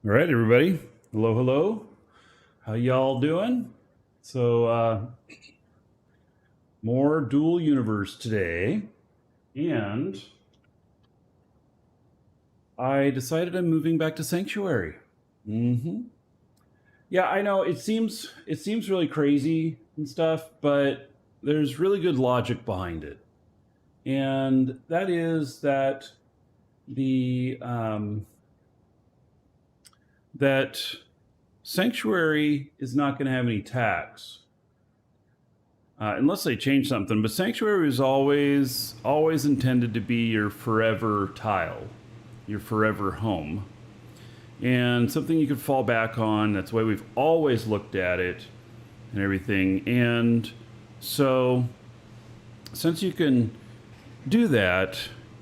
All right, everybody. Hello, hello. How y'all doing? More dual universe today, and I decided I'm moving back to Sanctuary. Mm-hmm. Yeah, I know it seems really crazy and stuff, but there's really good logic behind it, and that is that the that Sanctuary is not going to have any tax unless they change something. But Sanctuary is always intended to be your forever tile, your forever home, and something you could fall back on. That's the way we've always looked at it and everything. And so, since you can do that,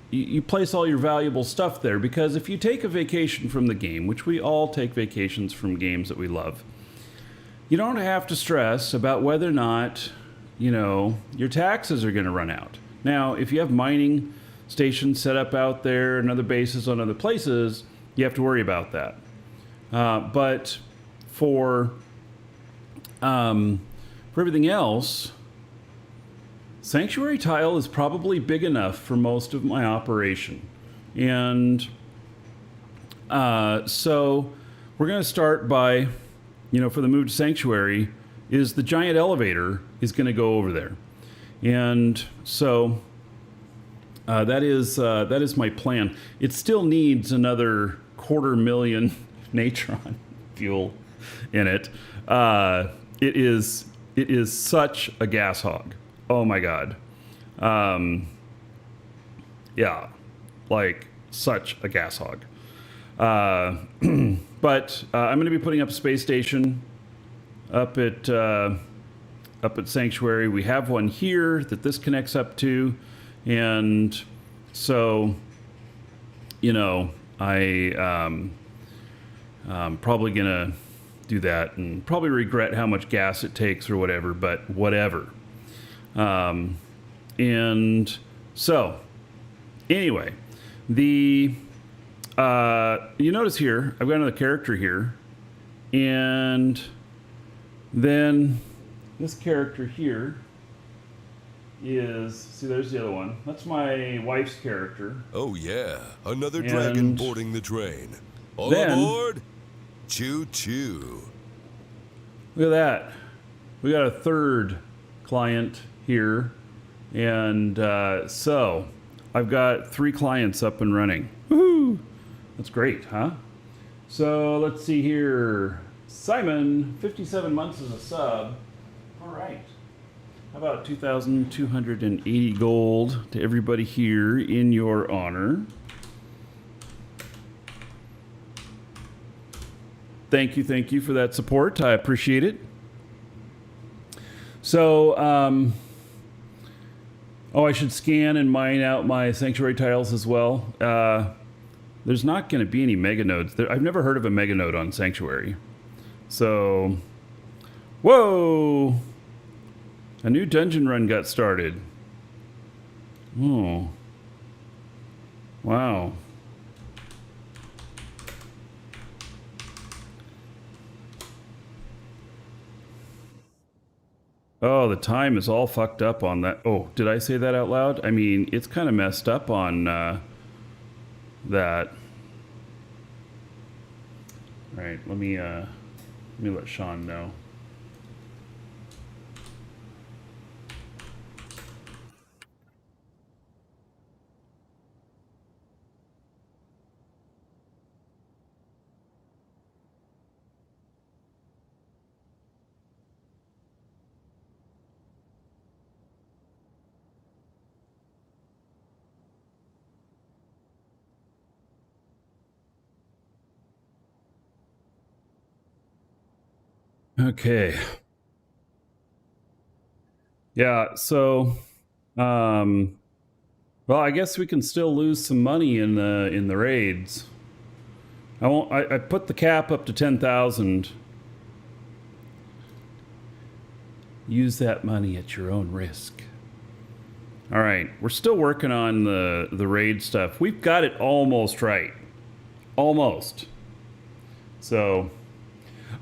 you place all your valuable stuff there, because if you take a vacation from the game, which we all take vacations from games that we love, you don't have to stress about whether or not, your taxes are going to run out. Now, if you have mining stations set up out there and other bases on other places, you have to worry about that. But for everything else, Sanctuary Tile is probably big enough for most of my operation. And so we're going to start by, for the move to Sanctuary, is the giant elevator is going to go over there. And so that is my plan. It still needs another 250,000 natron fuel in it. It is such a gas hog. Oh my god. Yeah, like such a gas hog. But I'm going to be putting up a space station up at Sanctuary. We have one here that this connects up to, and so I'm probably gonna do that and probably regret how much gas it takes or whatever, but whatever. And so anyway, the you notice here I've got another character here, and then this character here see, there's the other one. That's my wife's character. Oh yeah, another dragon boarding the train. All aboard? Choo-choo. Look at that. We got a third client here. And so I've got 3 clients up and running. Woohoo! That's great, huh? So let's see here. Simon, 57 months as a sub. All right. How about 2,280 gold to everybody here in your honor? Thank you for that support. I appreciate it. So, I should scan and mine out my Sanctuary tiles as well. There's not going to be any mega nodes. I've never heard of a mega node on Sanctuary. So, whoa! A new dungeon run got started. Oh. Wow. Oh, the time is all fucked up on that. Oh, did I say that out loud? I mean, it's kind of messed up on that. All right, let me let Sean know. Okay. Yeah, so well, I guess we can still lose some money in the raids. I put the cap up to 10,000. Use that money at your own risk. All right, we're still working on the raid stuff. We've got it almost right. Almost. So,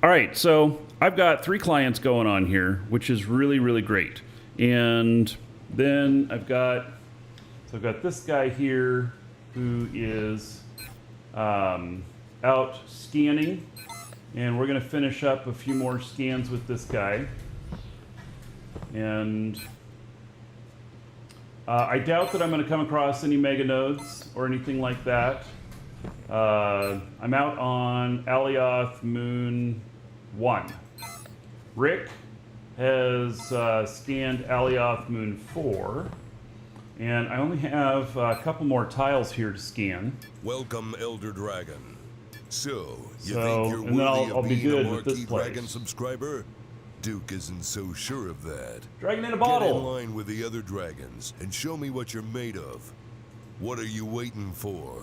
all right. So I've got 3 clients going on here, which is really, really great. And then I've got this guy here who is out scanning, and we're going to finish up a few more scans with this guy. And I doubt that I'm going to come across any mega nodes or anything like that. I'm out on Alioth Moon 1. Rick has scanned Alioth Moon 4. And I only have a couple more tiles here to scan. Welcome, Elder Dragon. So you So, think you're and then worthy I'll of be being good a with this Marquee place. Dragon subscriber? Duke isn't so sure of that. Dragon in a Get in bottle. line with the other dragons and show me what you're made of. What are you waiting for?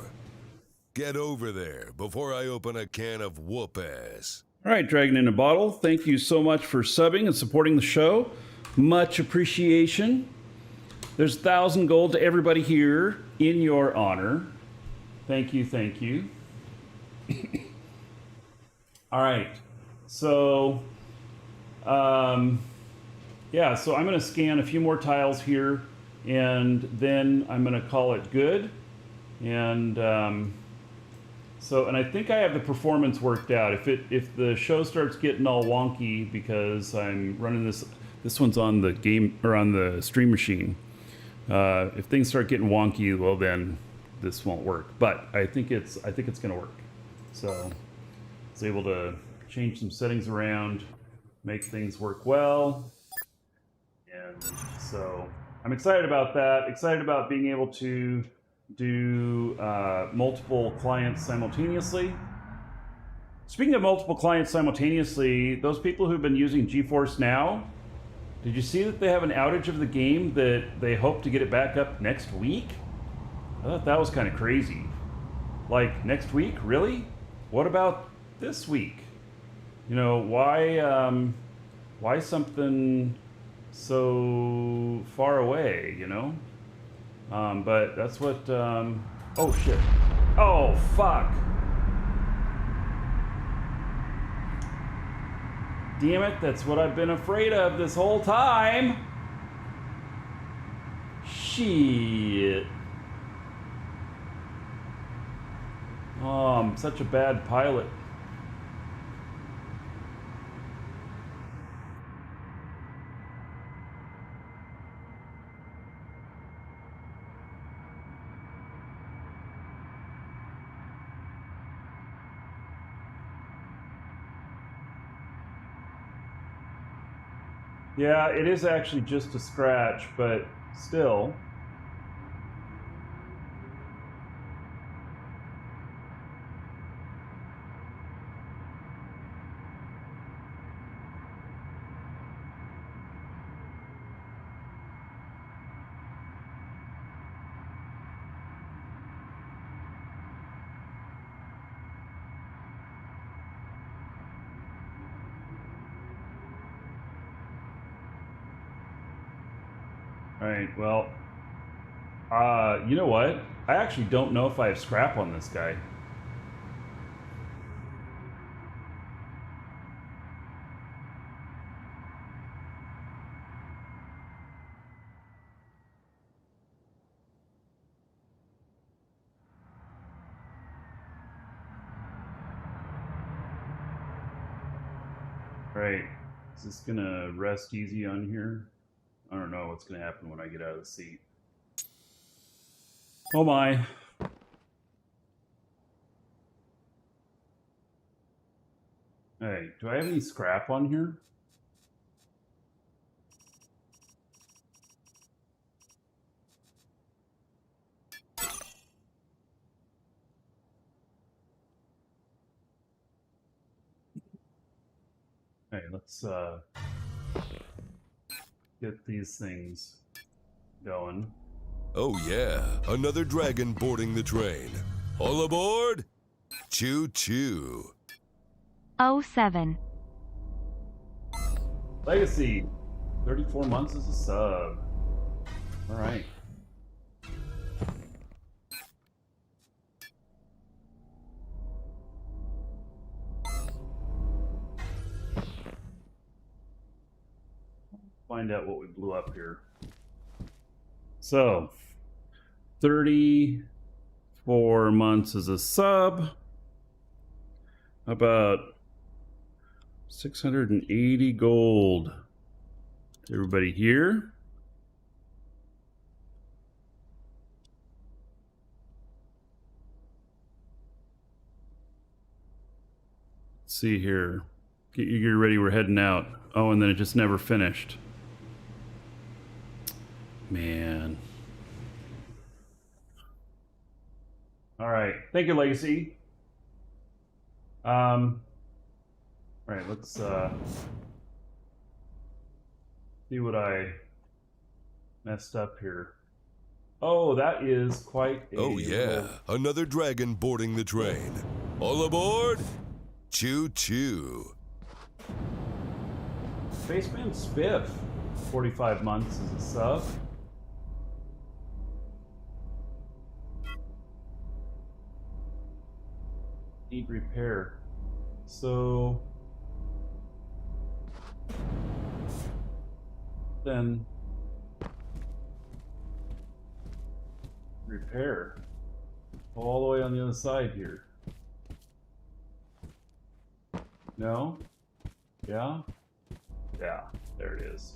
Get over there before I open a can of whoop ass. All right, Dragon in a Bottle, thank you so much for subbing and supporting the show. Much appreciation. There's 1,000 gold to everybody here in your honor. Thank you, thank you. All right, so yeah, so I'm going to scan a few more tiles here, and then I'm going to call it good. And and I think I have the performance worked out. If the show starts getting all wonky because I'm running this one's on the game or on the stream machine. If things start getting wonky, well then this won't work. But I think it's going to work. So I was able to change some settings around, make things work well, and so I'm excited about that. Excited about being able to do multiple clients simultaneously. Speaking of multiple clients simultaneously, those people who've been using GeForce Now, did you see that they have an outage of the game that they hope to get it back up next week? I thought that was kind of crazy. Like, next week? Really? What about this week? You know, why something so far away, you know? But that's what, oh shit. Oh, fuck. Damn it, that's what I've been afraid of this whole time. Shit. Oh, I'm such a bad pilot. Yeah, it is actually just a scratch, but still. All right, well, you know what? I actually don't know if I have scrap on this guy. All right, is this gonna rest easy on here? I don't know what's gonna happen when I get out of the seat. Oh my. Hey, do I have any scrap on here? Hey, let's get these things going. Oh yeah, another dragon boarding the train. All aboard? Choo-choo. 07. Legacy, 34 months as a sub. All right. find out what we blew up here. So, 34 months as a sub. About 680 gold. Everybody here? Let's see here. Get your gear ready, we're heading out. Oh, and then it just never finished. Man. All right. Thank you, Legacy. All right, let's see what I messed up here. Oh, that is quite a... Oh yeah, another dragon boarding the train. All aboard? Choo-choo. Spaceman Spiff, 45 months as a sub. Need repair. So then repair all the way on the other side here. No? Yeah? Yeah, there it is.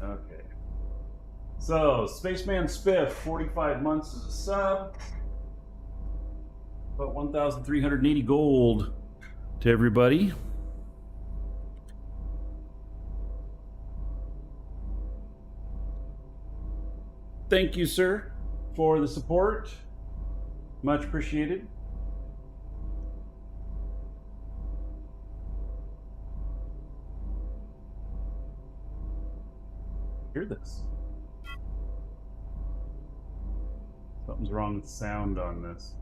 Okay. So, Spaceman Spiff, 45 months as a sub. About 1,380 gold to everybody. Thank you, sir, for the support. Much appreciated. Hear this. Something's wrong with sound on this.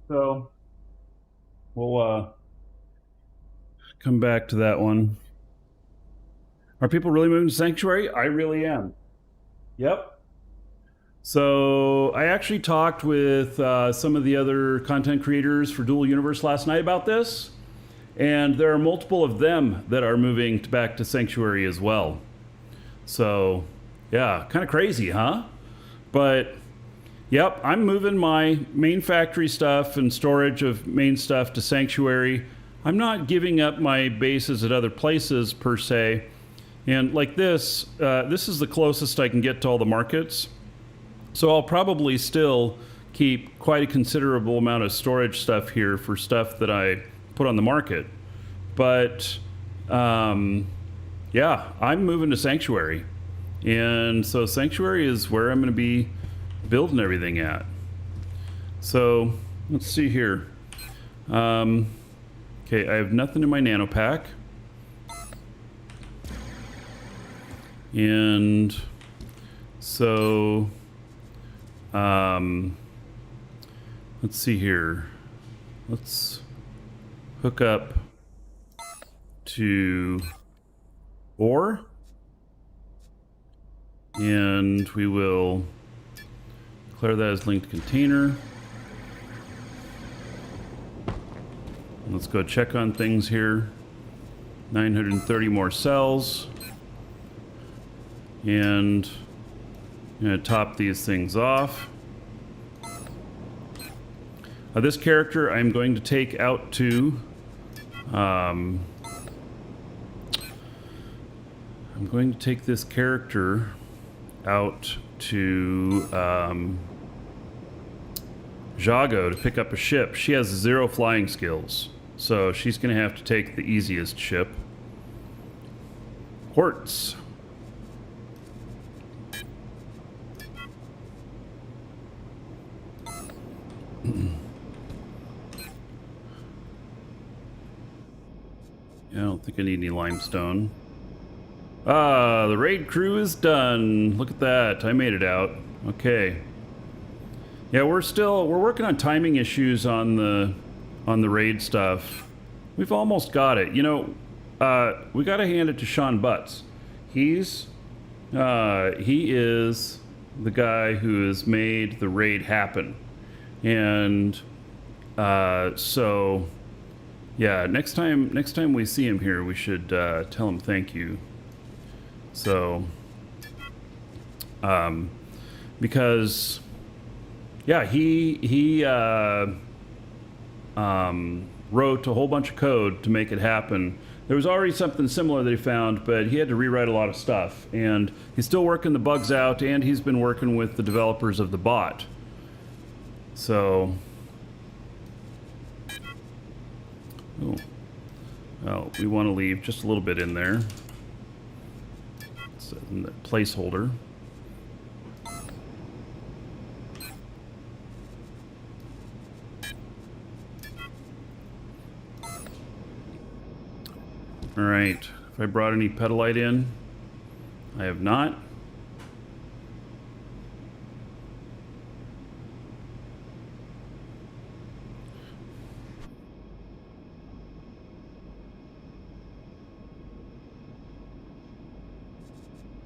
So we'll come back to that one. Are people really moving to Sanctuary? I really am. Yep. So I actually talked with some of the other content creators for Dual Universe last night about this, and there are multiple of them that are moving back to Sanctuary as well. So yeah, kind of crazy, huh? But yep, I'm moving my main factory stuff and storage of main stuff to Sanctuary. I'm not giving up my bases at other places per se. And like this, this is the closest I can get to all the markets. So I'll probably still keep quite a considerable amount of storage stuff here for stuff that I put on the market. But yeah, I'm moving to Sanctuary. And so Sanctuary is where I'm going to be building everything at. So let's see here. Okay, I have nothing in my nano pack. And so let's see here. Let's hook up to ore, and we will declare that as linked container. Let's go check on things here. 930 more cells. And I'm going to top these things off. This character I'm going to take out to I'm going to take this character out to Jago to pick up a ship. She has 0 flying skills, so she's going to have to take the easiest ship. Quartz. I don't think I need any limestone. Ah, the raid crew is done. Look at that. I made it out. Okay. Yeah, we're working on timing issues on the on the raid stuff. We've almost got it. You know, we got to hand it to Sean Butts. He is the guy who has made the raid happen. And so, yeah, next time we see him here, we should tell him thank you. So, because, yeah, he wrote a whole bunch of code to make it happen. There was already something similar that he found, but he had to rewrite a lot of stuff. And he's still working the bugs out, and he's been working with the developers of the bot. So, oh, well, we want to leave just a little bit in there. It's in the placeholder. All right, if I brought any pedalite in, I have not.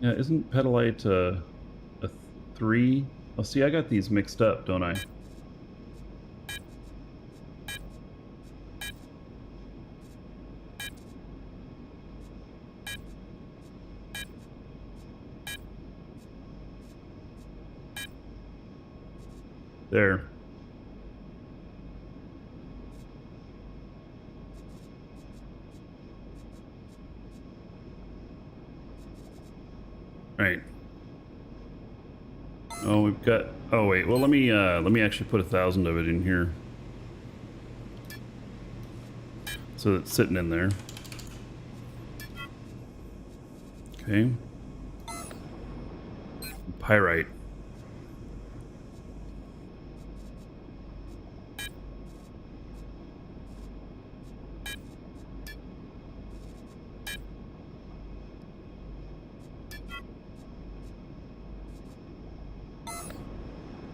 Yeah, isn't pedalite a 3? Oh, see, I got these mixed up, don't I? There. Right. Oh, we've got. Oh wait. Well, let me actually put 1,000 of it in here, so it's sitting in there. Okay. Pyrite.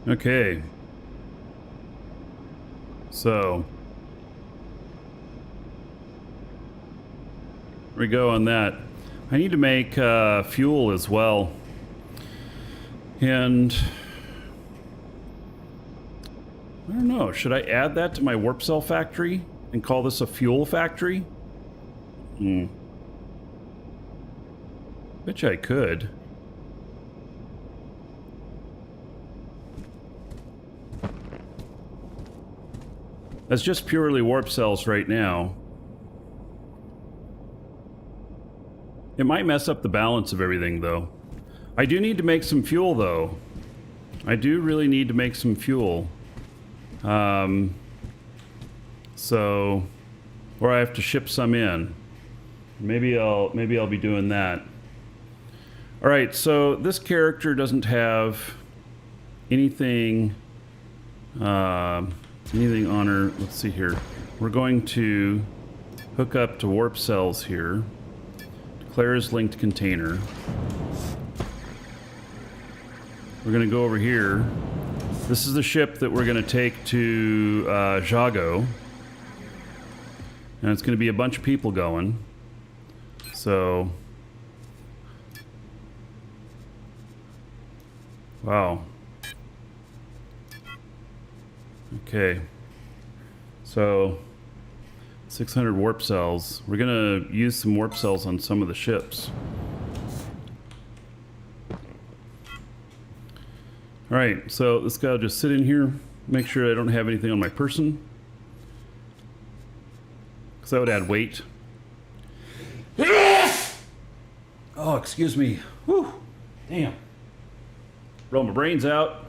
Okay. So there we go on that. I need to make fuel as well. And I don't know, should I add that to my warp cell factory and call this a fuel factory? Bet you I could. That's just purely warp cells right now. It might mess up the balance of everything, though. I do need to make some fuel, though. I do really need to make some fuel. So, or I have to ship some in. Maybe I'll be doing that. All right, so this character doesn't have anything. Anything on her? Let's see here. We're going to hook up to warp cells here. Declare as linked container. We're going to go over here. This is the ship that we're going to take to Jago. And it's going to be a bunch of people going. So... Wow. Okay, so 600 warp cells. We're gonna use some warp cells on some of the ships. All right, so this guy will just sit in here, make sure I don't have anything on my person, because that would add weight. Oh, excuse me. Whew. Damn. Roll my brains out.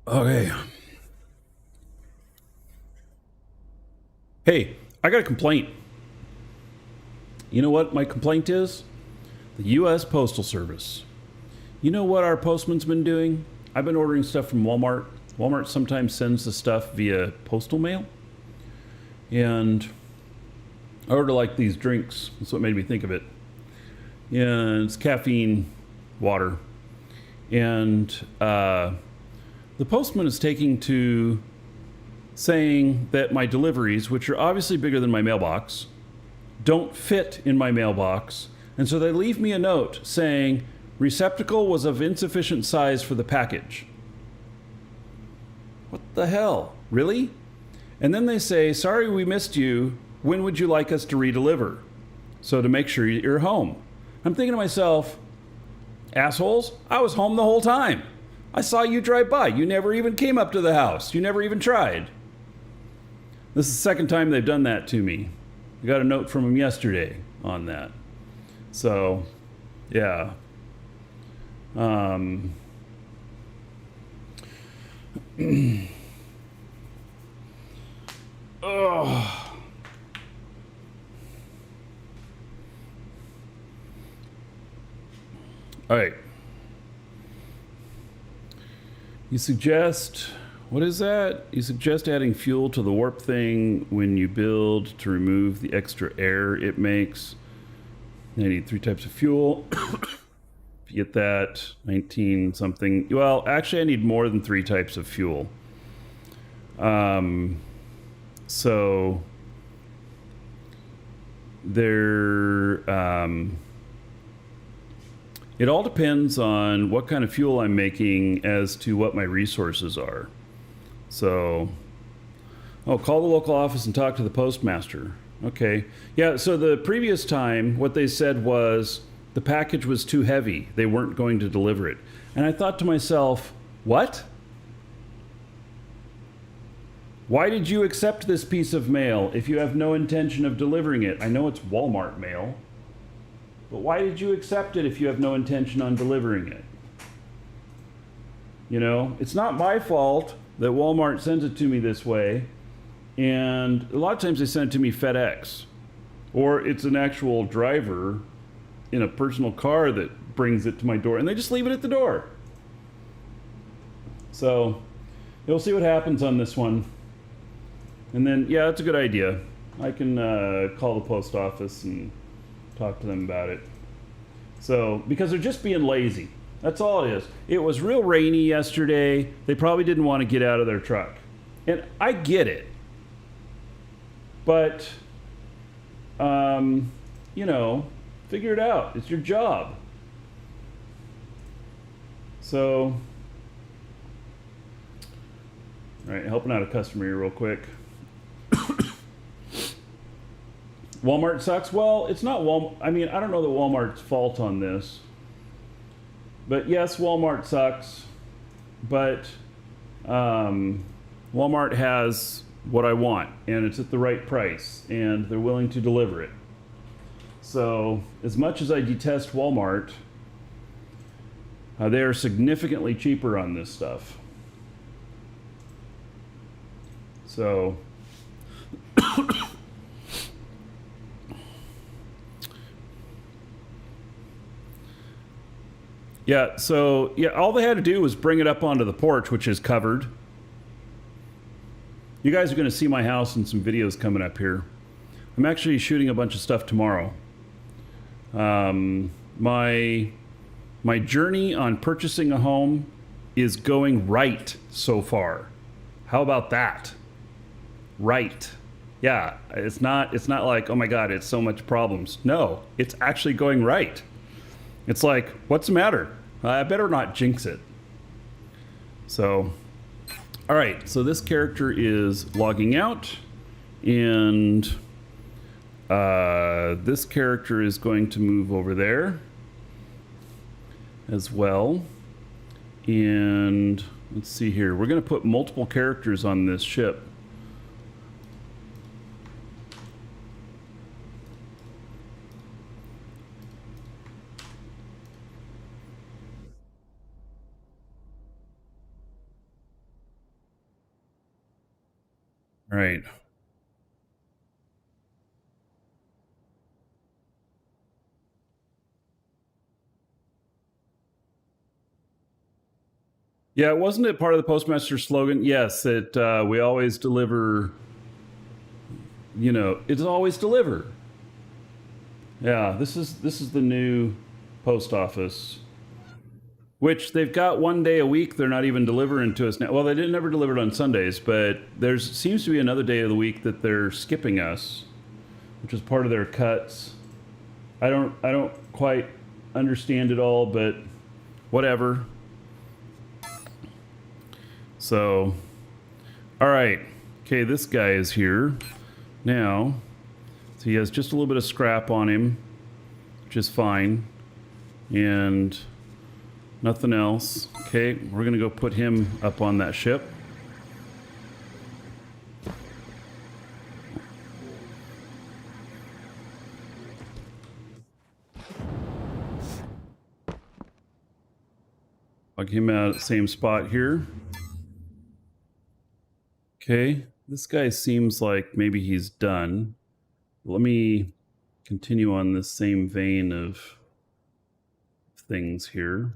Okay. Hey, I got a complaint. You know what my complaint is? The U.S. Postal Service. You know what our postman's been doing? I've been ordering stuff from Walmart. Walmart sometimes sends the stuff via postal mail. And I order like these drinks. That's what made me think of it. Yeah, it's caffeine water. And the postman is taking to saying that my deliveries, which are obviously bigger than my mailbox, don't fit in my mailbox. And so they leave me a note saying, receptacle was of insufficient size for the package. What the hell? Really? And then they say, sorry we missed you. When would you like us to redeliver? So to make sure you're home. I'm thinking to myself, assholes, I was home the whole time. I saw you drive by. You never even came up to the house. You never even tried. This is the second time they've done that to me. I got a note from them yesterday on that. So, yeah. Oh. All right. You suggest, what is that? You suggest adding fuel to the warp thing when you build to remove the extra air it makes. I need 3 types of fuel. If you get that, 19 something. Well, actually, I need more than 3 types of fuel. So there, it all depends on what kind of fuel I'm making as to what my resources are. So, call the local office and talk to the postmaster. Okay. Yeah, so the previous time, what they said was the package was too heavy. They weren't going to deliver it. And I thought to myself, what? Why did you accept this piece of mail if you have no intention of delivering it? I know it's Walmart mail, but why did you accept it if you have no intention on delivering it? You know, it's not my fault that Walmart sends it to me this way. And a lot of times they send it to me FedEx, or it's an actual driver in a personal car that brings it to my door, and they just leave it at the door. So you'll see what happens on this one. And then, yeah, that's a good idea. I can call the post office and talk to them about it. So, because they're just being lazy. That's all it is. It was real rainy yesterday. They probably didn't want to get out of their truck. And I get it. But, you know, figure it out. It's your job. So, all right, helping out a customer here real quick. Walmart sucks. Well, it's not Walmart. I mean, I don't know that Walmart's fault on this. But yes, Walmart sucks. But Walmart has what I want, and it's at the right price, and they're willing to deliver it. So, as much as I detest Walmart, they are significantly cheaper on this stuff. So, yeah, so, yeah, all they had to do was bring it up onto the porch, which is covered. You guys are going to see my house in some videos coming up here. I'm actually shooting a bunch of stuff tomorrow. My journey on purchasing a home is going right so far. How about that? Right. Yeah, it's not like, oh my God, it's so much problems. No, it's actually going right. It's like, what's the matter? I better not jinx it. So, all right, so this character is logging out, and this character is going to move over there as well. And let's see here. We're going to put multiple characters on this ship. All right. Yeah, wasn't it part of the postmaster's slogan? Yes, that we always deliver, you know, it's always deliver. Yeah, this is the new post office. Which they've got 1 day a week they're not even delivering to us now. Well, they didn't never deliver it on Sundays, but there seems to be another day of the week that they're skipping us, which is part of their cuts. I don't quite understand it all, but whatever. So, all right. Okay, this guy is here now. So he has just a little bit of scrap on him, which is fine. And nothing else. Okay, we're going to go put him up on that ship. Plug him out at the same spot here. Okay, this guy seems like maybe he's done. Let me continue on this same vein of things here.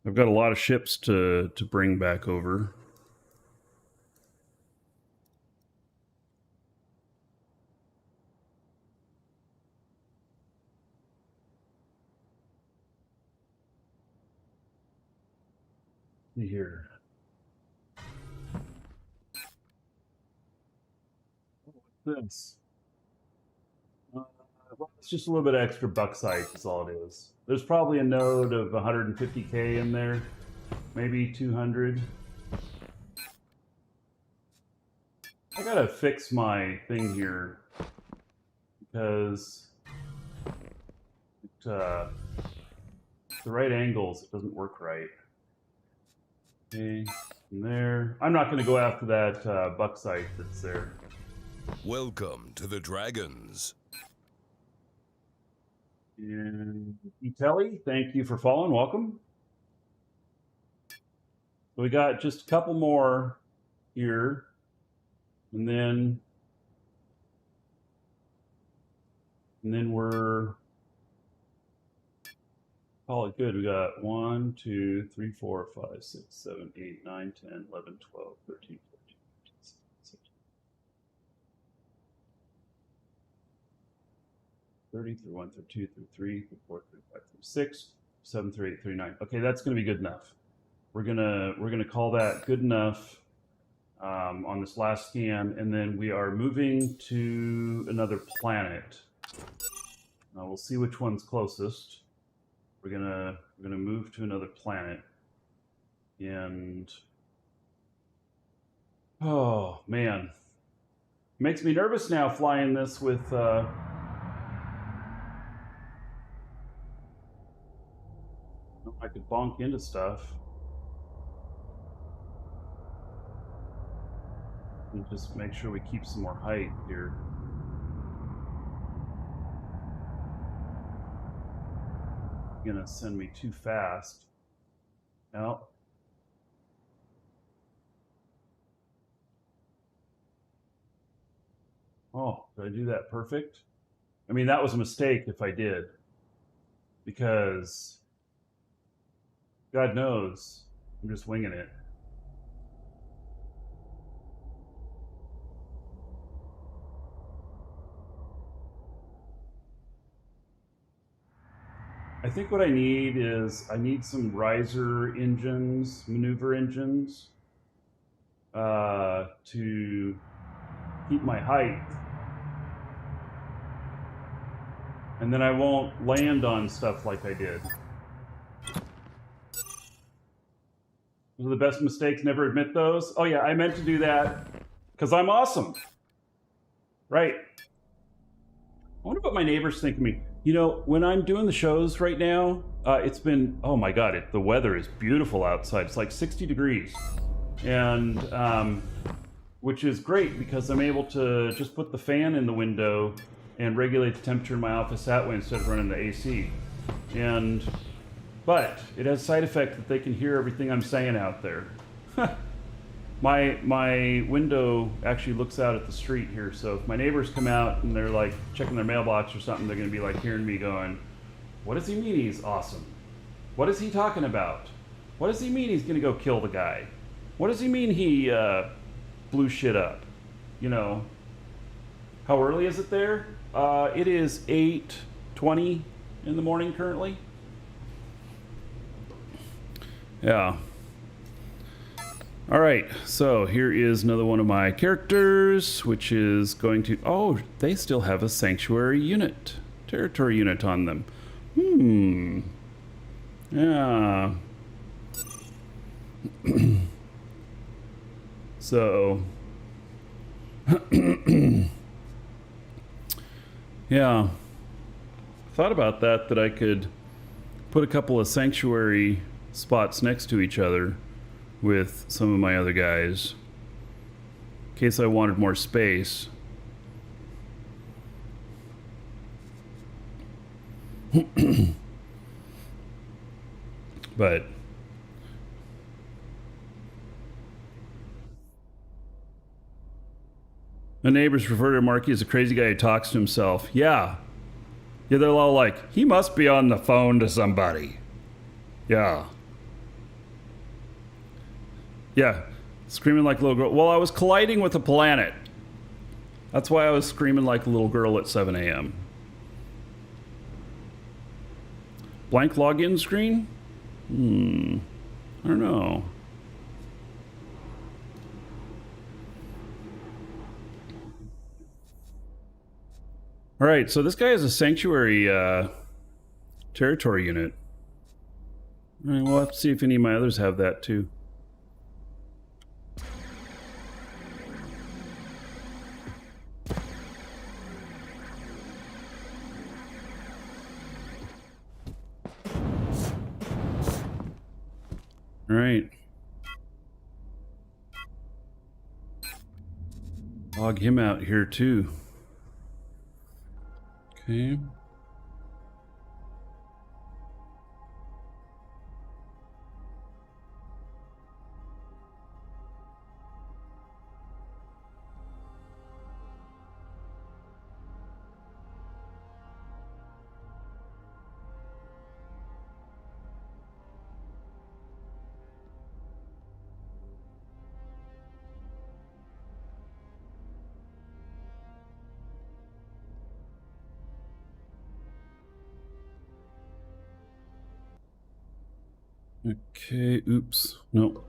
I've got a lot of ships to bring back over. See here. What's this? Well, it's just a little bit of extra bucksite is all it is. There's probably a node of 150K in there, maybe 200. I gotta fix my thing here because the right angles, it doesn't work right. Okay, from there. I'm not gonna go after that bucksite that's there. Welcome to the Dragons. And Itelli, thank you for following. Welcome. So we got just a couple more here, and then we're call it good. We got 1, 2, 3, 4, 5, 6, 7, 8, 9, 10, 11, 12, 13, 14, 15, 16, 17. 30 through 1 through 2 through 3 through 4 through 5 through 6, 7 through 8 through 9. Okay, that's going to be good enough. We're gonna call that good enough on this last scan, and then we are moving to another planet. We'll see which one's closest. We're gonna move to another planet, and oh man, it makes me nervous now flying this with. I could bonk into stuff. And just make sure we keep some more height here. Gonna send me too fast. No. Oh, did I do that perfect? I mean, that was a mistake if I did. Because God knows, I'm just winging it. I think what I need is some riser engines, maneuver engines, to keep my height. And then I won't land on stuff like I did. Those are the best mistakes, never admit those. Oh yeah, I meant to do that because I'm awesome. Right. I wonder what my neighbors think of me. You know, when I'm doing the shows right now, it's been, oh my God, the weather is beautiful outside. It's like 60 degrees. And, which is great because I'm able to just put the fan in the window and regulate the temperature in my office that way instead of running the AC. But it has a side effect that they can hear everything I'm saying out there. My window actually looks out at the street here, so if my neighbors come out and they're like checking their mailbox or something, they're going to be like hearing me going, what does he mean he's awesome? What is he talking about? What does he mean he's going to go kill the guy? What does he mean he blew shit up? You know, how early is it there? It is 8:20 in the morning currently. Yeah. All right, so here is another one of my characters, which is going to... Oh, they still have a sanctuary unit, territory unit on them. Yeah. So... yeah. Thought about that I could put a couple of sanctuary spots next to each other with some of my other guys in case I wanted more space. But my neighbors refer to Marky as a crazy guy who talks to himself. Yeah, they're all like, he must be on the phone to somebody. Yeah, screaming like a little girl. Well, I was colliding with a planet. That's why I was screaming like a little girl at 7 a.m. Blank login screen? I don't know. All right, so this guy is a sanctuary territory unit. All right, we'll have to see if any of my others have that too. All right. Log him out here too. Okay. Okay, oops. No.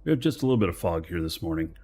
We have just a little bit of fog here this morning.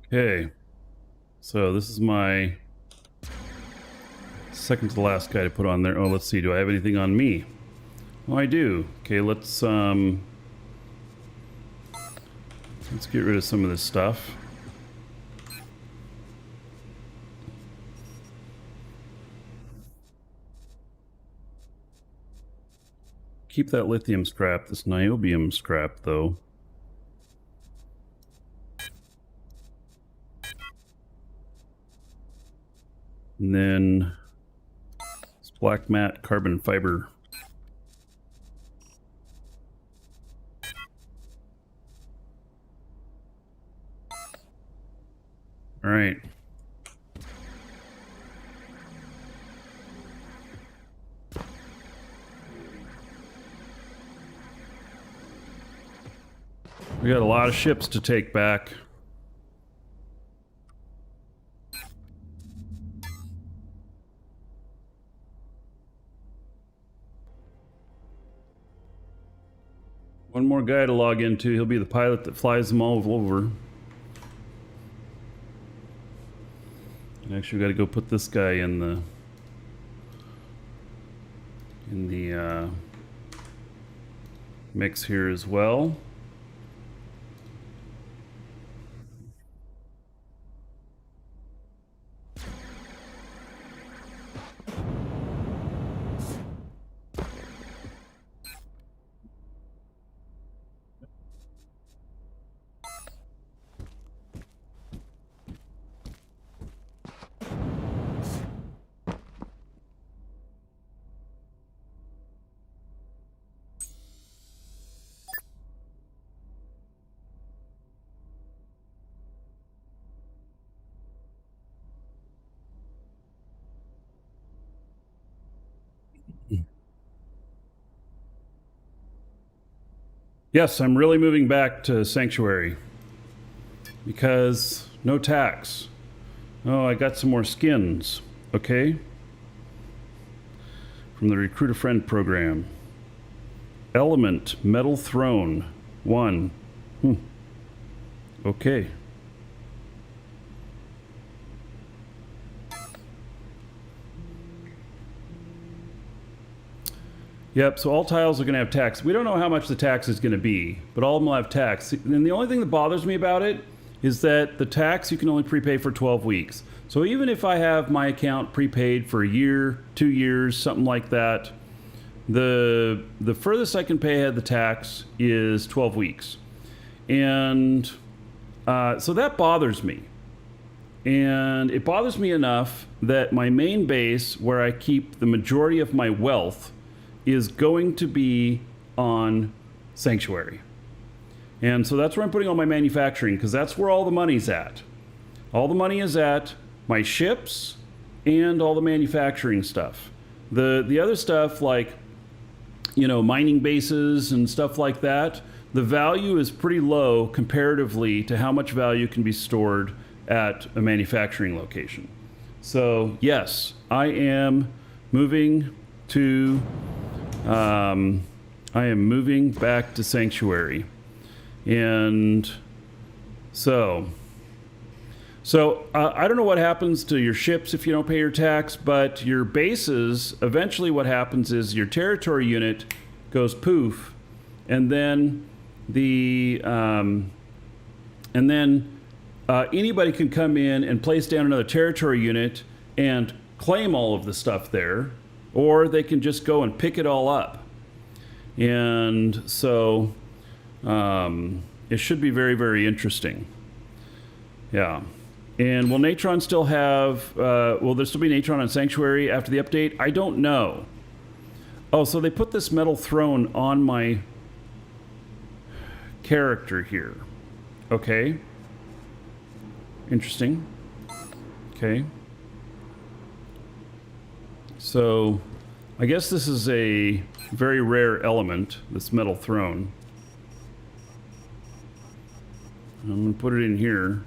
Okay, so this is my second to the last guy to put on there. Oh, let's see. Do I have anything on me? Oh, I do. Okay, let's get rid of some of this stuff. Keep that lithium scrap. This niobium scrap, though. And then it's black matte carbon fiber. All right. We got a lot of ships to take back. One more guy to log into. He'll be the pilot that flies them all over. And actually, we got to go put this guy in the mix here as well. Yes, I'm really moving back to Sanctuary because no tax. Oh, I got some more skins. Okay. From the Recruit a Friend program. Element, Metal Throne, 1. Okay. Yep, so all tiles are going to have tax. We don't know how much the tax is going to be, but all of them will have tax. And the only thing that bothers me about it is that the tax you can only prepay for 12 weeks. So even if I have my account prepaid for a year, 2 years, something like that, the furthest I can pay ahead the tax is 12 weeks. And so that bothers me. And it bothers me enough that my main base, where I keep the majority of my wealth, is going to be on Sanctuary. And so that's where I'm putting all my manufacturing, because that's where all the money's at. All the money is at my ships and all the manufacturing stuff. The other stuff, like, you know, mining bases and stuff like that, the value is pretty low comparatively to how much value can be stored at a manufacturing location. So yes, I am moving to back to Sanctuary. And so I don't know what happens to your ships if you don't pay your tax, but your bases, eventually what happens is your territory unit goes poof, and then anybody can come in and place down another territory unit and claim all of the stuff there, or they can just go and pick it all up. And so it should be very, very interesting. Yeah. And will Natron still have, will there still be Natron on Sanctuary after the update? I don't know. Oh, so they put this metal throne on my character here. Okay. Interesting. Okay. So I guess this is a very rare element, this metal throne. I'm going to put it in here.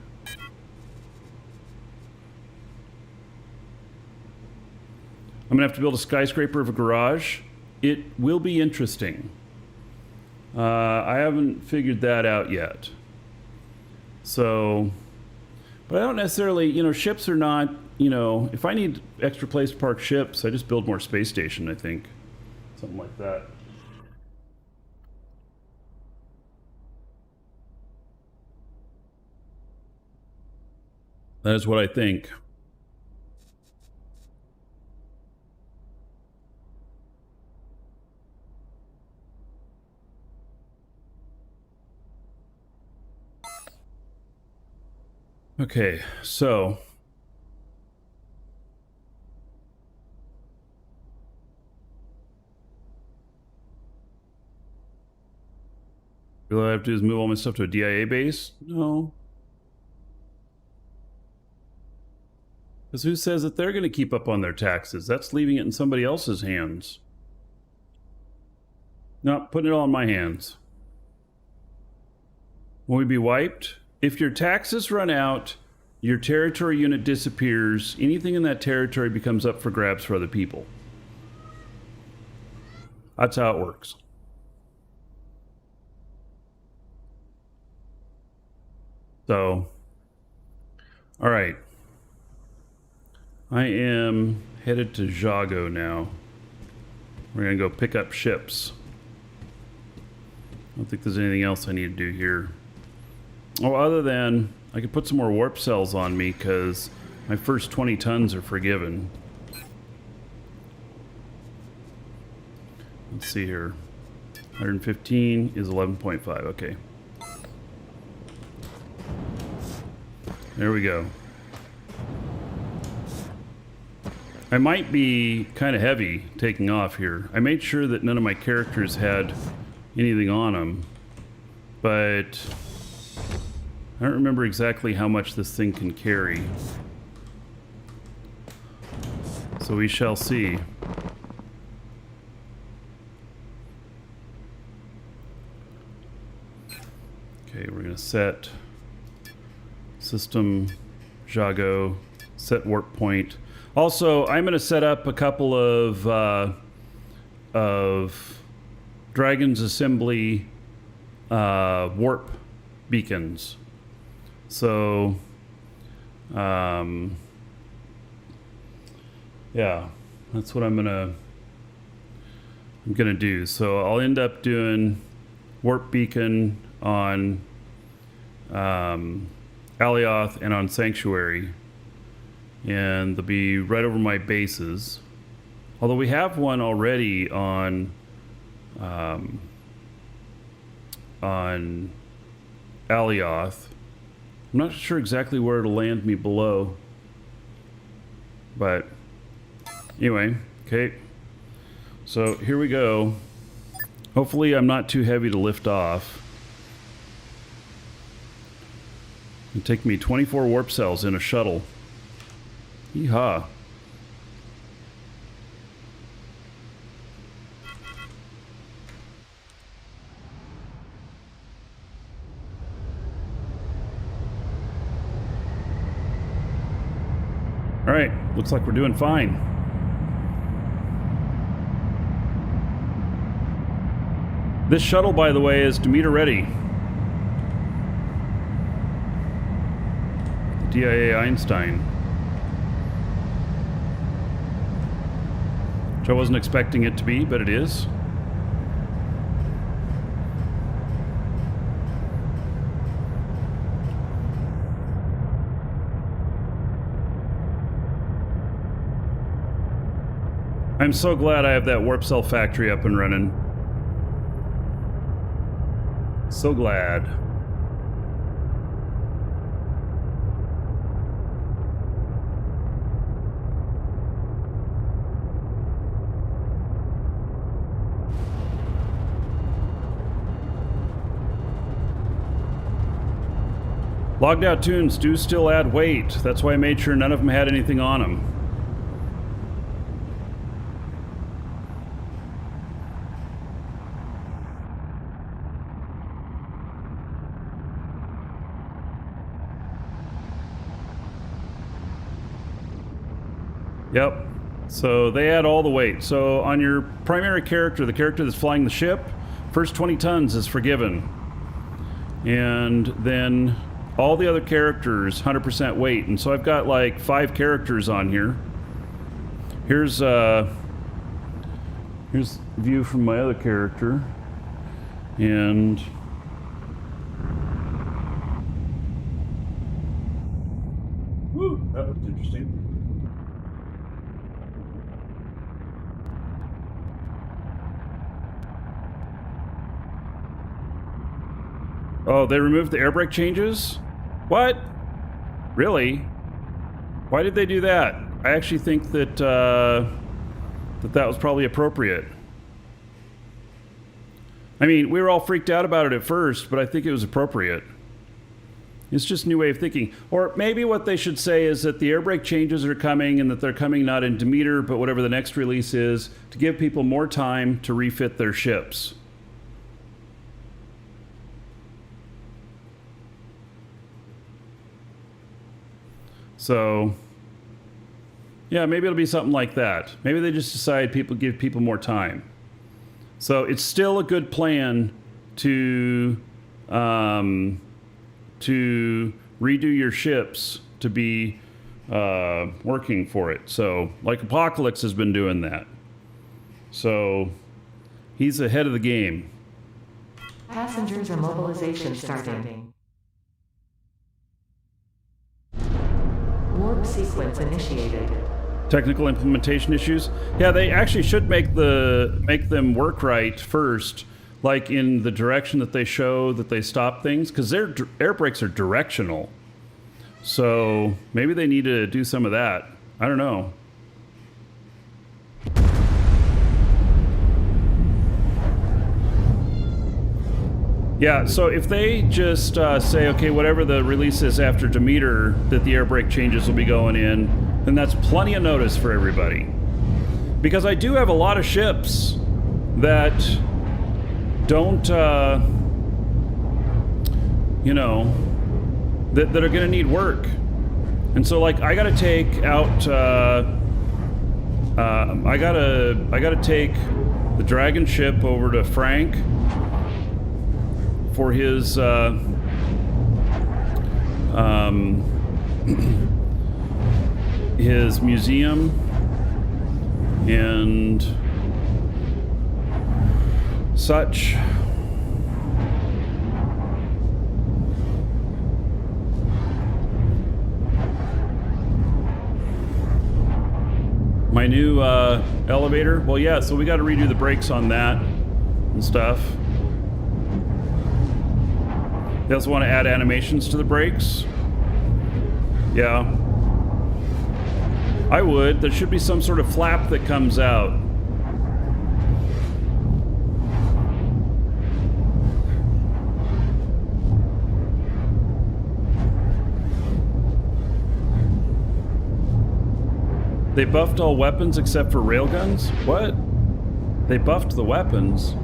I'm going to have to build a skyscraper of a garage. It will be interesting. I haven't figured that out yet. So, but I don't necessarily, you know, ships are not, you know, if I need extra place to park ships, I just build more space station, I think. Something like that. That is what I think. Okay, so all I have to do is move all my stuff to a DIA base? No. Because who says that they're going to keep up on their taxes? That's leaving it in somebody else's hands. No, putting it all in my hands. Will we be wiped? If your taxes run out, your territory unit disappears. Anything in that territory becomes up for grabs for other people. That's how it works. So, all right. I am headed to Jago now. We're going to go pick up ships. I don't think there's anything else I need to do here. Oh, other than I could put some more warp cells on me because my first 20 tons are forgiven. Let's see here. 115 is 11.5. Okay. There we go. I might be kind of heavy taking off here. I made sure that none of my characters had anything on them, but I don't remember exactly how much this thing can carry. So we shall see. Okay, we're going to set system Jago, set warp point. Also, I'm going to set up a couple of Dragon's Assembly warp beacons. So, yeah, that's what I'm gonna do. So I'll end up doing warp beacon on Alioth and on Sanctuary, and they'll be right over my bases. Although we have one already on Alioth. I'm not sure exactly where it'll land me below, but anyway, okay. So here we go. Hopefully I'm not too heavy to lift off. It'll take me 24 warp cells in a shuttle. Yeehaw. All right, looks like we're doing fine. This shuttle, by the way, is Demeter ready. DIA Einstein. Which I wasn't expecting it to be, but it is. I'm so glad I have that warp cell factory up and running. So glad. Logged out tunes do still add weight. That's why I made sure none of them had anything on them. Yep. So they add all the weight. So on your primary character, the character that's flying the ship, first 20 tons is forgiven. And then all the other characters, 100% weight. And so I've got like 5 characters on here. Here's a view from my other character. And woo, that looked interesting. Oh, they removed the air brake changes? What? Really? Why did they do that? I actually think that that was probably appropriate. I mean, we were all freaked out about it at first, but I think it was appropriate. It's just a new way of thinking. Or maybe what they should say is that the air brake changes are coming and that they're coming not in Demeter, but whatever the next release is, to give people more time to refit their ships. So, yeah, maybe it'll be something like that. Maybe they just decide give people more time. So it's still a good plan to redo your ships to be working for it. So, like Apocalypse has been doing that. So he's ahead of the game. Passengers or mobilization starting. Warp sequence initiated. Technical implementation issues. Yeah, they actually should make them work right first, like in the direction that they show that they stop things, because their air brakes are directional. So maybe they need to do some of that. I don't know. Yeah, so if they just say, okay, whatever the release is after Demeter, that the air brake changes will be going in, then that's plenty of notice for everybody. Because I do have a lot of ships that don't you know, that are going to need work. And so, like, I got to take out. I gotta take the dragon ship over to Frank for his his museum and such. My new elevator. Well, yeah, so we got to redo the brakes on that and stuff. They also want to add animations to the brakes. Yeah. I would. There should be some sort of flap that comes out. They buffed all weapons except for railguns? What? They buffed the weapons?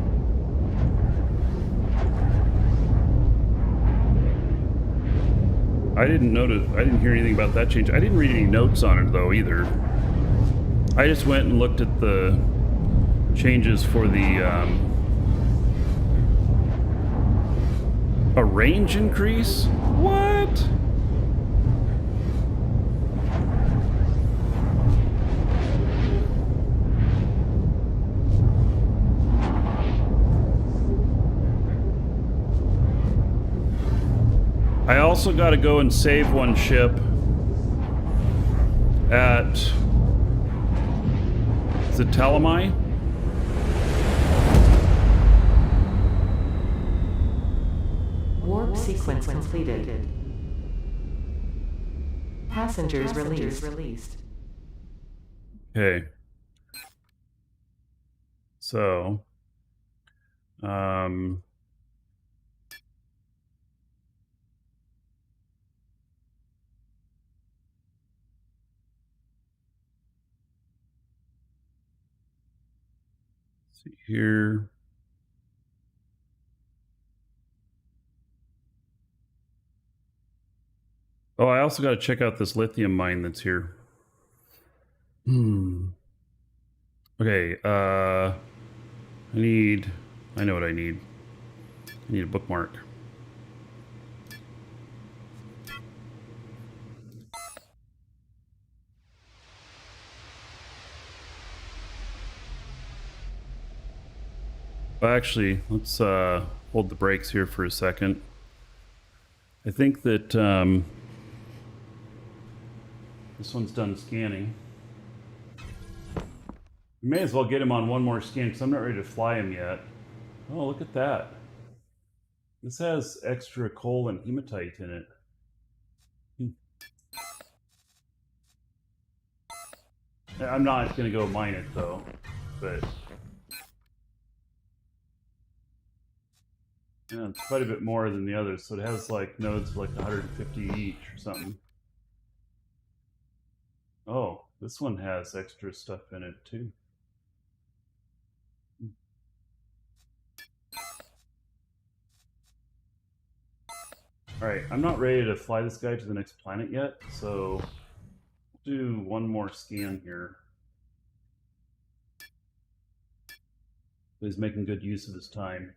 I didn't notice. I didn't hear anything about that change. I didn't read any notes on it though either. I just went and looked at the changes for the a range increase? What? I also got to go and save one ship at Zatelamai. Warp sequence completed. Passengers released. Okay. So, see here. Oh, I also got to check out this lithium mine that's here. Okay, I know what I need. I need a bookmark. Well, actually, let's hold the brakes here for a second. I think that this one's done scanning. We may as well get him on one more scan because I'm not ready to fly him yet. Oh, look at that. This has extra coal and hematite in it. I'm not going to go mine it though, but yeah, it's quite a bit more than the others. So it has like nodes of like 150 each or something. Oh, this one has extra stuff in it too. All right, I'm not ready to fly this guy to the next planet yet, so we'll do one more scan here. He's making good use of his time.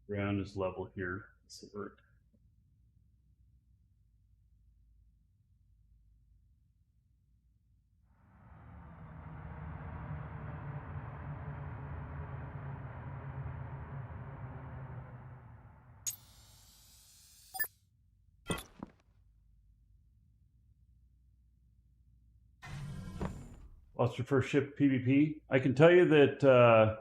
Ground is level here. This will work. Lost your first ship PvP? I can tell you that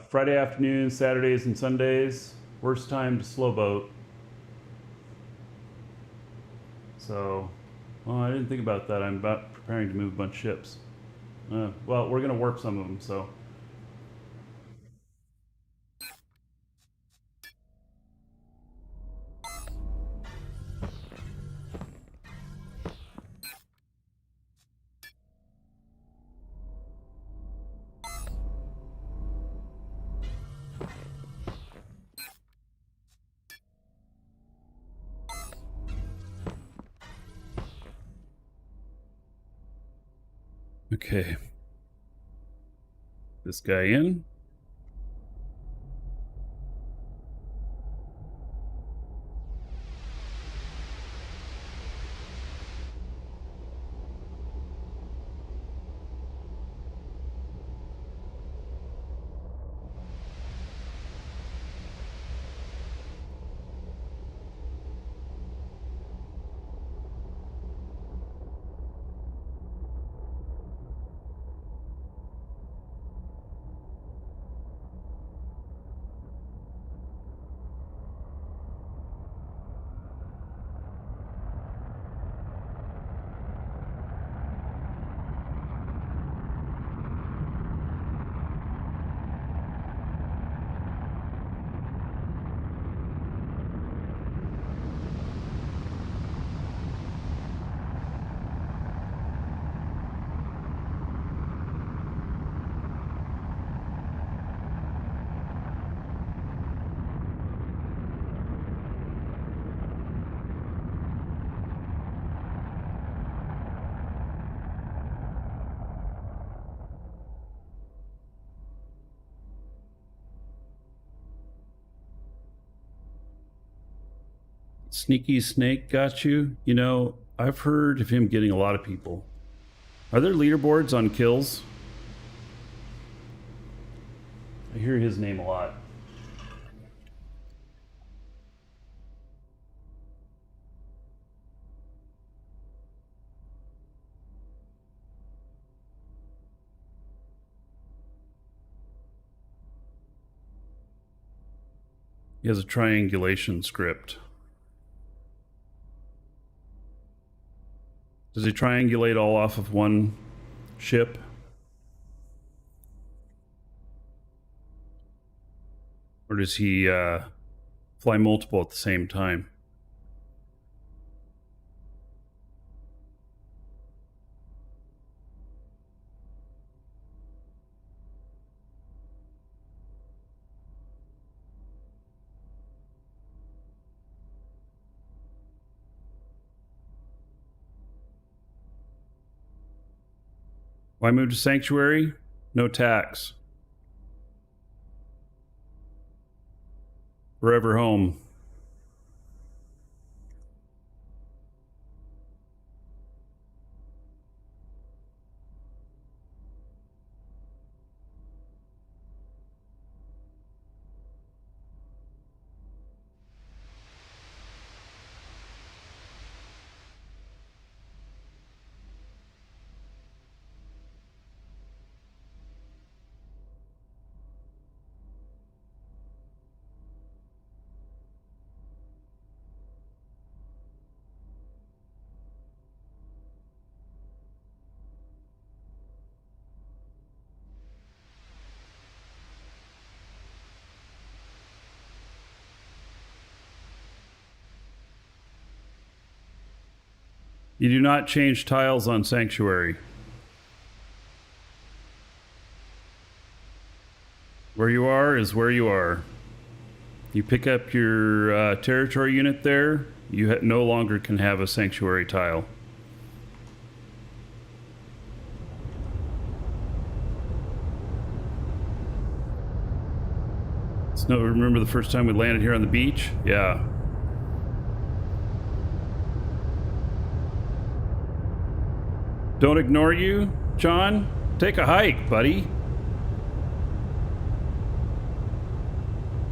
Friday afternoons, Saturdays, and Sundays, worst time to slow boat. So, well, I didn't think about that. I'm about preparing to move a bunch of ships. Well, we're going to warp some of them, so. Okay. This guy in. Sneaky Snake got you? You know, I've heard of him getting a lot of people. Are there leaderboards on kills? I hear his name a lot. He has a triangulation script. Does he triangulate all off of one ship? Or does he fly multiple at the same time? Why move to Sanctuary? No tax. Forever home. You do not change tiles on Sanctuary. Where you are is where you are. You pick up your territory unit there, you no longer can have a Sanctuary tile. No, remember the first time we landed here on the beach? Yeah. Don't ignore you, John. Take a hike, buddy.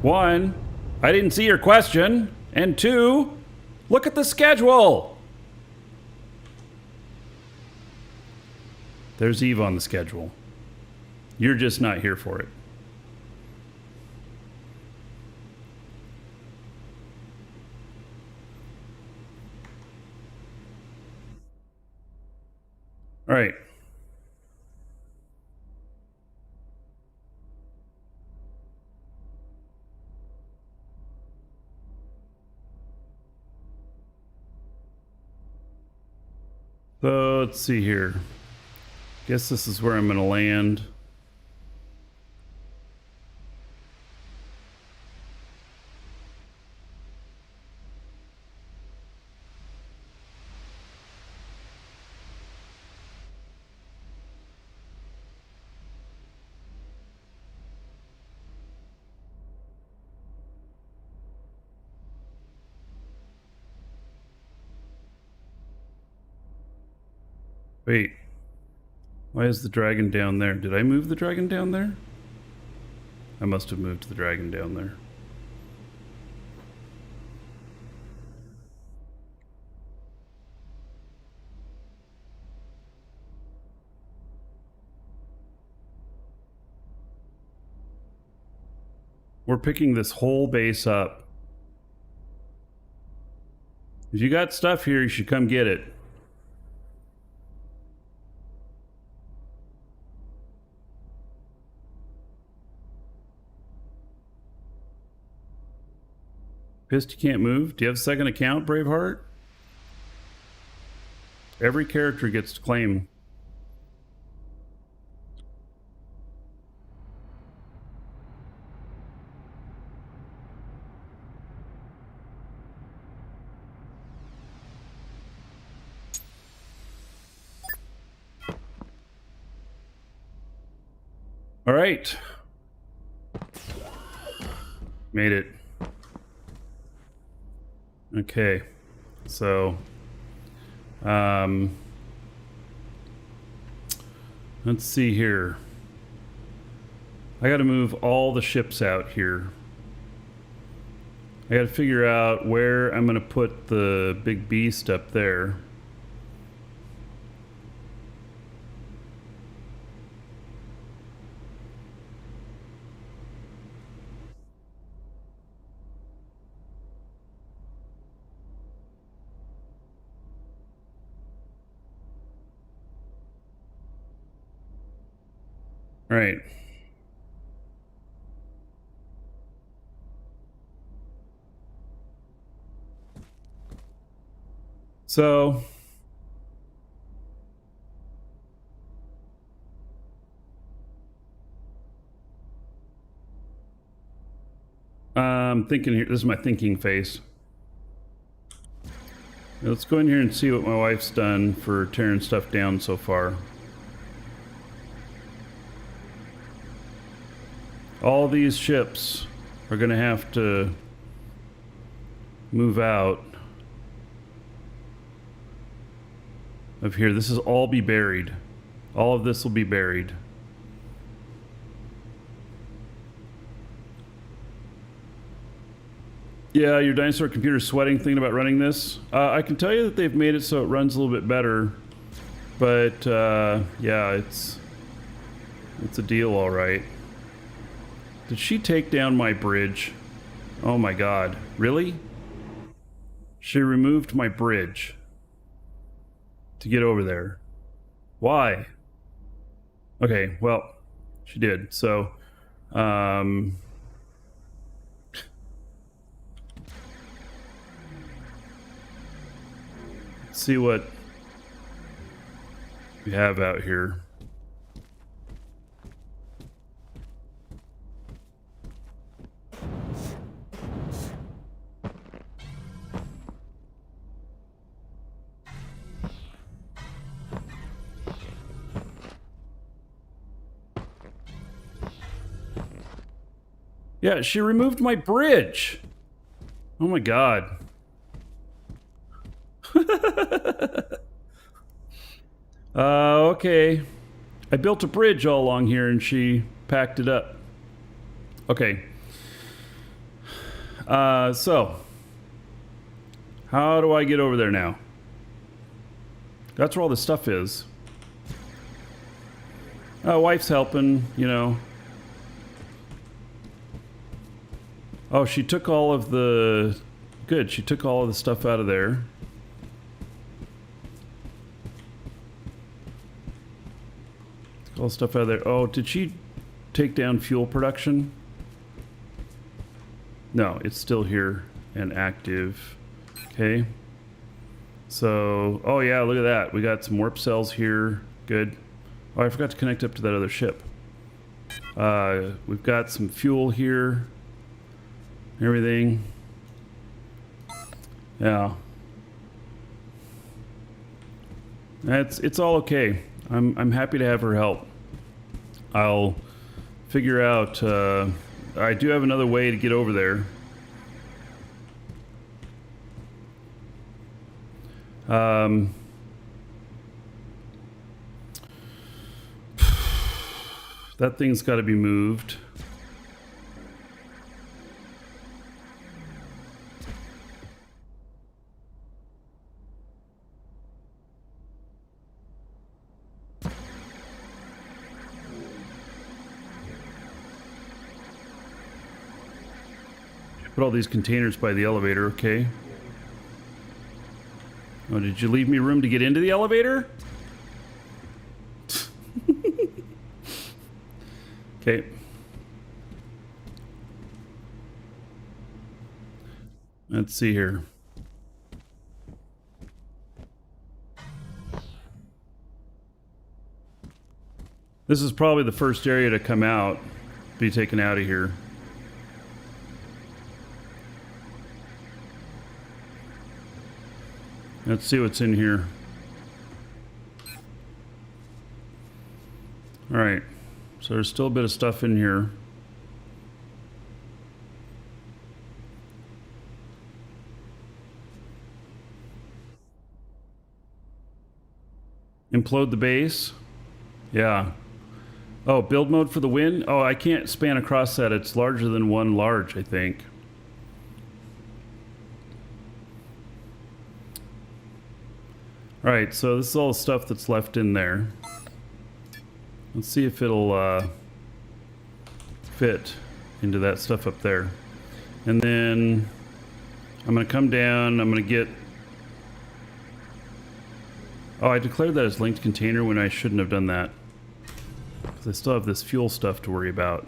1, I didn't see your question. And 2, look at the schedule. There's Eve on the schedule. You're just not here for it. All right. So let's see here. Guess this is where I'm going to land. Wait. Why is the dragon down there? Did I move the dragon down there? I must have moved the dragon down there. We're picking this whole base up. If you got stuff here, you should come get it. Pissed you can't move? Do you have a second account, Braveheart? Every character gets to claim. All right. Made it. Okay, so let's see here. I got to move all the ships out here. I got to figure out where I'm going to put the big beast up there. All right. So I'm thinking here, this is my thinking face. Let's go in here and see what my wife's done for tearing stuff down so far. All these ships are going to have to move out of here. This is all be buried. All of this will be buried. Yeah, your dinosaur computer's sweating thinking about running this. I can tell you that they've made it so it runs a little bit better, but yeah, it's a deal, all right. Did she take down my bridge? Oh my god. Really? She removed my bridge to get over there. Why? Okay, well, she did. So, let's see what we have out here. Yeah, she removed my bridge. Oh my god. Okay. I built a bridge all along here and she packed it up. Okay. So. How do I get over there now? That's where all this stuff is. Oh, wife's helping, you know. Oh, she took all of the... Good, she took all of the stuff out of there. Took all the stuff out of there. Oh, did she take down fuel production? No, it's still here and active. Okay. So, oh yeah, look at that. We got some warp cells here. Good. Oh, I forgot to connect up to that other ship. We've got some fuel here. Everything. Yeah. It's all okay. I'm happy to have her help. I'll figure out I do have another way to get over there. That thing's got to be moved. Put all these containers by the elevator, okay. Oh, did you leave me room to get into the elevator? Okay. Let's see here. This is probably the first area to come out, be taken out of here. Let's see what's in here. All right. So there's still a bit of stuff in here. Implode the base. Yeah. Oh, build mode for the win? Oh, I can't span across that. It's larger than one large, I think. All right, so this is all the stuff that's left in there. Let's see if it'll fit into that stuff up there. And then I'm going to come down. I'm going to get... Oh, I declared that as linked container when I shouldn't have done that. Because I still have this fuel stuff to worry about.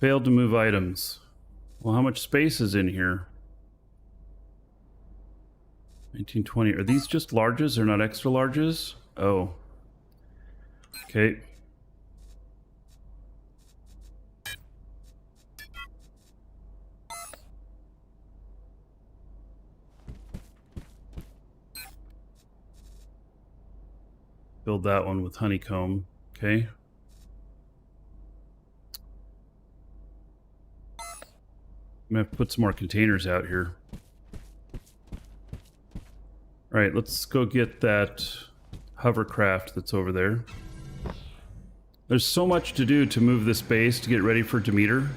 Failed to move items. Well, how much space is in here? 1920. Are these just larges? They're not extra larges? Oh. Okay. Build that one with honeycomb. Okay. I'm gonna have to put some more containers out here. All right, let's go get that hovercraft that's over there. There's so much to do to move this base to get ready for Demeter.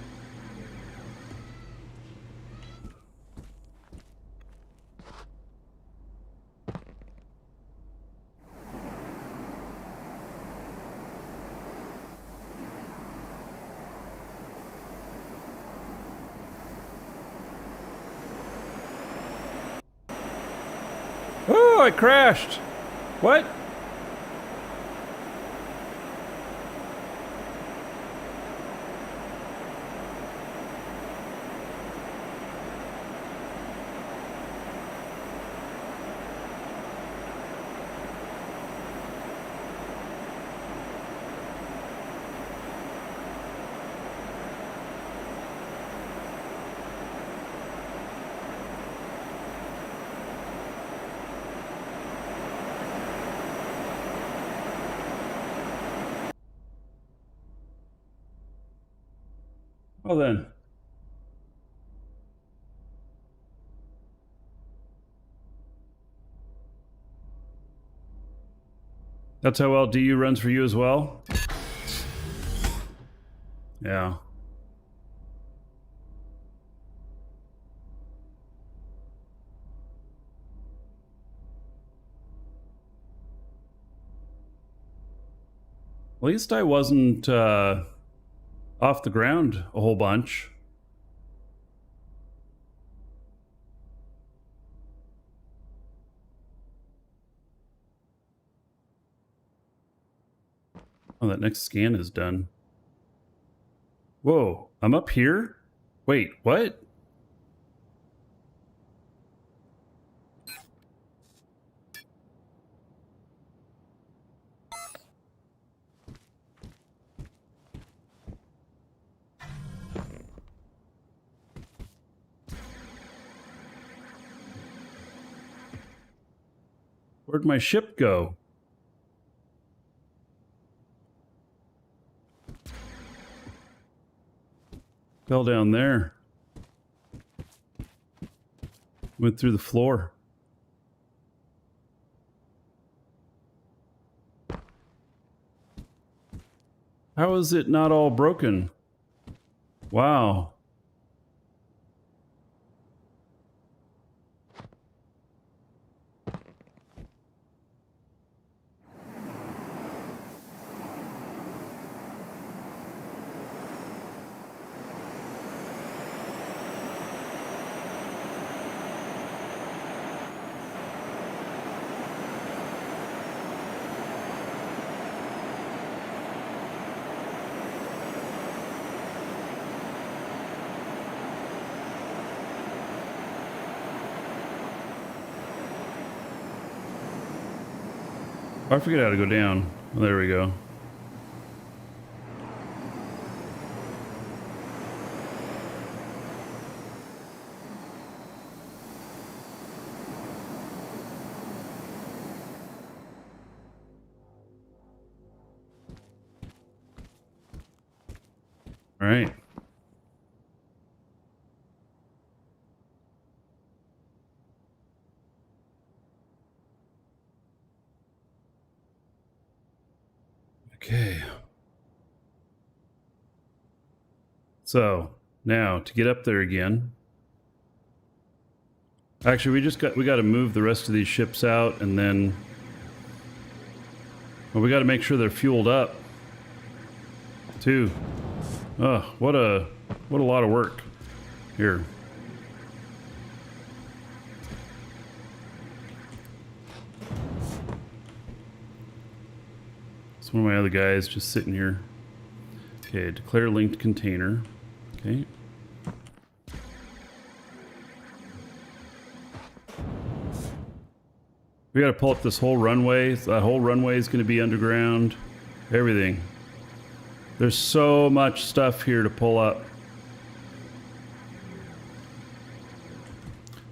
Oh, I crashed. What? Well then. That's how well DU runs for you as well? Yeah. At least I wasn't off the ground a whole bunch. Oh, that next scan is done. Whoa, I'm up here? Wait, what? Where'd my ship go? Fell down there. Went through the floor. How is it not all broken? Wow. I forget how to go down. Oh, there we go. All right. Okay. So now to get up there again. Actually, we got to move the rest of these ships out, and then well, we got to make sure they're fueled up too. Oh, what a lot of work here. It's one of my other guys just sitting here. Okay, declare linked container. Okay. We got to pull up this whole runway. That whole runway is going to be underground. Everything. There's so much stuff here to pull up.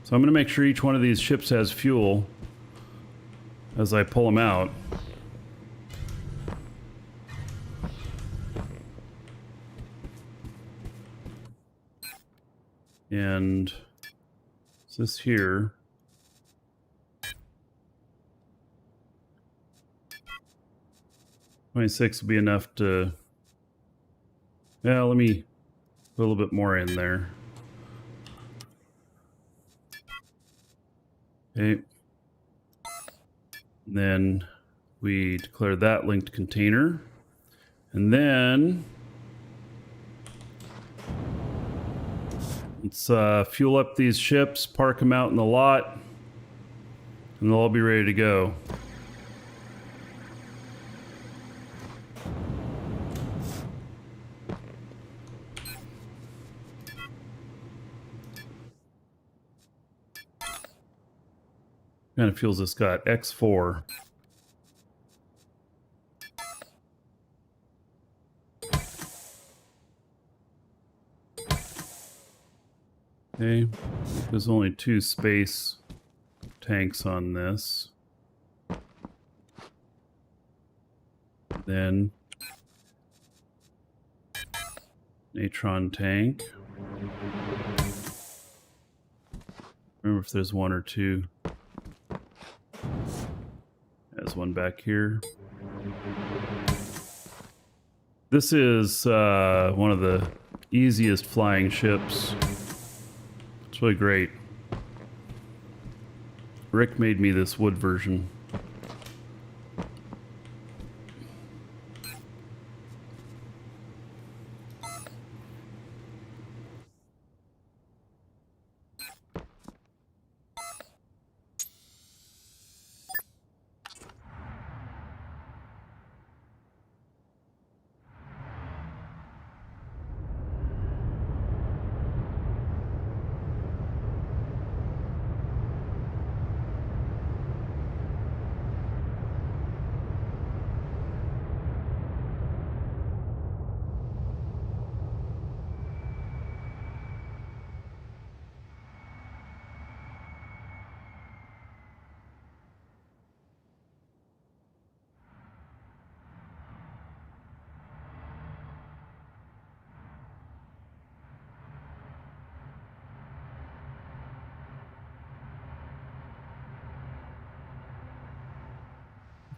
So I'm going to make sure each one of these ships has fuel as I pull them out. And this here. 26 will be enough to... Yeah, let me put a little bit more in there. Okay. Then we declare that linked container. And then let's fuel up these ships, park them out in the lot, and they'll all be ready to go. What kind of fuels this got? X4. Okay, there's only 2 space tanks on this. Then Natron tank. Remember if there's one or two. There's one back here. This is one of the easiest flying ships. It's really great. Rick made me this wood version.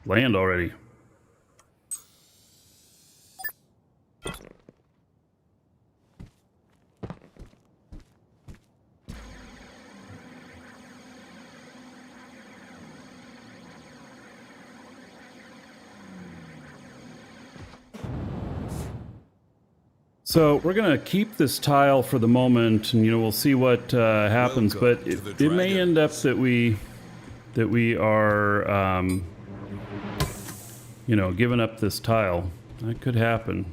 Land already. So we're gonna keep this tile for the moment, and we'll see what happens. Welcome But to the it may end up that we are giving up this tile. That could happen.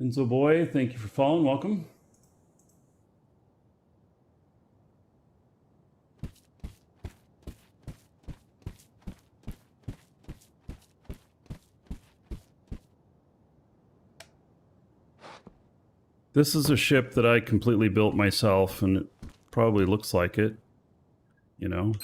Enzo boy, thank you for following. Welcome. This is a ship that I completely built myself, and it probably looks like it, This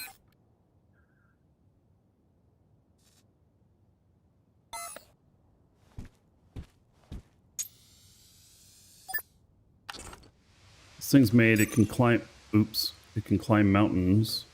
thing's made, it can climb, it can climb mountains.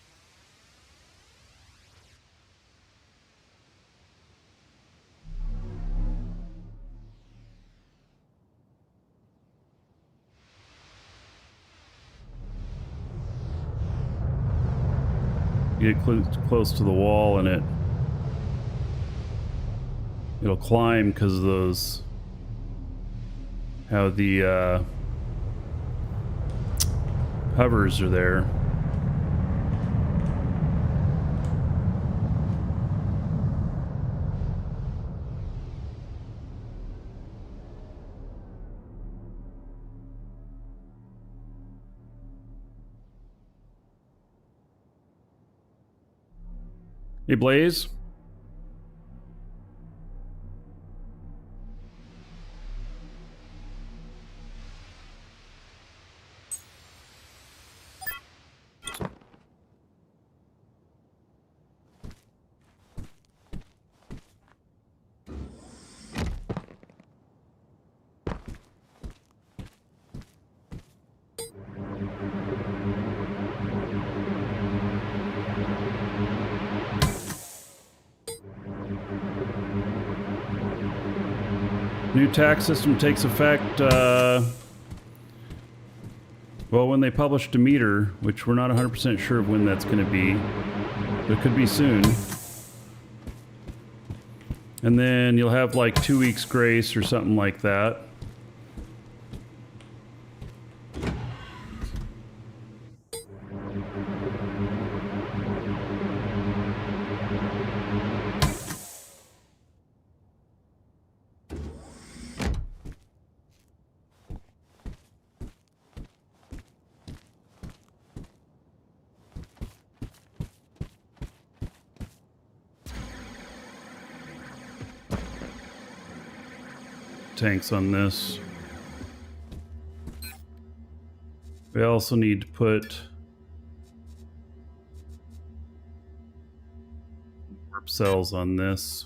You get close to the wall and it'll climb because of those, how the hovers are there. Hey, Blaze. New tax system takes effect, well, when they publish Demeter, which we're not 100% sure of when that's going to be, but it could be soon. And then you'll have like 2 weeks grace or something like that. Tanks on this. We also need to put cells on this.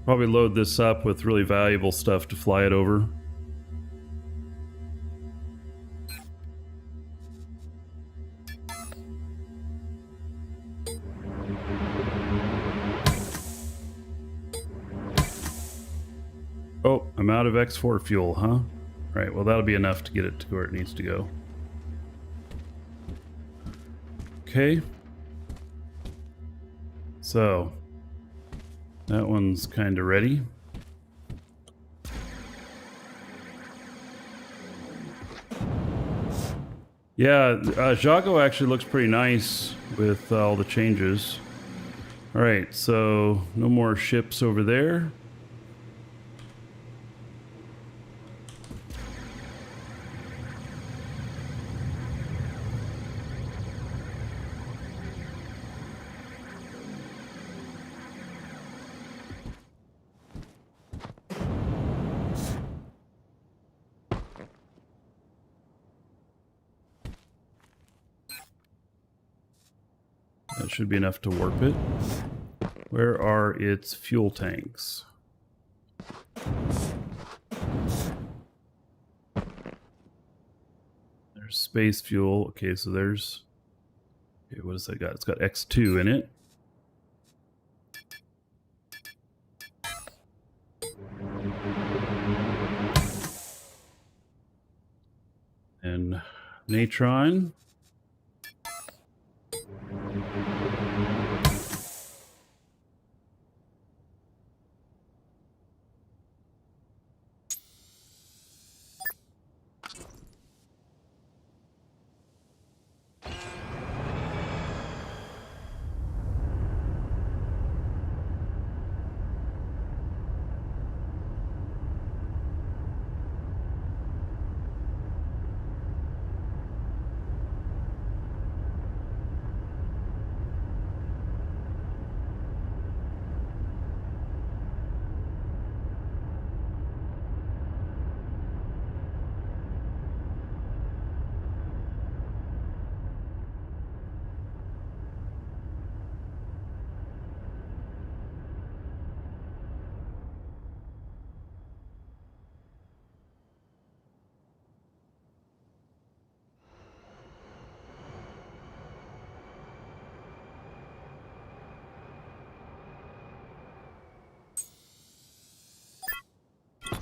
Probably load this up with really valuable stuff to fly it over. Oh, I'm out of X4 fuel, huh? All right, well, that'll be enough to get it to where it needs to go. Okay. So, that one's kind of ready. Yeah, Jago actually looks pretty nice with all the changes. All right, so no more ships over there. That should be enough to warp it. Where are its fuel tanks? There's space fuel. Okay, so there's... Okay, what does that got? It's got X2 in it. And natron.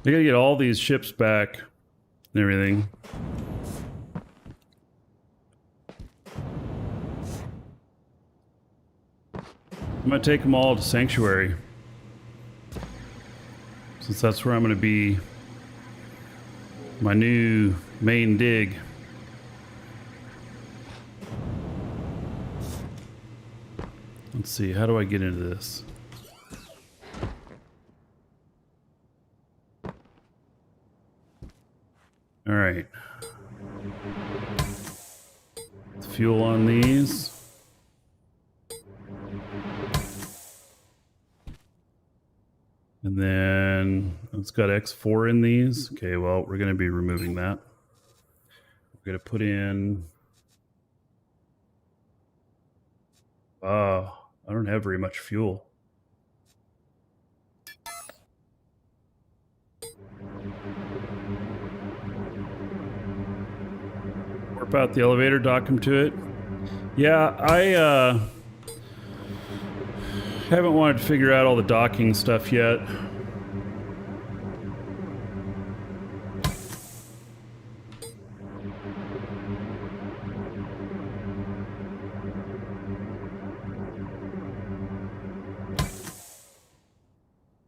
I gotta get all these ships back and everything. I'm gonna take them all to Sanctuary, since that's where I'm gonna be my new main dig. Let's see, how do I get into this? All right. Fuel on these. And then it's got X4 in these. Okay, well, we're going to be removing that. We're going to put in... I don't have very much fuel. Warp out the elevator, dock them to it. Yeah, I haven't wanted to figure out all the docking stuff yet.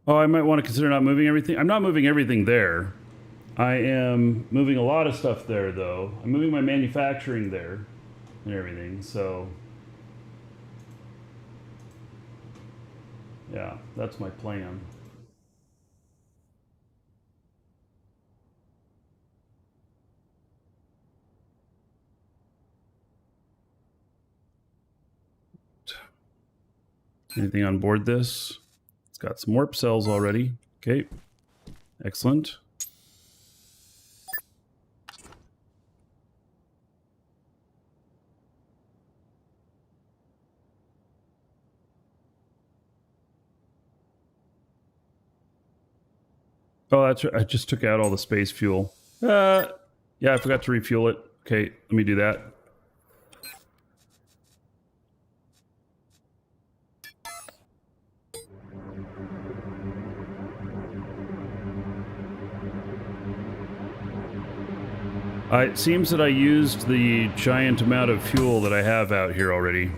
Oh, I might want to consider not moving everything. I'm not moving everything there. I am moving a lot of stuff there, though. I'm moving my manufacturing there and everything, so... Yeah, that's my plan. Anything on board this? It's got some warp cells already. Okay, excellent. Oh, that's right. I just took out all the space fuel. Yeah, I forgot to refuel it. Okay, let me do that. It seems that I used the giant amount of fuel that I have out here already.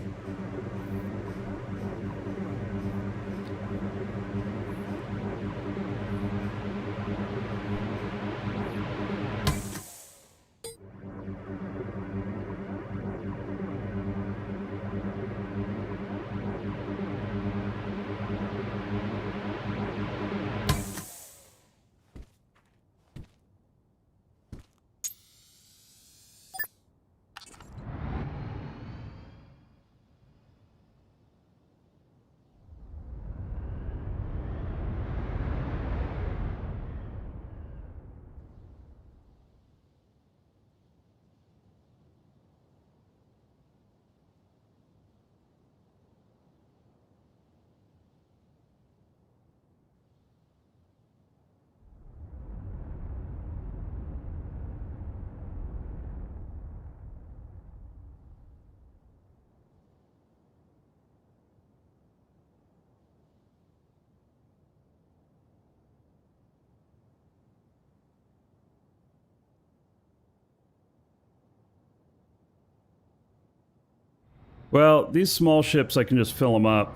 Well, these small ships, I can just fill them up.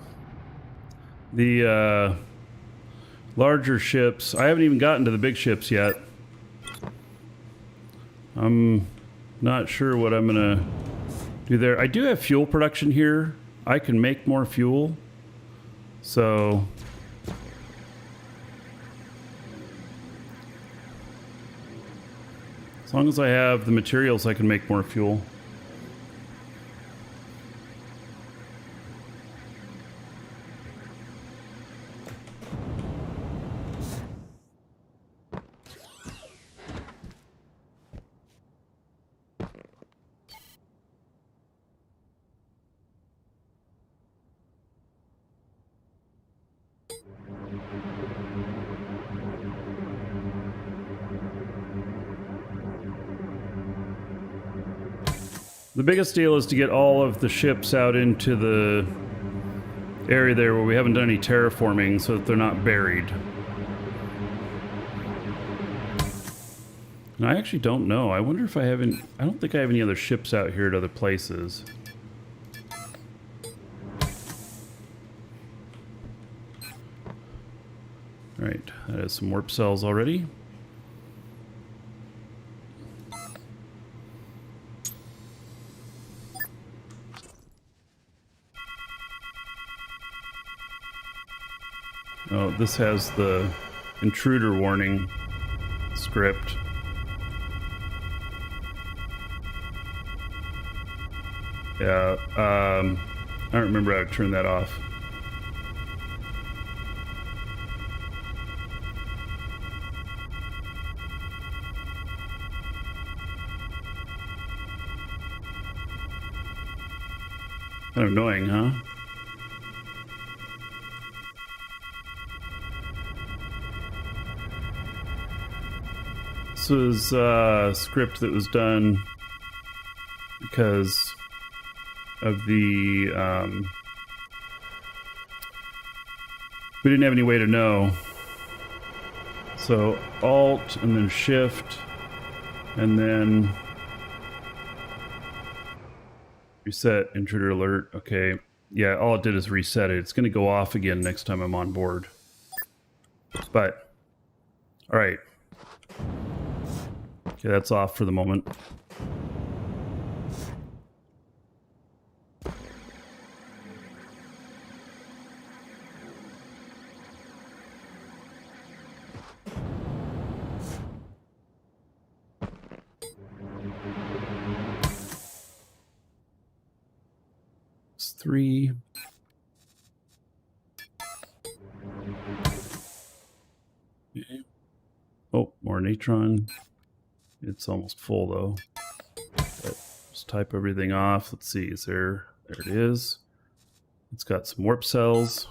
The larger ships, I haven't even gotten to the big ships yet. I'm not sure what I'm gonna do there. I do have fuel production here. I can make more fuel. So as long as I have the materials, I can make more fuel. The biggest deal is to get all of the ships out into the area there where we haven't done any terraforming so that they're not buried. And I actually don't know. I wonder if I haven't... I don't think I have any other ships out here at other places. Right, that has some warp cells already. Oh, this has the intruder warning script. Yeah, I don't remember how to turn that off. Kind of annoying, huh? This was a script that was done because of the we didn't have any way to know, so Alt and then Shift and then reset intruder alert. Okay, yeah, all it did is reset it. It's going to go off again next time I'm on board, but all right. Okay, that's off for the moment. X3. Okay. Oh, more natron. It's almost full though. But just type everything off. Let's see, is there it is. It's got some warp cells.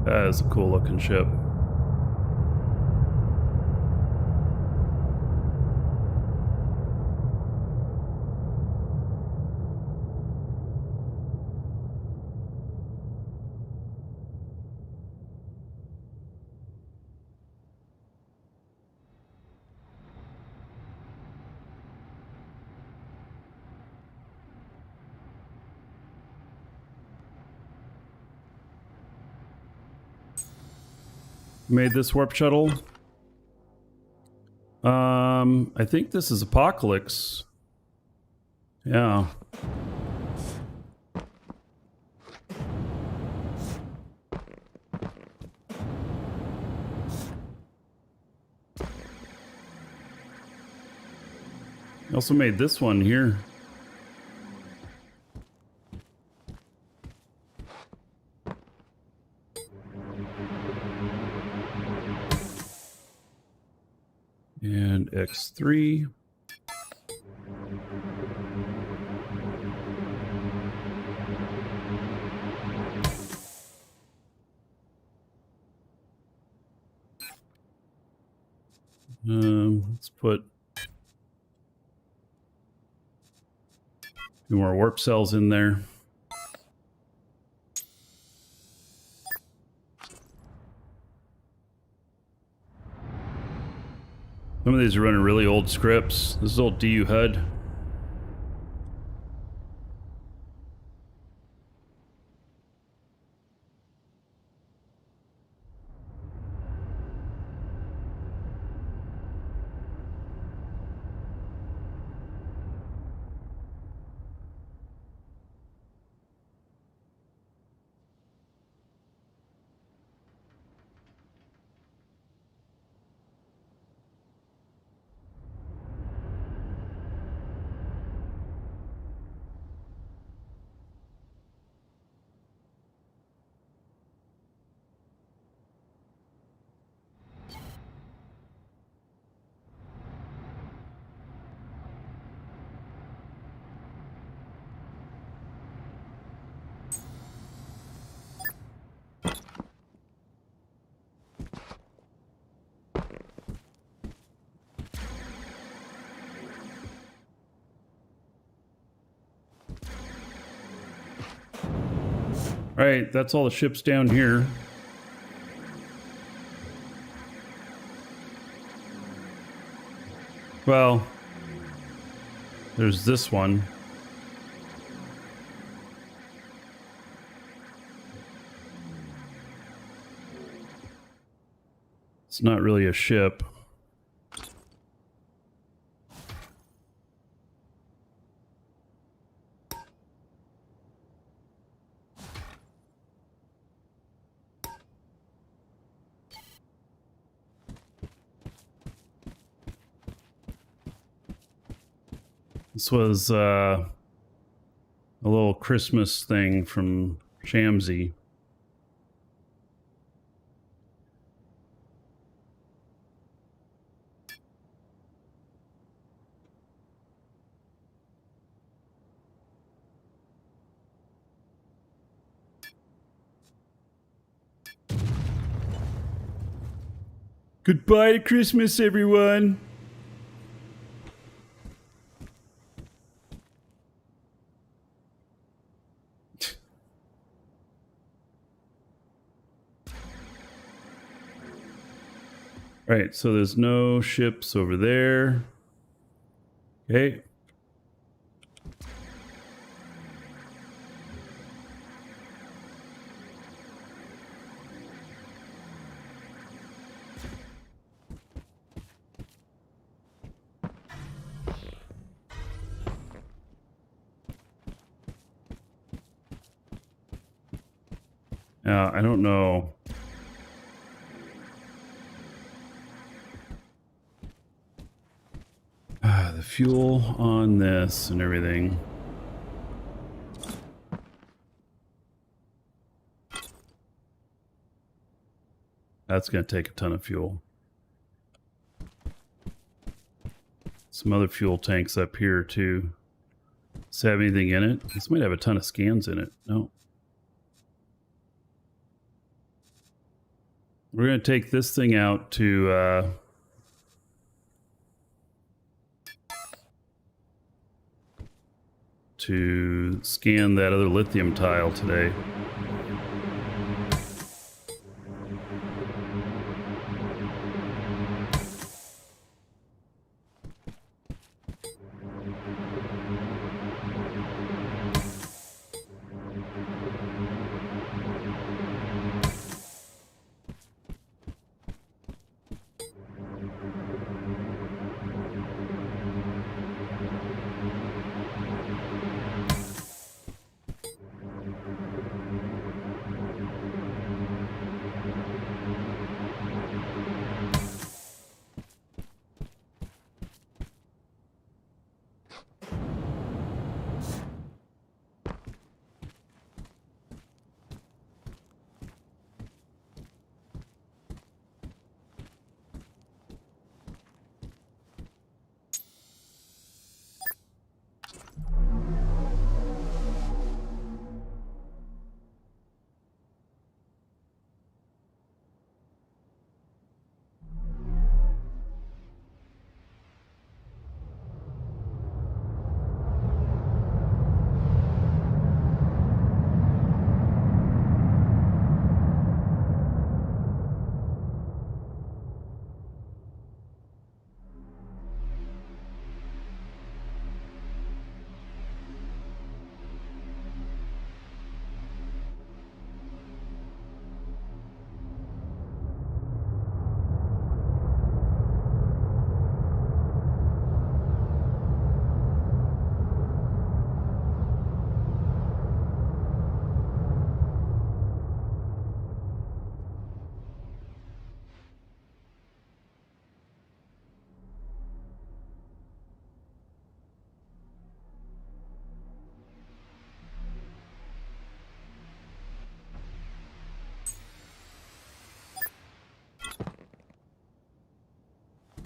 That is a cool looking ship. Made this warp shuttle. I think this is Apocalypse. Yeah. I also made this one here. And X3. Let's put a few more warp cells in there. Some of these are running really old scripts. This is old DU HUD. All right, that's all the ships down here. Well, there's this one. It's not really a ship. This was a little Christmas thing from Shamsy. Goodbye to Christmas, everyone. All Right, so there's no ships over there. Okay. I don't know. The fuel on this and everything. That's going to take a ton of fuel. Some other fuel tanks up here too. Does it have anything in it? This might have a ton of scans in it. No. We're going to take this thing out to scan that other lithium tile today.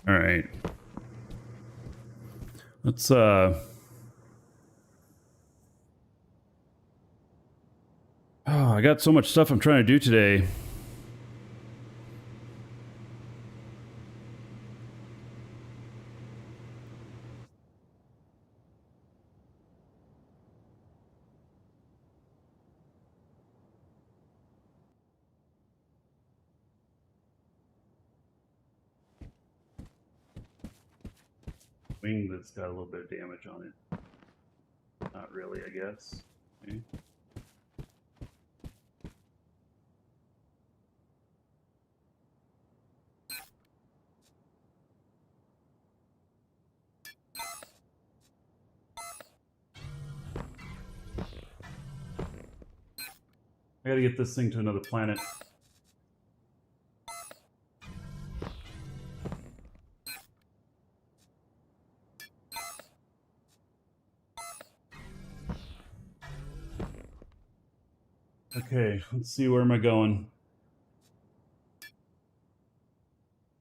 All right. Let's oh, I got so much stuff I'm trying to do today. Wing that's got a little bit of damage on it. Not really, I guess. Okay. I gotta get this thing to another planet. Okay, let's see, where am I going?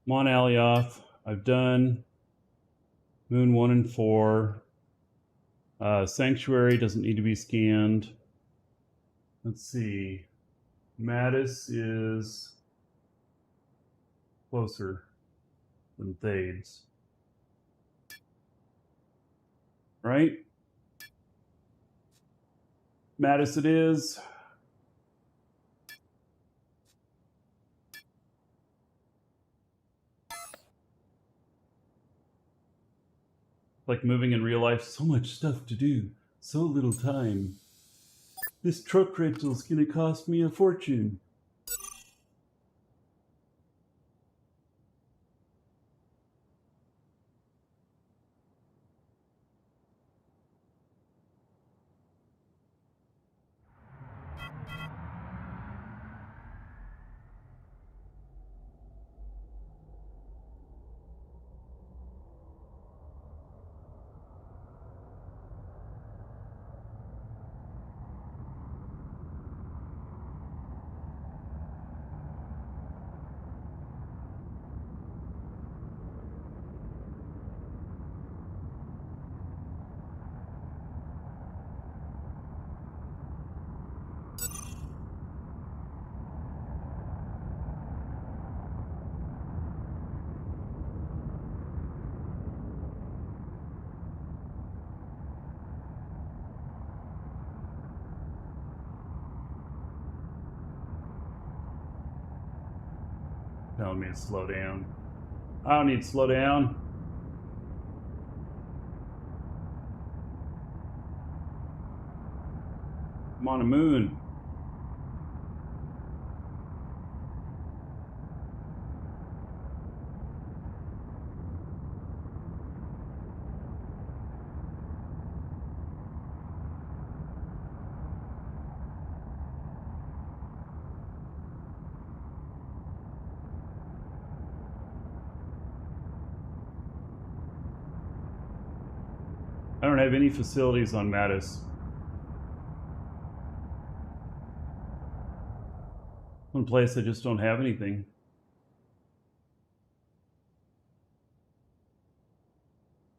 I'm on Alioth. I've done Moon 1 and 4. Sanctuary doesn't need to be scanned. Let's see. Mattis is closer than Thades. Right? Mattis it is. Like moving in real life, so much stuff to do, so little time. This truck rental's gonna cost me a fortune. Telling me to slow down. I don't need to slow down. I'm on a moon. I don't have any facilities on Mattis. One place I just don't have anything.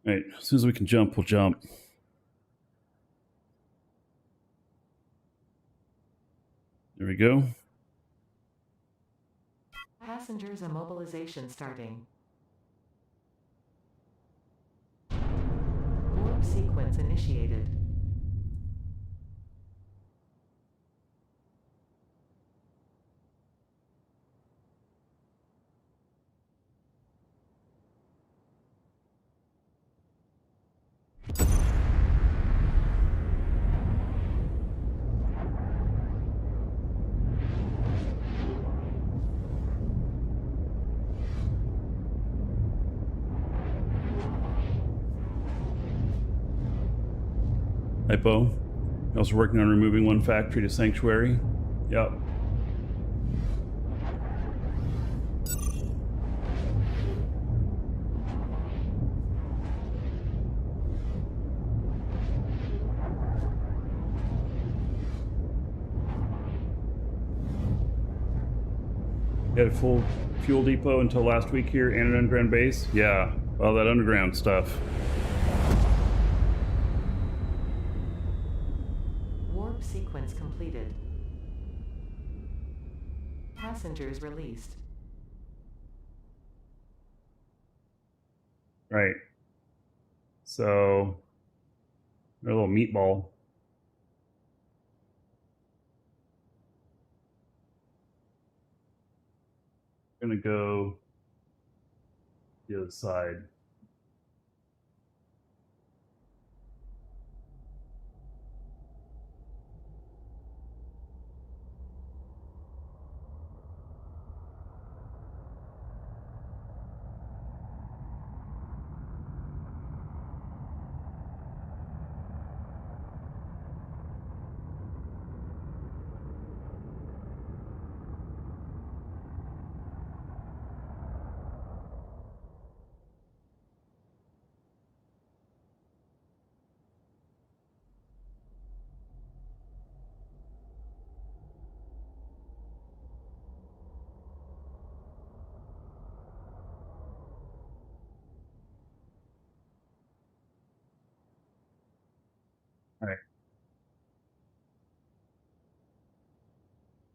All right, as soon as we can jump, we'll jump. There we go. Passengers immobilization starting. Warp sequence initiated. Hypo. Also working on removing one factory to sanctuary. Yep. Had a full fuel depot until last week here and an underground base. Yeah, all that underground stuff. Warp sequence completed. Passengers released. Right. So, a little meatball. Gonna go the other side. All right.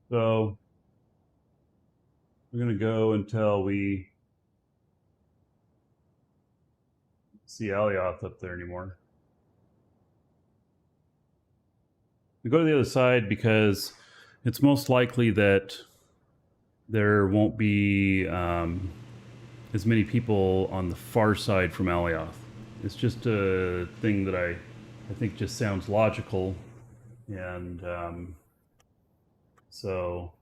So we're gonna go until we see Alioth up there anymore. We go to the other side because it's most likely that there won't be as many people on the far side from Alioth. It's just a thing that I think just sounds logical, and so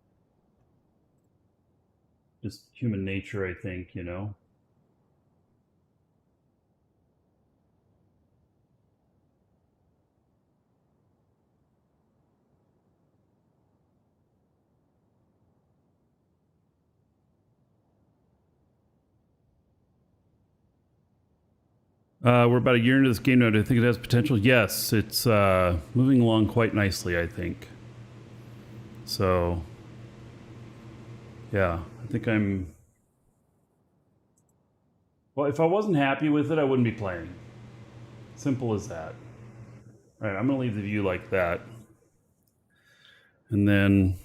just human nature, I think, you know. We're about a year into this game now. Do I think it has potential? Yes, it's moving along quite nicely, I think. So, yeah, I think I'm... Well, if I wasn't happy with it, I wouldn't be playing. Simple as that. All right, I'm going to leave the view like that. And then...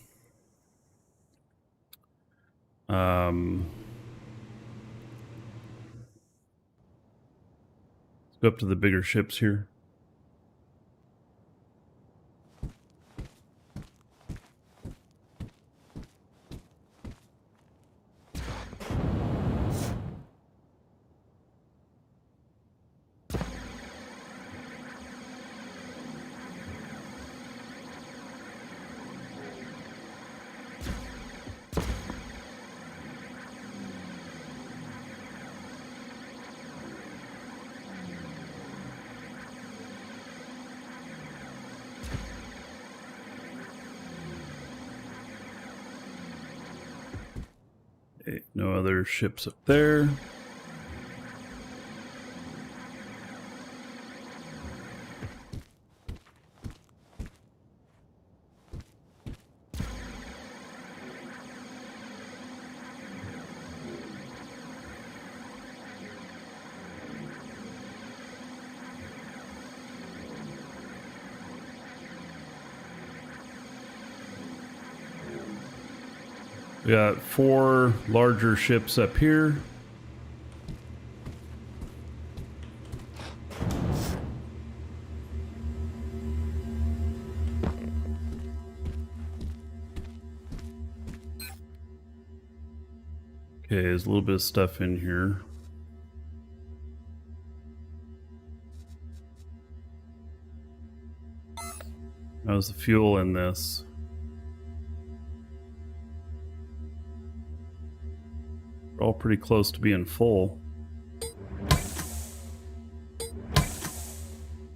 let's go up to the bigger ships here. Okay, no other ships up there. We got 4 larger ships up here. Okay, there's a little bit of stuff in here. How's the fuel in this? We're all pretty close to being full.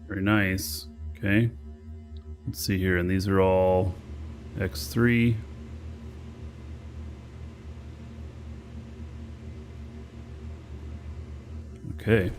Very nice. Okay. Let's see here, and these are all X3. Okay.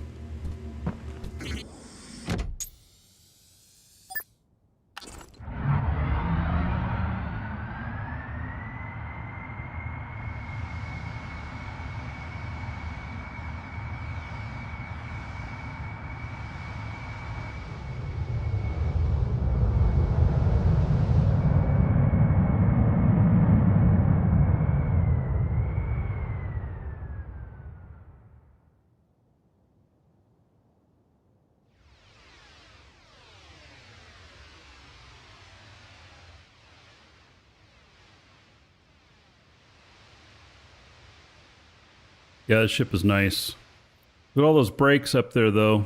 Yeah, this ship is nice. Look at all those brakes up there, though.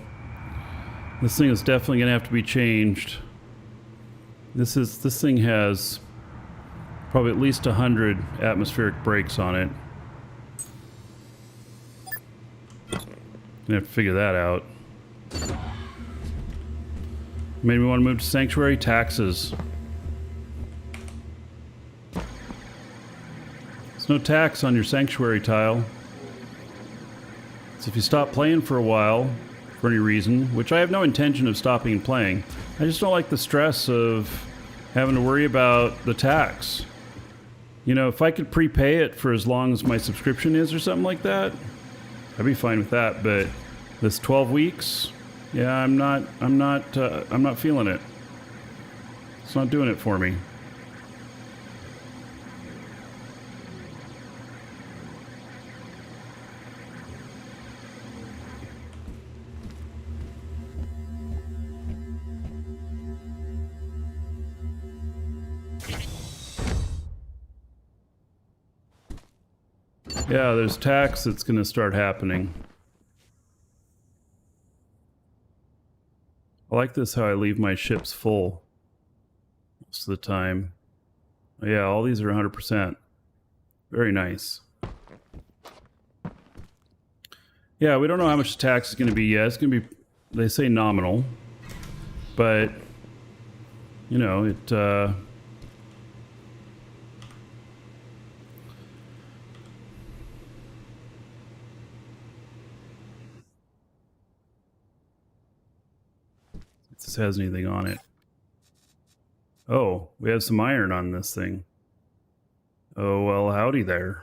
This thing is definitely going to have to be changed. This thing has probably at least 100 atmospheric brakes on it. Gonna have to figure that out. Made me want to move to Sanctuary. Taxes. There's no tax on your Sanctuary tile. So if you stop playing for a while, for any reason, which I have no intention of stopping playing, I just don't like the stress of having to worry about the tax. You know, if I could prepay it for as long as my subscription is or something like that, I'd be fine with that. But this 12 weeks, yeah, I'm not feeling it. It's not doing it for me. Yeah, there's tax that's going to start happening. I like this how I leave my ships full most of the time. Oh, yeah, all these are 100%. Very nice. Yeah, we don't know how much tax is going to be yet. It's going to be, they say nominal, but you know, it if this has anything on it. Oh, we have some iron on this thing. Oh, well, howdy there.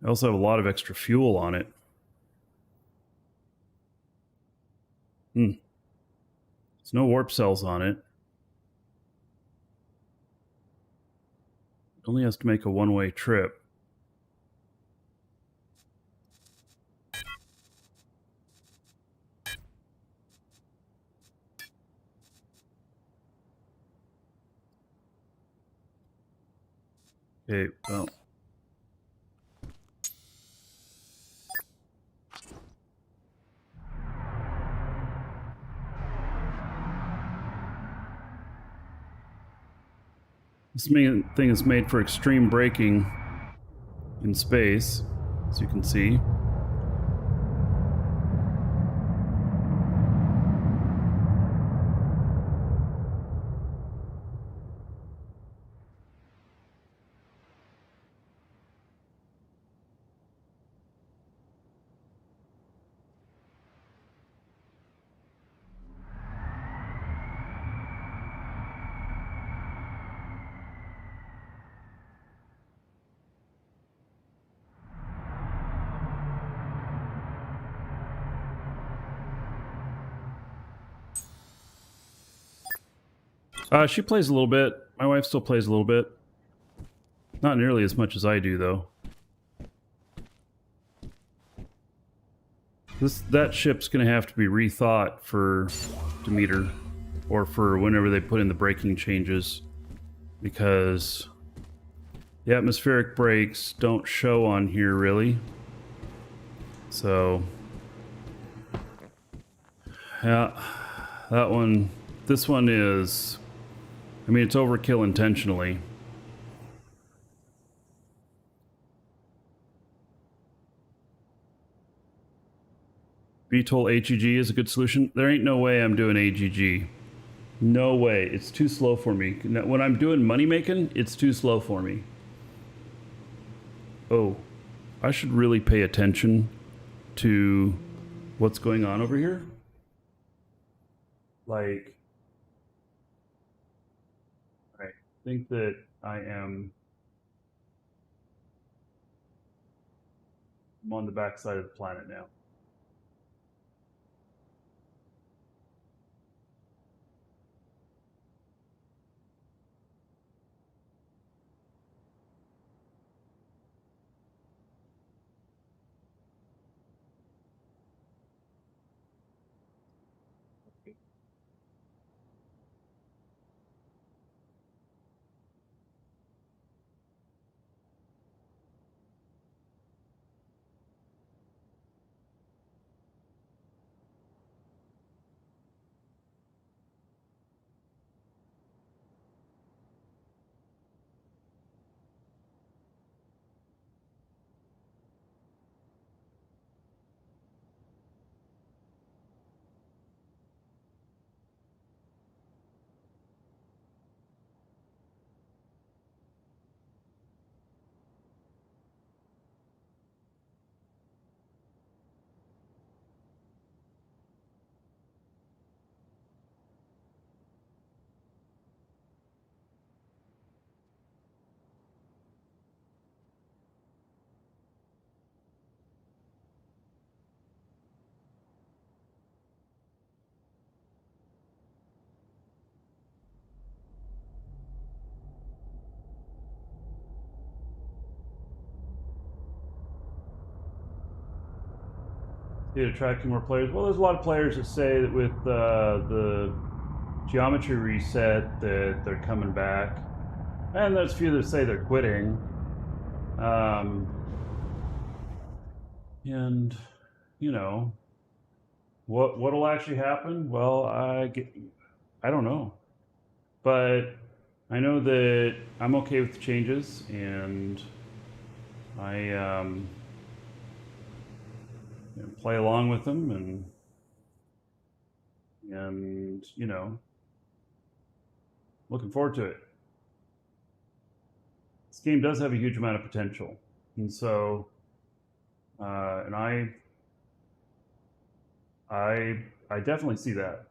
I also have a lot of extra fuel on it. There's no warp cells on it. It only has to make a one-way trip. Okay, well. This thing is made for extreme braking in space, as you can see. She plays a little bit. My wife still plays a little bit. Not nearly as much as I do, though. That ship's going to have to be rethought for Demeter, or for whenever they put in the braking changes, because the atmospheric brakes don't show on here really. So yeah, this one is, I mean, it's overkill intentionally. VTOL AGG is a good solution. There ain't no way I'm doing AGG. No way. It's too slow for me. When I'm doing money making, it's too slow for me. Oh, I should really pay attention to what's going on over here. Like, I think that I'm on the backside of the planet now. It attracting more players. Well, there's a lot of players that say that with the geometry reset that they're coming back, and there's a few that say they're quitting. And you know, What'll actually happen? Well, I don't know, but I know that I'm okay with the changes, and I play along with them, and looking forward to it. This game does have a huge amount of potential, and so and I definitely see that.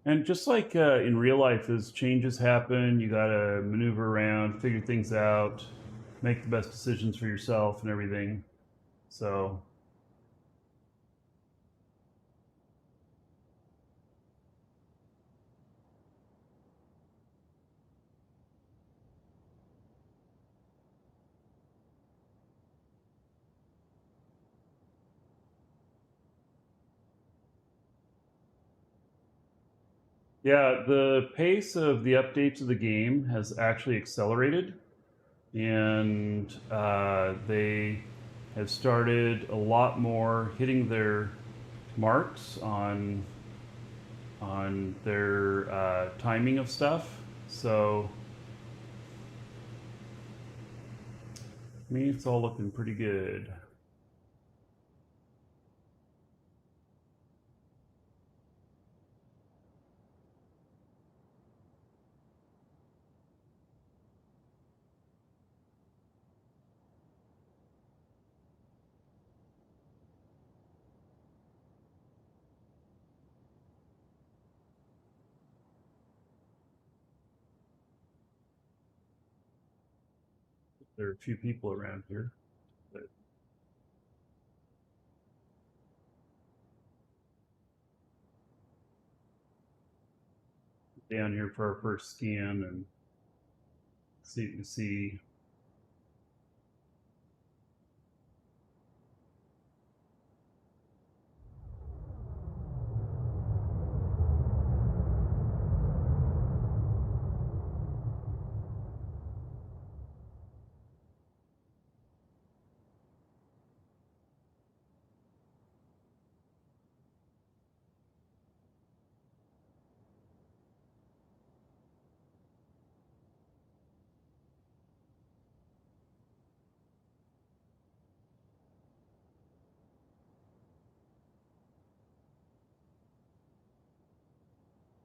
And just like in real life, as changes happen, you got to maneuver around, figure things out, make the best decisions for yourself and everything. So, yeah, the pace of the updates of the game has actually accelerated, and they have started a lot more hitting their marks on their timing of stuff. So, I mean, it's all looking pretty good. There are a few people around here, but down here for our first scan and see if you can see.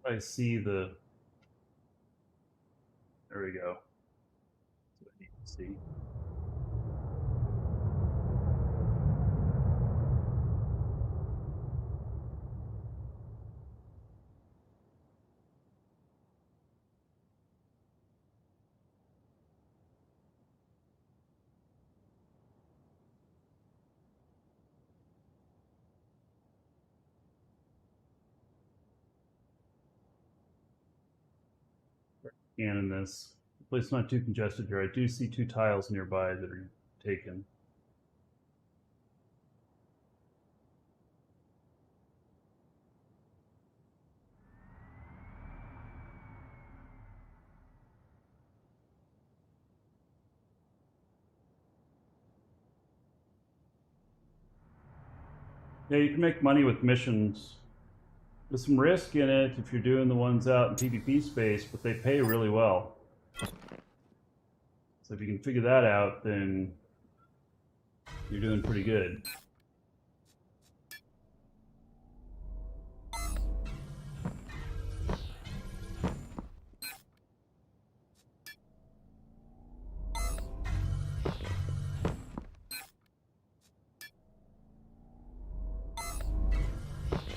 I see the. There we go. That's what I need to see. Scanning this. The place not too congested here. I do see two tiles nearby that are taken. Yeah, you can make money with missions. There's some risk in it if you're doing the ones out in PvP space, but they pay really well. So if you can figure that out, then you're doing pretty good.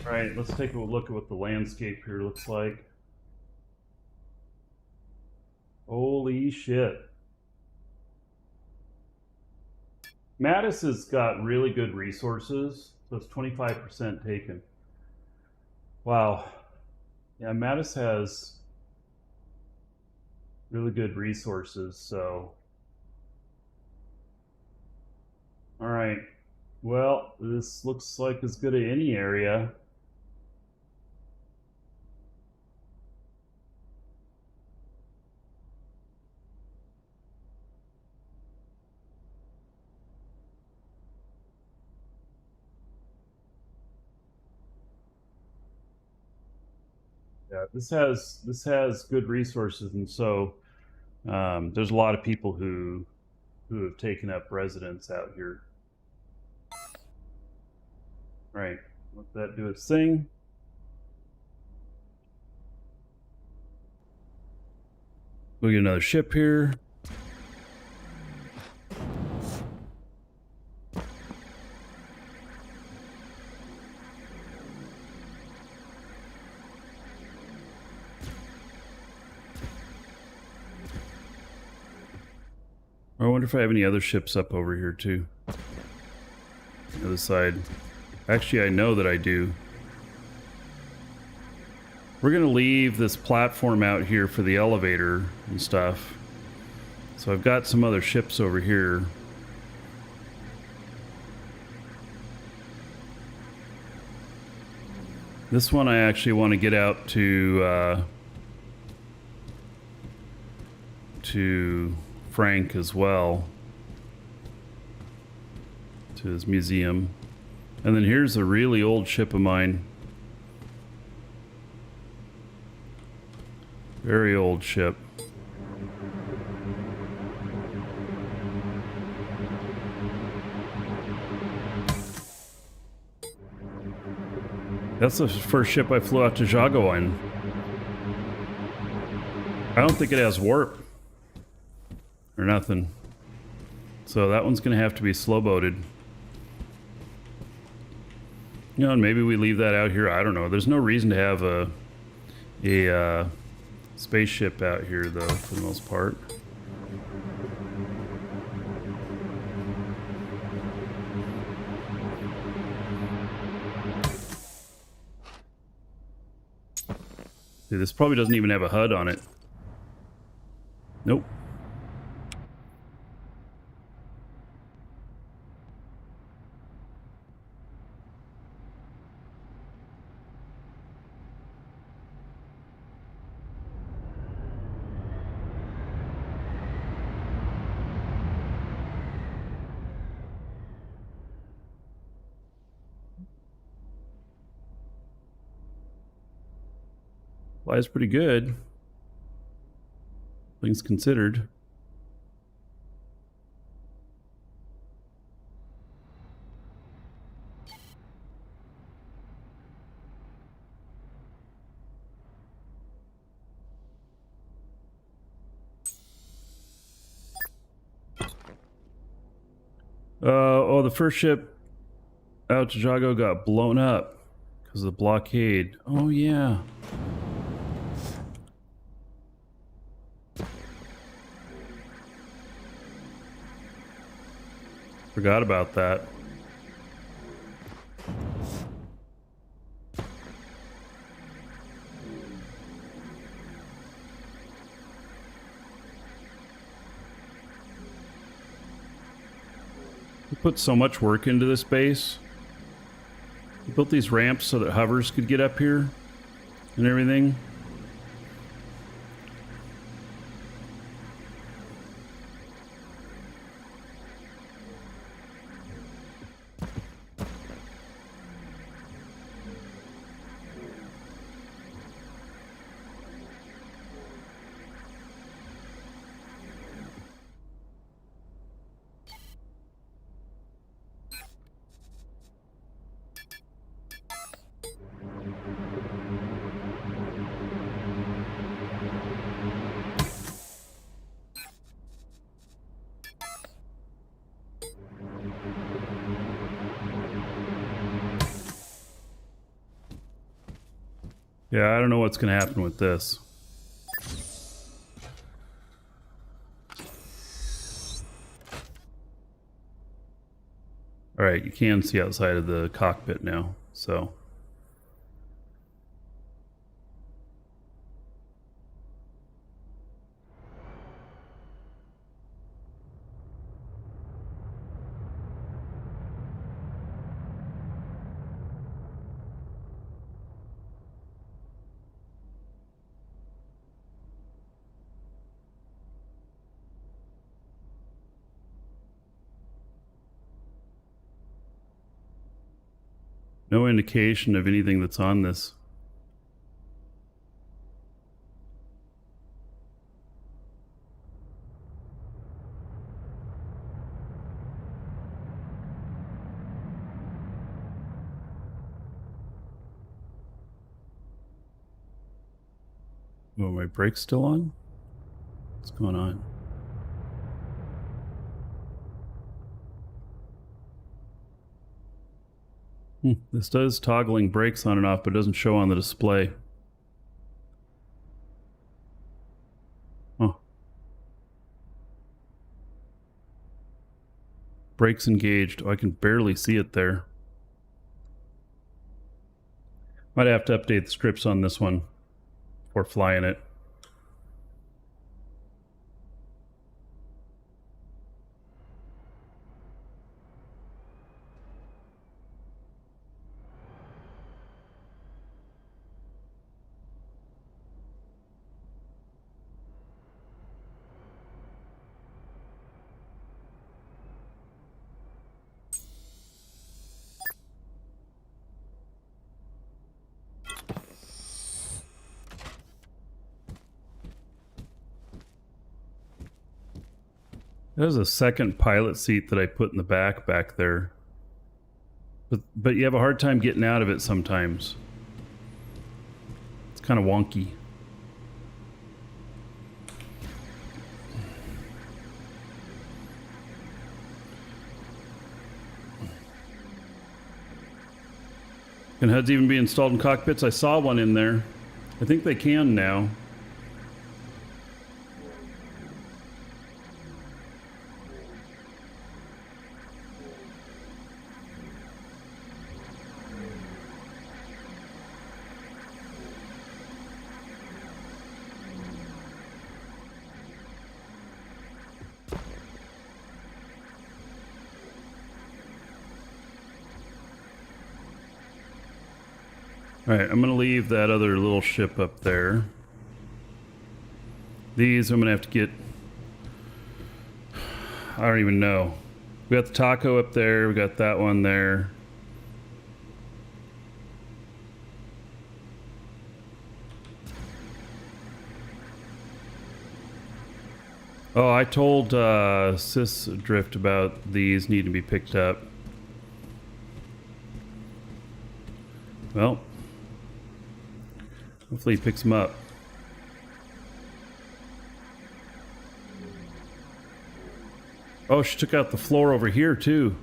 All right, let's take a look at what the landscape here looks like. Holy shit. Mattis has got really good resources, so it's 25% taken. Wow. Yeah, Mattis has really good resources, so. All right. Well, this looks like as good as any area. Yeah, this has good resources, and so there's a lot of people who have taken up residence out here. Right, let that do its thing. We'll get another ship here. I wonder if I have any other ships up over here too. The other side. Actually, I know that I do. We're gonna leave this platform out here for the elevator and stuff. So I've got some other ships over here. This one I actually want to get out to Frank as well, to his museum. And then here's a really old ship of mine. Very old ship. That's the first ship I flew out to Jago in. I don't think it has warp or nothing. So that one's gonna have to be slow boated. You know, and maybe we leave that out here. I don't know. There's no reason to have a spaceship out here, though, for the most part. See, this probably doesn't even have a HUD on it. Nope. Flies pretty good. Things considered. Oh, the first ship out to Jago got blown up because of the blockade. Oh, yeah. Forgot about that. We put so much work into this base. We built these ramps so that hovers could get up here and everything. Yeah, I don't know what's going to happen with this. All right, you can see outside of the cockpit now, so. No indication of anything that's on this. Oh, my brakes still on? What's going on? This does toggling brakes on and off, but it doesn't show on the display. Oh. Brakes engaged. Oh, I can barely see it there. Might have to update the scripts on this one before flying it. There's a second pilot seat that I put in the back there. But you have a hard time getting out of it sometimes. It's kind of wonky. Can HUDs even be installed in cockpits? I saw one in there. I think they can now. Alright, I'm going to leave that other little ship up there. These I'm going to have to get... I don't even know. We got the taco up there, we got that one there. Oh, I told Sys Drift about these needing to be picked up. Well, hopefully he picks them up. Oh, she took out the floor over here too.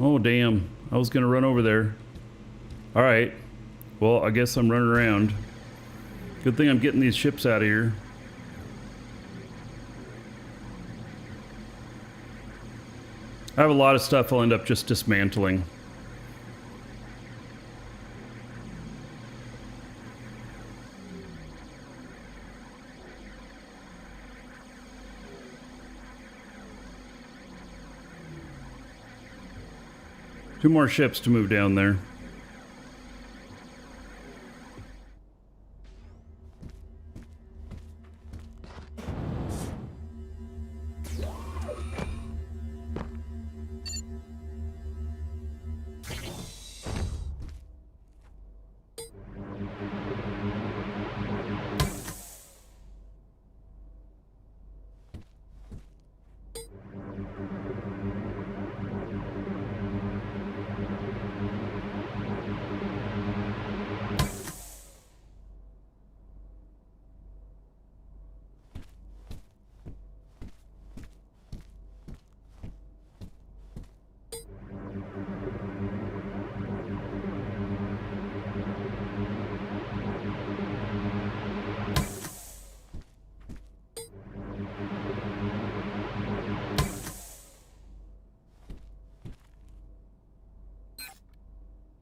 Oh, damn. I was gonna run over there. Alright. Well, I guess I'm running around. Good thing I'm getting these ships out of here. I have a lot of stuff I'll end up just dismantling. Two more ships to move down there.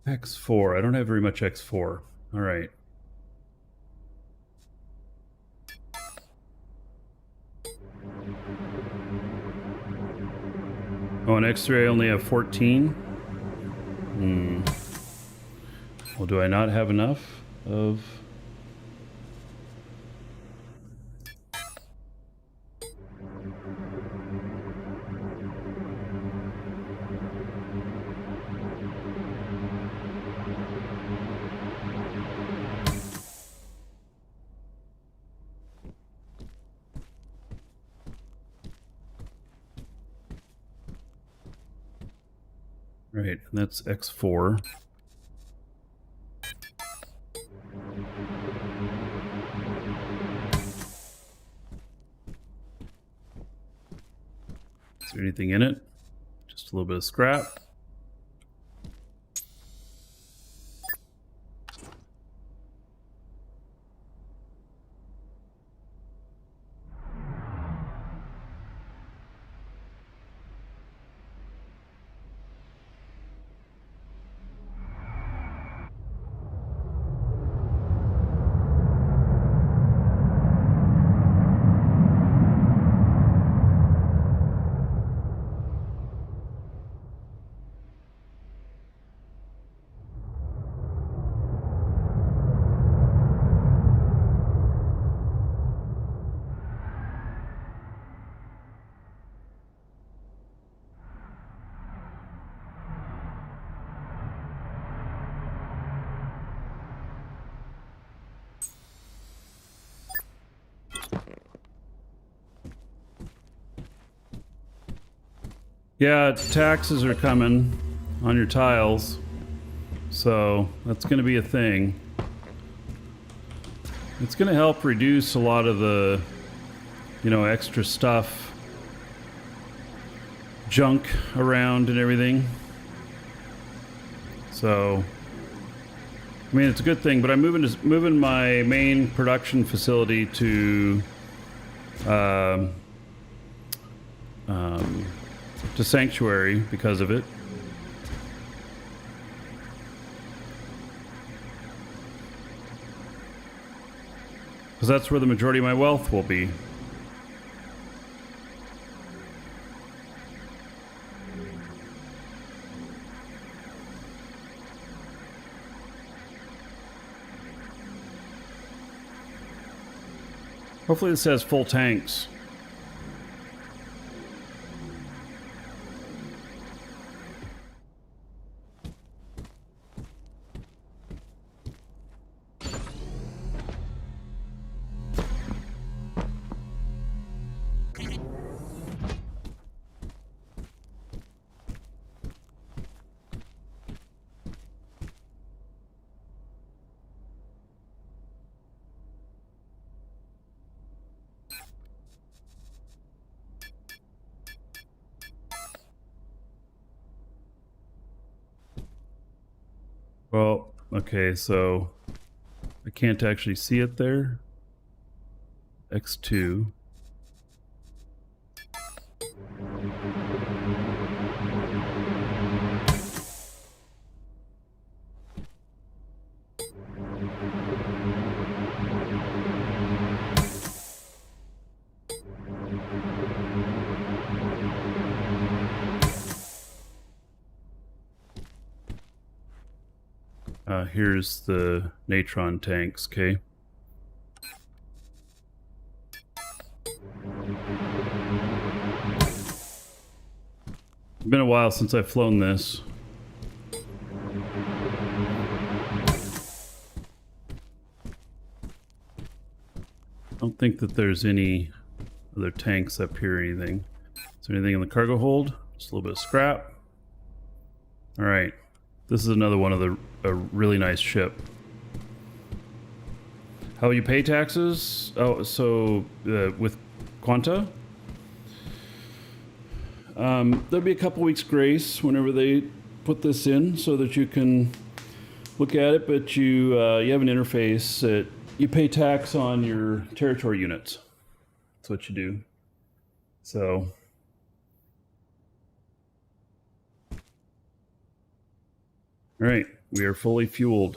X4. I don't have very much X4. All right. Oh, on X3 I only have 14. Well, do I not have enough of... Right, and that's X4. Is there anything in it? Just a little bit of scrap. Yeah, taxes are coming on your tiles, so that's going to be a thing. It's going to help reduce a lot of the, you know, extra stuff, junk around and everything. So, I mean, it's a good thing, but I'm moving my main production facility to Sanctuary because of it. Because that's where the majority of my wealth will be. Hopefully this has full tanks. Well, okay, so I can't actually see it there. X2. Here's the natron tanks, okay? It's been a while since I've flown this. I don't think that there's any other tanks up here or anything. Is there anything in the cargo hold? Just a little bit of scrap. Alright. This is another one of a really nice ship. How you pay taxes? Oh, so with Quanta? There'll be a couple weeks grace whenever they put this in so that you can look at it, but you have an interface that you pay tax on your territory units. That's what you do. So... all right, we are fully fueled.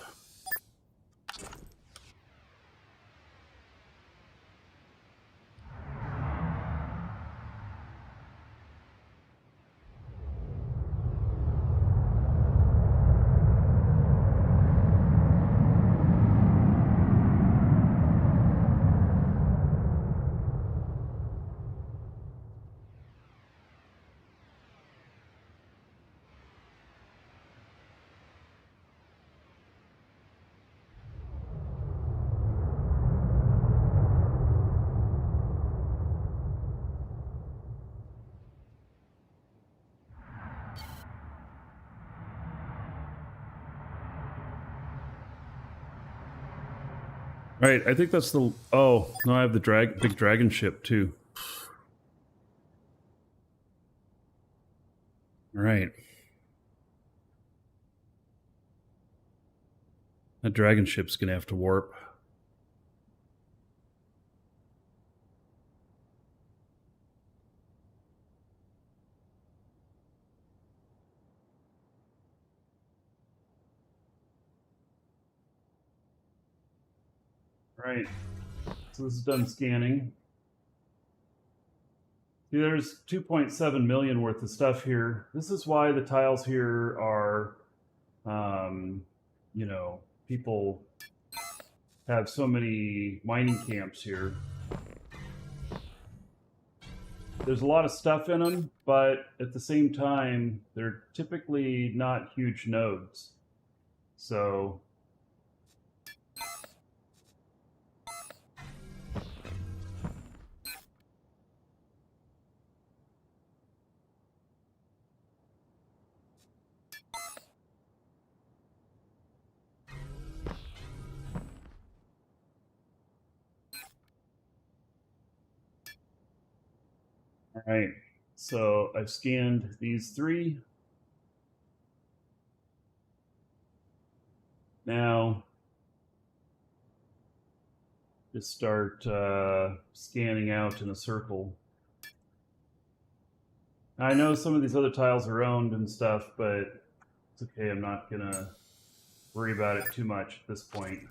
Right, I think that's the... oh, no, I have the big dragon ship, too. All right. That dragon ship's gonna have to warp. All right. So this is done scanning. See, there's 2.7 million worth of stuff here. This is why the tiles here are, you know, people have so many mining camps here. There's a lot of stuff in them, but at the same time, they're typically not huge nodes. So all right, so I've scanned these three. Now, just start scanning out in a circle. I know some of these other tiles are owned and stuff, but it's okay. I'm not gonna worry about it too much at this point.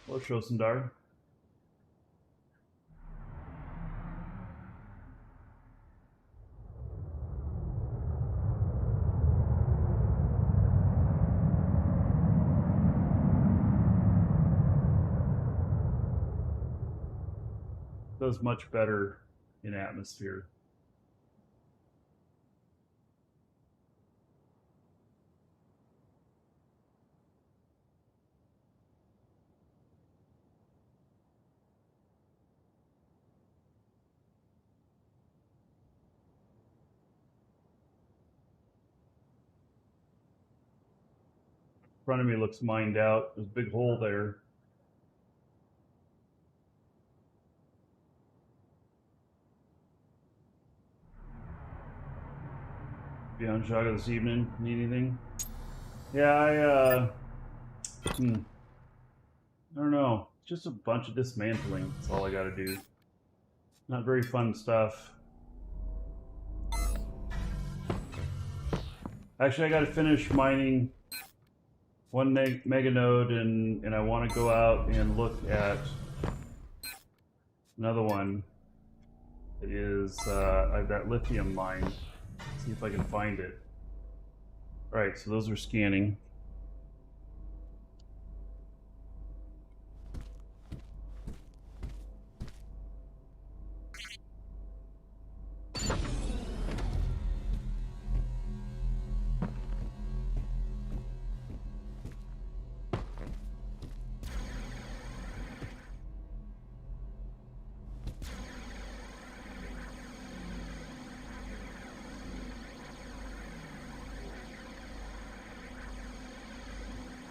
Hello, Shosundar. Does much better in atmosphere. In front of me looks mined out. There's a big hole there. Be on Jaga this evening. Need anything? Yeah, I don't know. Just a bunch of dismantling. That's all I gotta do. Not very fun stuff. Actually, I gotta finish mining one mega node, and I want to go out and look at another one. It is that lithium mine. See if I can find it. All right, so those are scanning.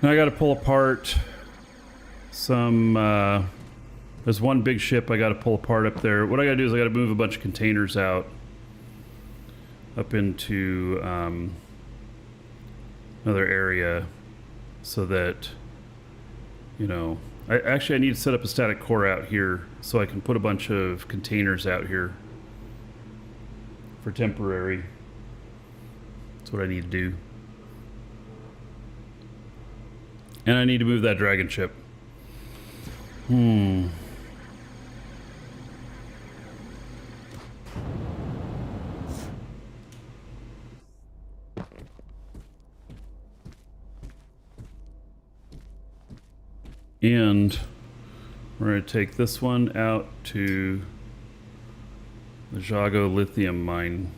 Now I got to pull apart some. There's one big ship I got to pull apart up there. What I got to do is I got to move a bunch of containers out up into another area so that, you know, I need to set up a static core out here so I can put a bunch of containers out here for temporary. That's what I need to do. And I need to move that dragon ship. And we're going to take this one out to the Jago lithium mine.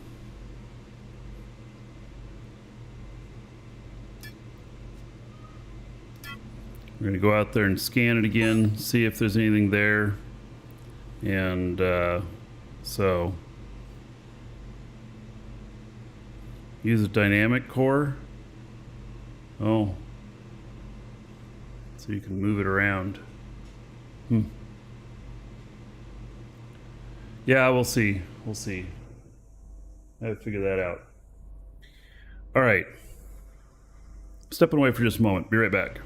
We're going to go out there and scan it again, see if there's anything there. And so use a dynamic core. Oh, so you can move it around. Yeah, we'll see. We'll see. I have to figure that out. All right. Stepping away for just a moment. Be right back.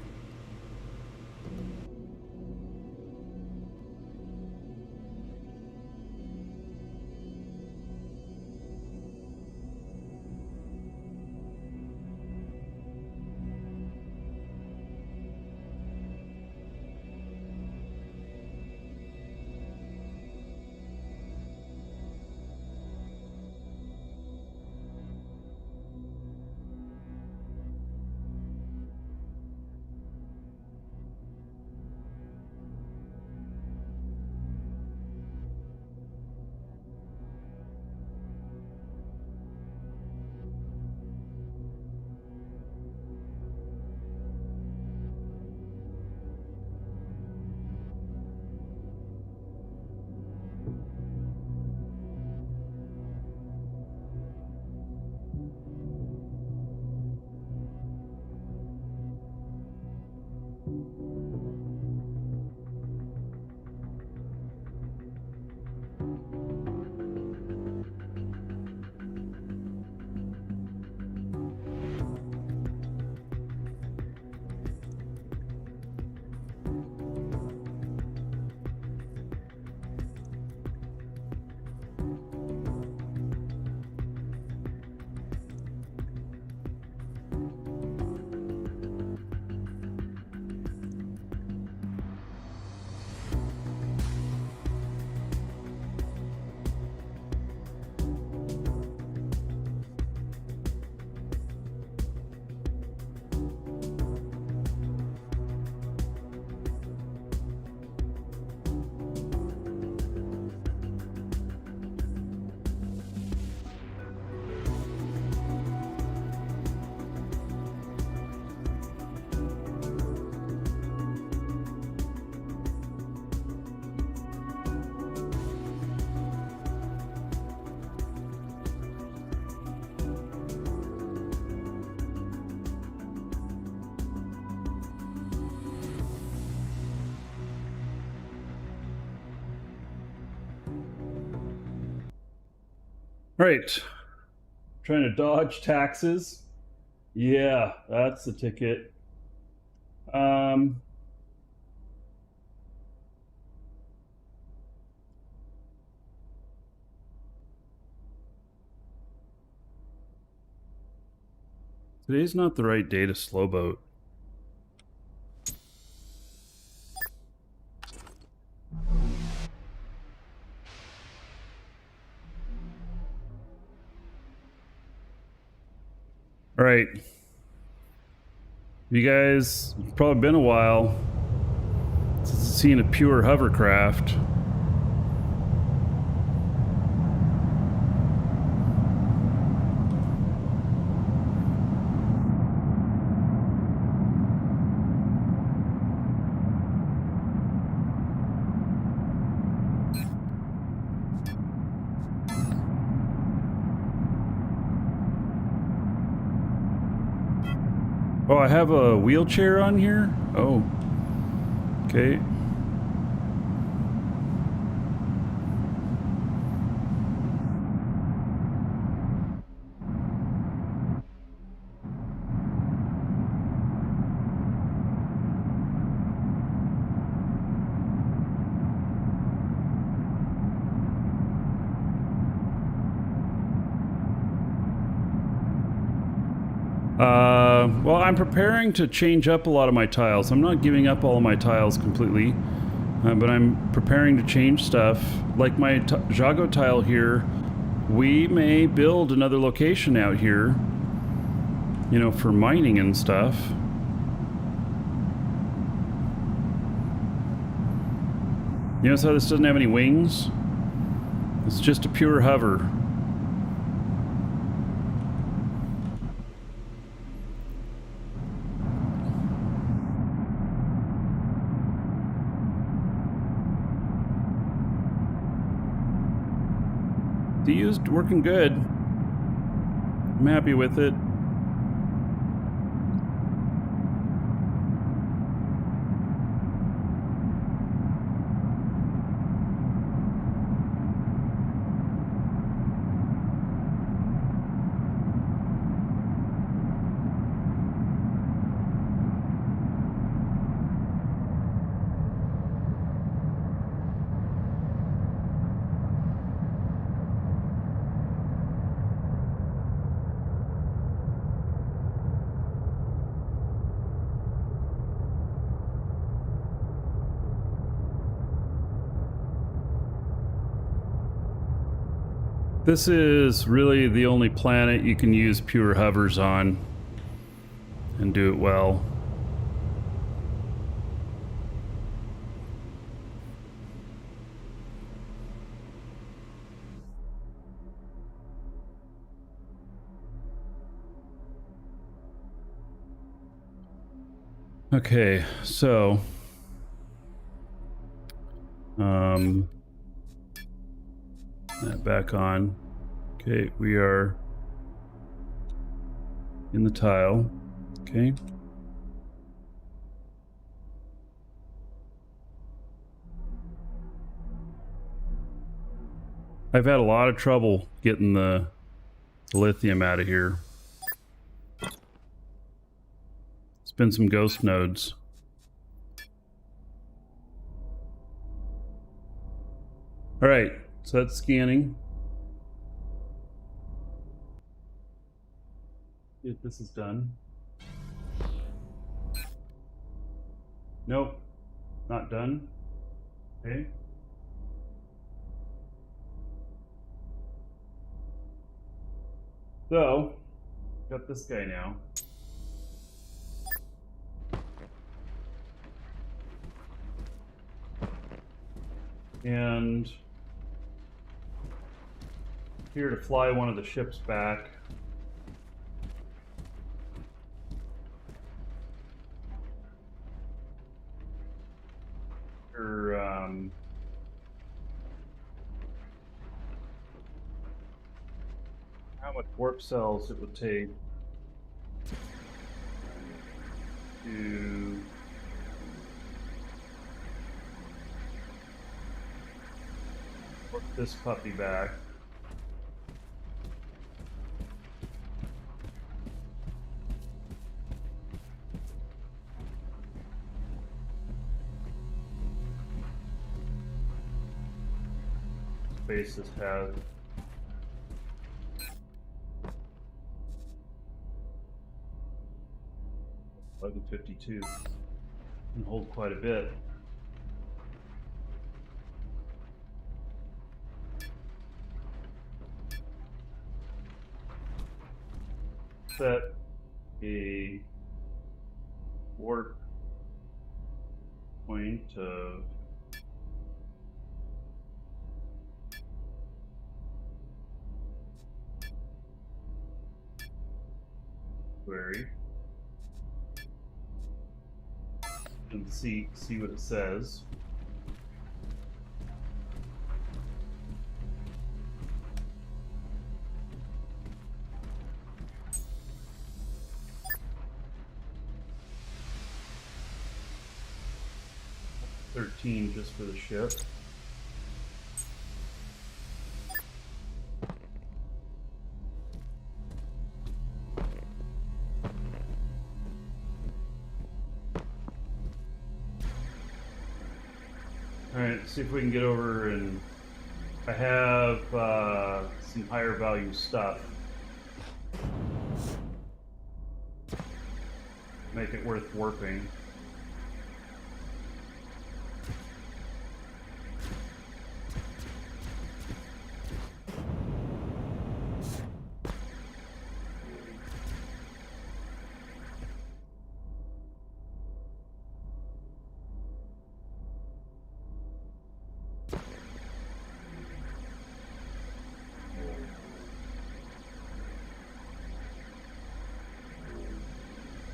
All right. Trying to dodge taxes. Yeah, that's the ticket. Today's not the right day to slow boat. All right. You guys, it's probably been a while since you've seen a pure hovercraft. Oh, I have a wheelchair on here? Oh. Okay. Well, I'm preparing to change up a lot of my tiles. I'm not giving up all of my tiles completely, but I'm preparing to change stuff. Like my Jago tile here, we may build another location out here, you know, for mining and stuff. You notice how this doesn't have any wings? It's just a pure hover. The used working good. I'm happy with it. This is really the only planet you can use pure hovers on and do it well. Okay, so that back on. Okay, we are in the tile. Okay. I've had a lot of trouble getting the lithium out of here. It's been some ghost nodes. All right, so that's scanning. If this is done. Nope, not done. Okay. So, got this guy now. And here to fly one of the ships back. Or, how much warp cells it would take to warp this puppy back. Space this has. $1152 can hold quite a bit. Set a warp point of query and see what it says. $13 just for the ship. Alright, see if we can get over, and I have some higher value stuff. Make it worth warping.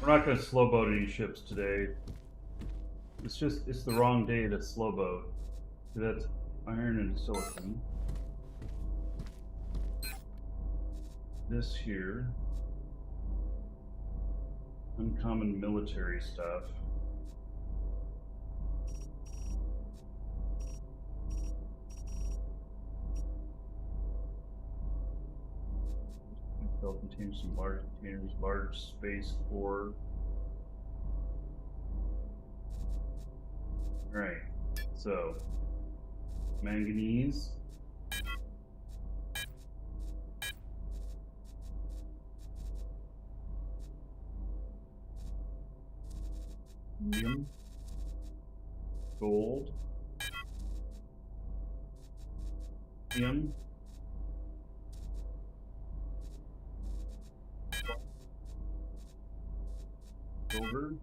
We're not going to slow boat any ships today. It's the wrong day to slow boat. See, that's iron and silicon. This here, uncommon military stuff. Contains some large containers, large space core. Alright, so manganese. Lithium. Gold. Lithium. Silver.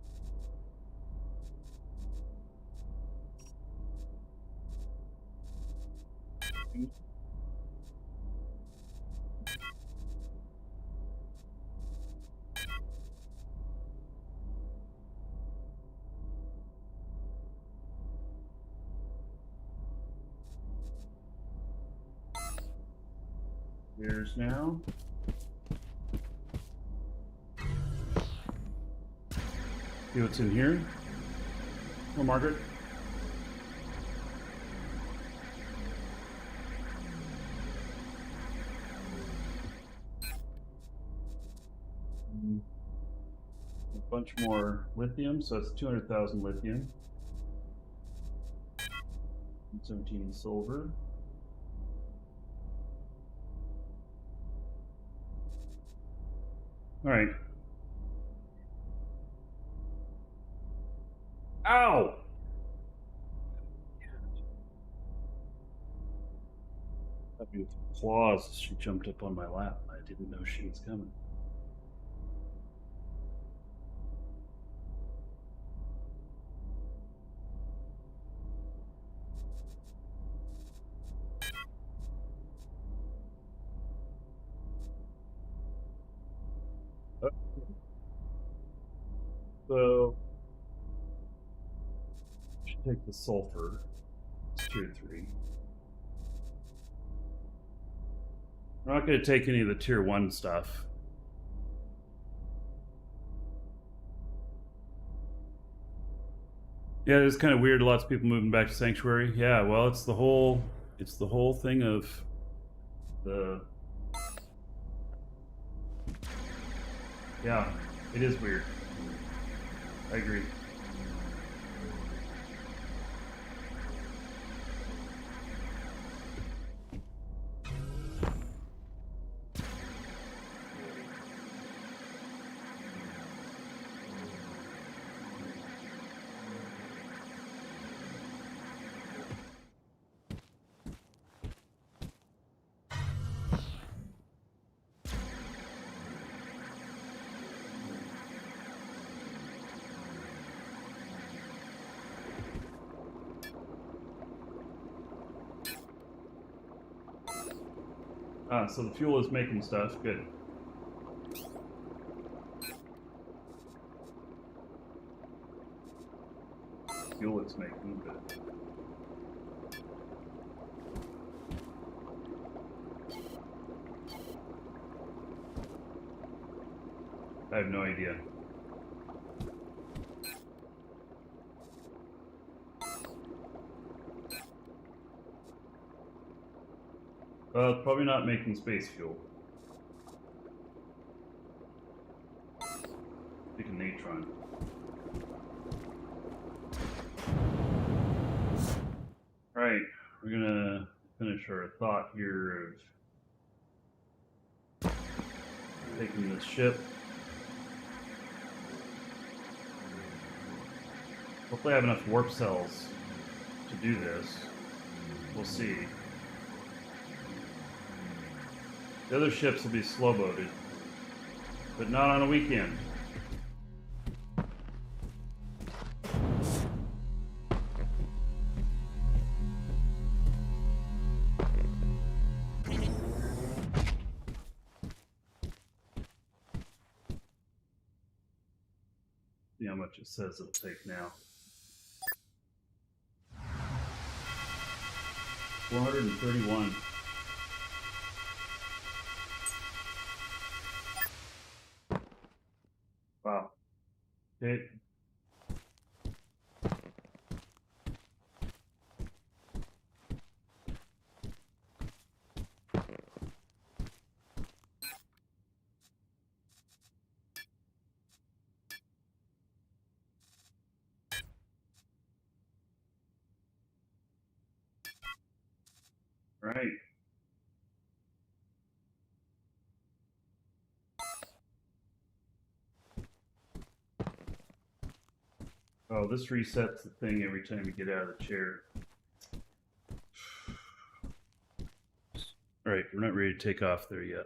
There's now. See what's in here? Oh, Margaret. A bunch more lithium, so that's 200,000 lithium. 17 silver. All right. Ow! That with claws. She jumped up on my lap. I didn't know she was coming. So, should take the sulfur. It's tier 3. We're not going to take any of the tier 1 stuff. Yeah, it's kind of weird. Lots of people moving back to Sanctuary. Yeah, well, it's the whole thing of the. Yeah, it is weird. I agree. Ah, so the fuel is making stuff. Good. Fuel it's making, but. I have no idea. Well, it's probably not making space fuel. Making natron. Alright, we're gonna finish our thought here of taking this ship. Hopefully I have enough warp cells to do this. We'll see. The other ships will be slow-boated, but not on a weekend. See how much it says it'll take now. 431. Wow. Okay. Right. Oh, this resets the thing every time you get out of the chair. All right, we're not ready to take off there yet.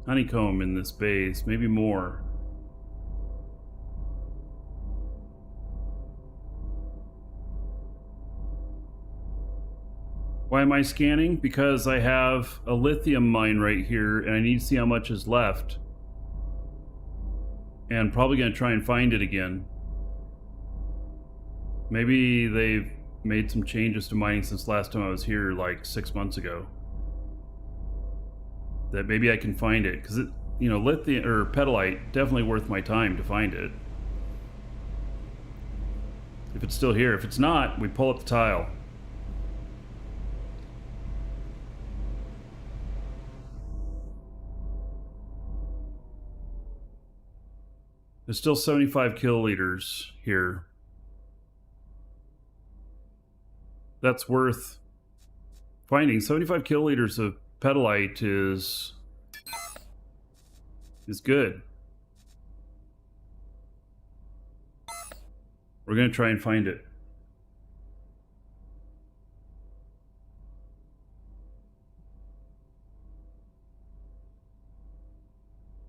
honeycomb in this base, maybe more. Why am I scanning? Because I have a lithium mine right here and I need to see how much is left. And probably going to try and find it again. Maybe they've made some changes to mining since last time I was here, like 6 months ago. That maybe I can find it, because it, you know, lithium or petalite, definitely worth my time to find it. If it's still here. If it's not, we pull up the tile. There's still 75 kiloliters here. That's worth finding. 75 kiloliters of petalite is good. We're going to try and find it.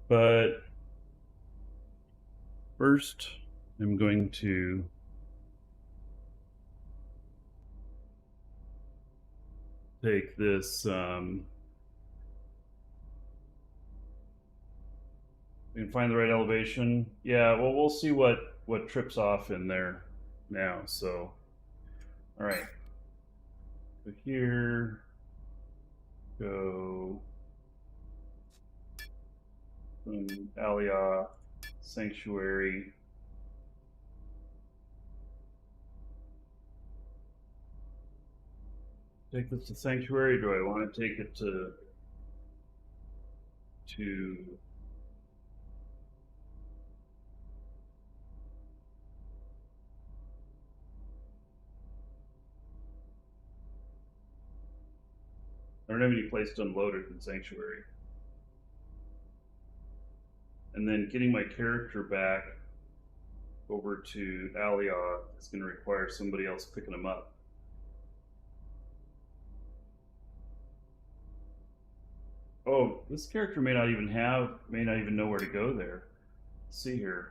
But first, I'm going to take this we can find the right elevation. Yeah, well, we'll see what trips off in there now. So, all right, go here, go Alia Sanctuary. Take this to Sanctuary. Do I want to take it to I don't have any place to unload it in Sanctuary. And then getting my character back over to Alia is going to require somebody else picking him up. Oh, this character may not even know where to go there. Let's see here.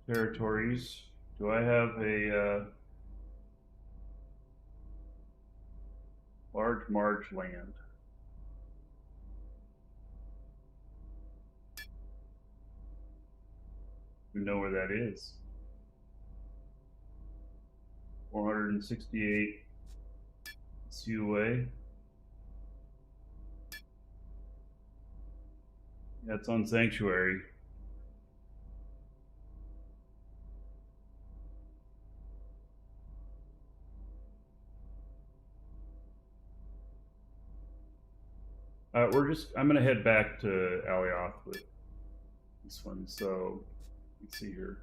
Territories. Do I have a large marge land? We know where that is. 468 CUA. Yeah, it's on Sanctuary. I'm gonna head back to Alioth with this one. So let's see here.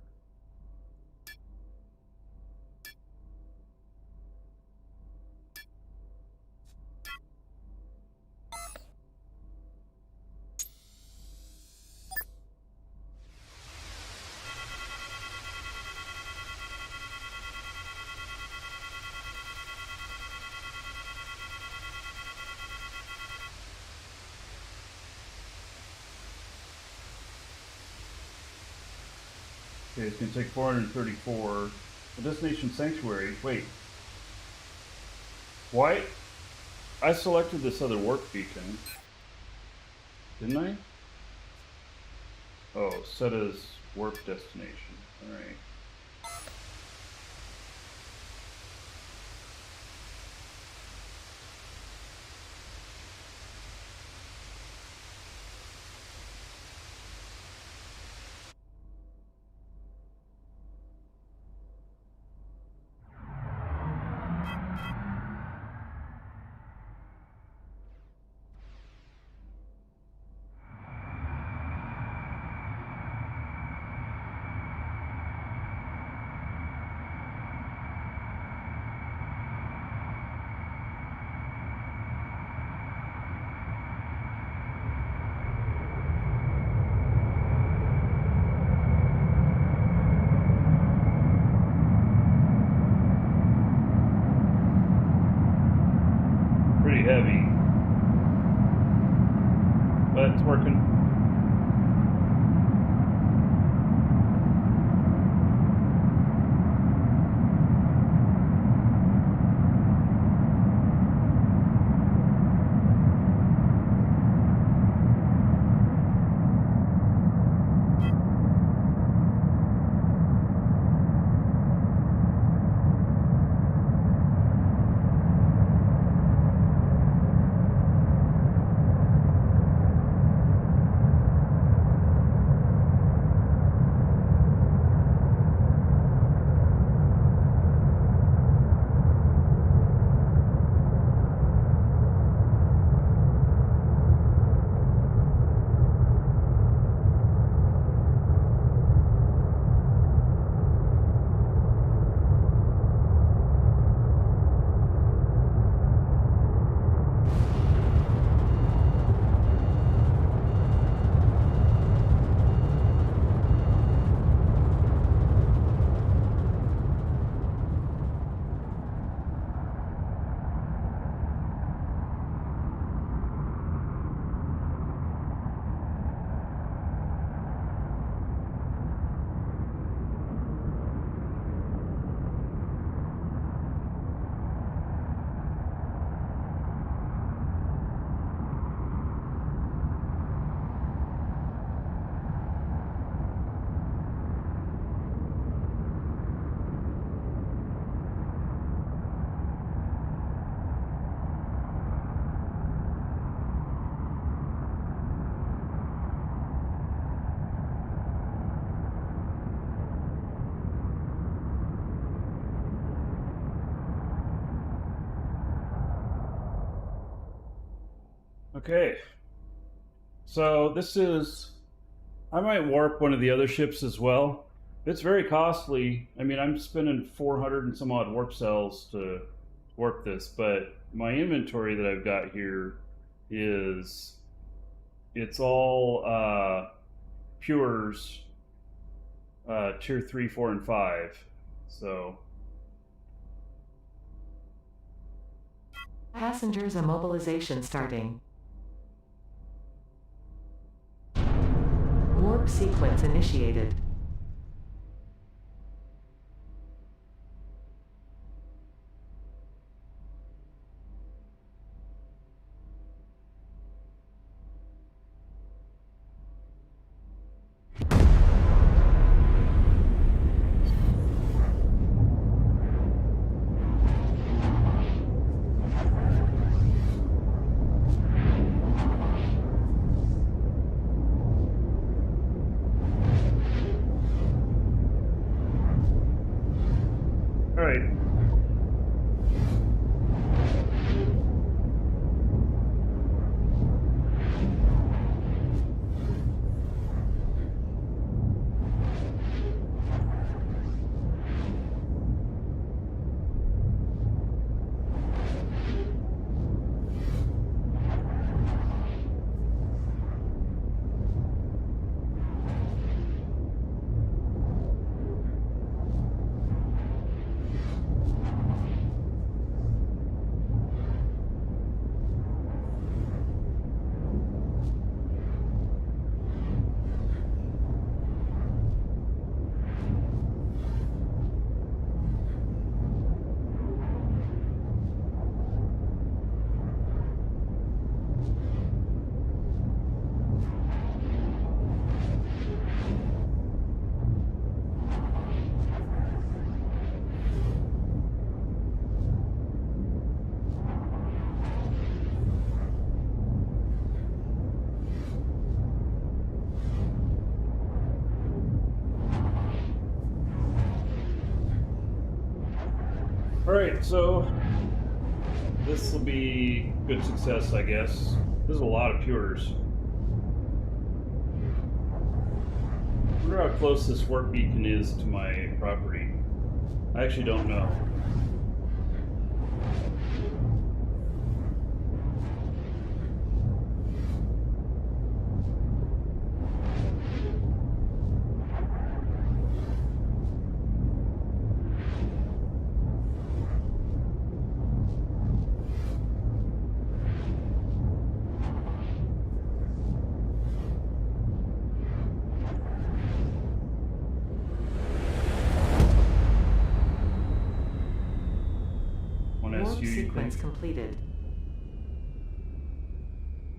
Okay, it's going to take 434. The destination Sanctuary. Wait. Why? I selected this other warp beacon. Didn't I? Oh, set as warp destination. Alright. Okay. So this is, I might warp one of the other ships as well. It's very costly. I mean, I'm spending 400 and some odd warp cells to warp this, but my inventory that I've got here is, it's all pures, tier 3, 4, and 5. So, Passengers immobilization starting. Warp sequence initiated. all right. All right, so this will be good success, I guess. There's a lot of pures. I wonder how close this warp beacon is to my property. I actually don't know. Warp SU, you sequence think? completed.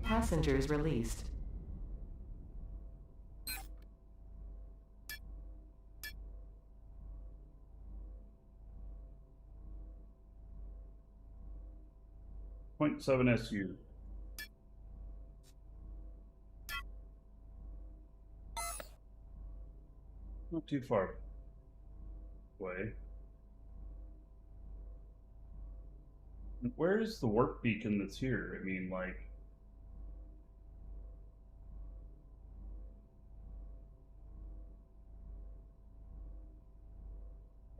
Passengers released. .7 SU. Not too far away. Where is the warp beacon that's here? I mean, like,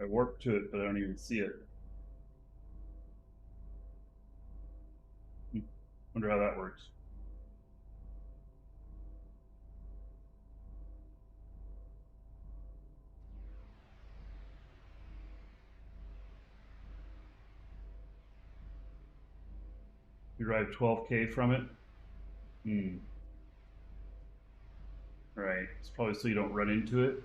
I warped to it, but I don't even see it. Wonder how that works. You drive 12K from it? Hmm. Right. It's probably so you don't run into it.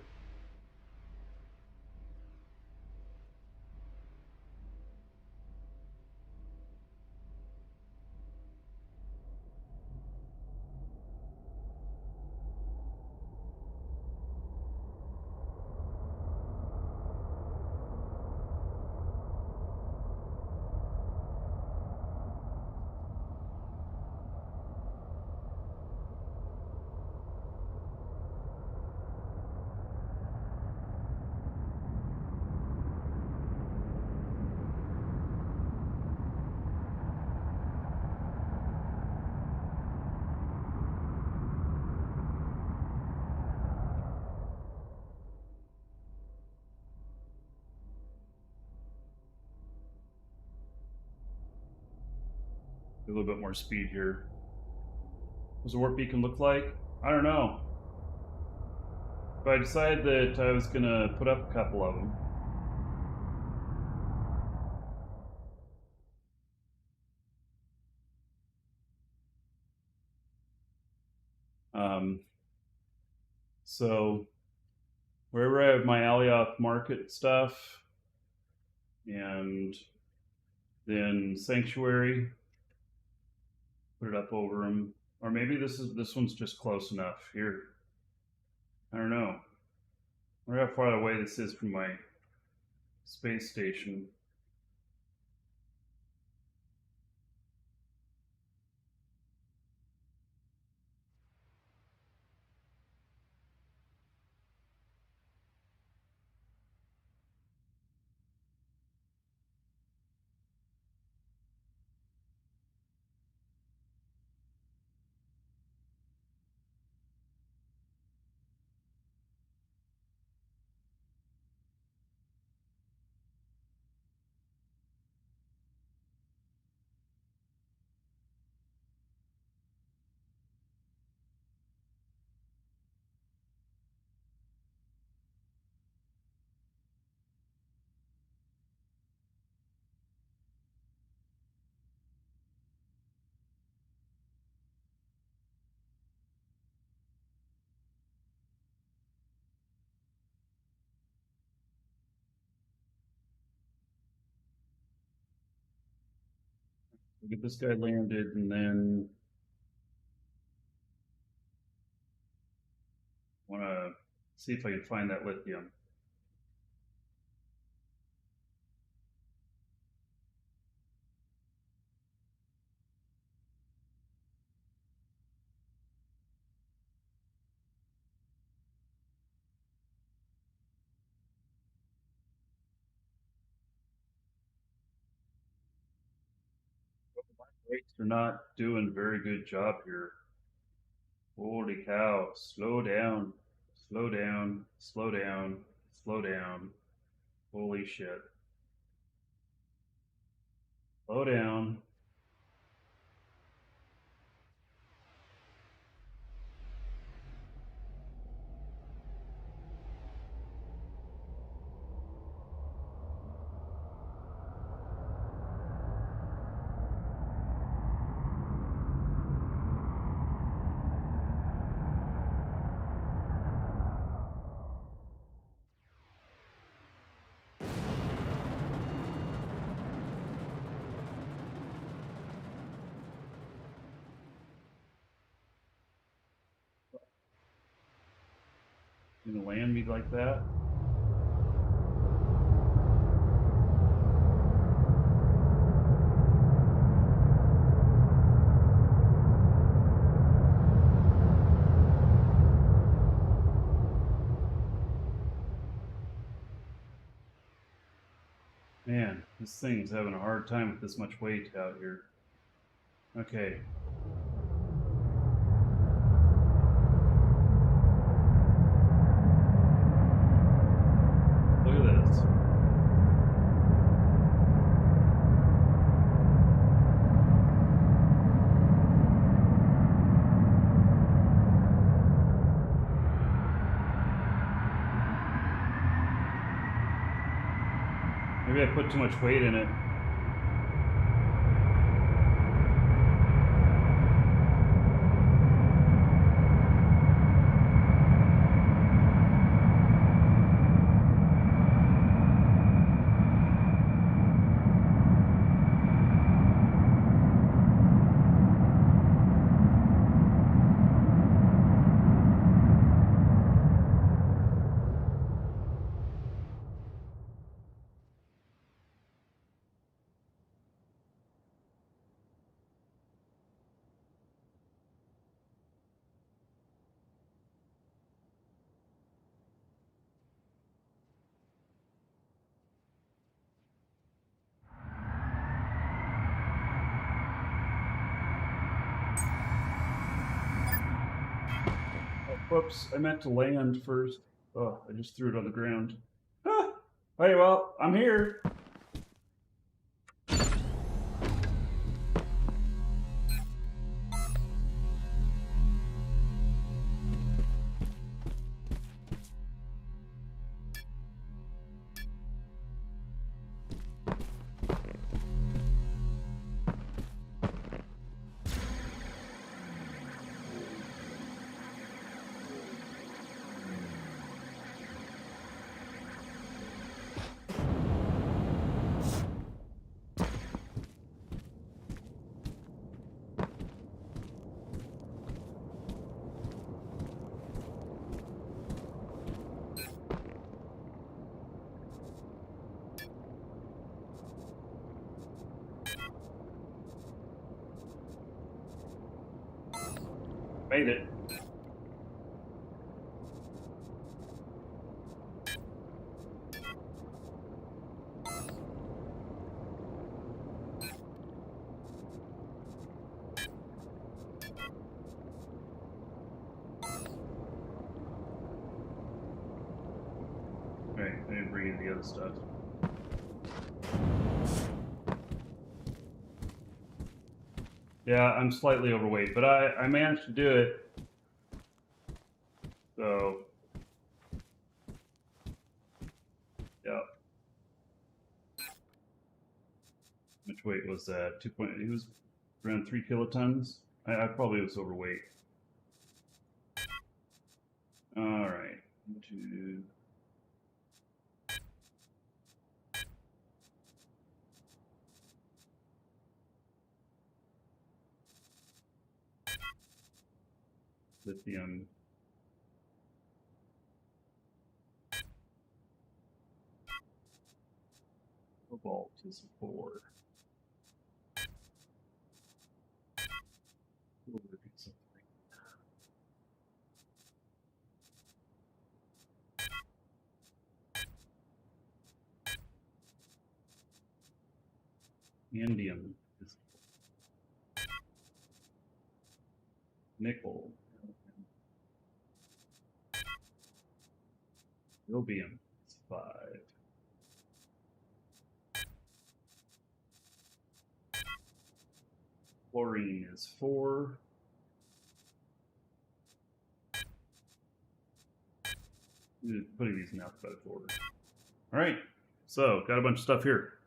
a little bit more speed here. What does a warp beacon look like? I don't know. But I decided that I was gonna put up a couple of them. So wherever I have my Alioth market stuff, and then Sanctuary, put it up over them. Or maybe this one's just close enough here. I don't know. I wonder how far away this is from my space station. We'll get this guy landed, and then want to see if I can find that lithium. Brakes are not doing a very good job here. Holy cow. Slow down. Slow down. Slow down. Slow down. Holy shit. Slow down. You gonna land me like that? Man, this thing's having a hard time with this much weight out here. Okay. Look at this. Maybe I put too much weight in it. Whoops, I meant to land first. Oh, I just threw it on the ground. Ah, hey, well, I'm here. Made it. Alright, I didn't bring in the other stuff. Yeah, I'm slightly overweight, but I managed to do it. So, yeah. Which weight was that? 2 point. It was around 3 kilotons. I probably was overweight. All right. Two. Lithium. Cobalt is 4. Silver is a 3. Indium is 4. Nickel. Niobium is 5. Fluorine is 4. Putting these in alphabetical order. All right, so got a bunch of stuff here.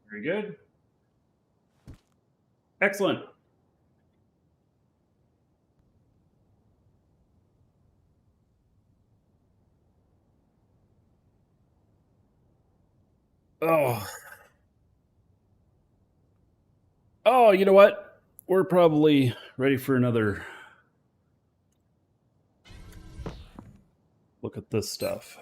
Very good. Excellent. Oh, you know what? We're probably ready for another look at this stuff.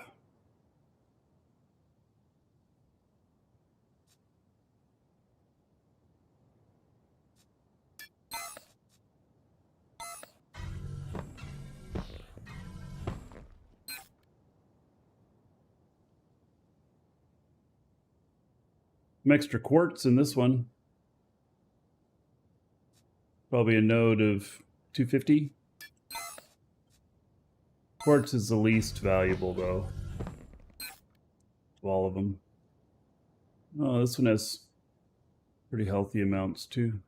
Some extra quartz in this one. Probably a node of 250. Quartz is the least valuable, though, of all of them. Oh, this one has pretty healthy amounts, too.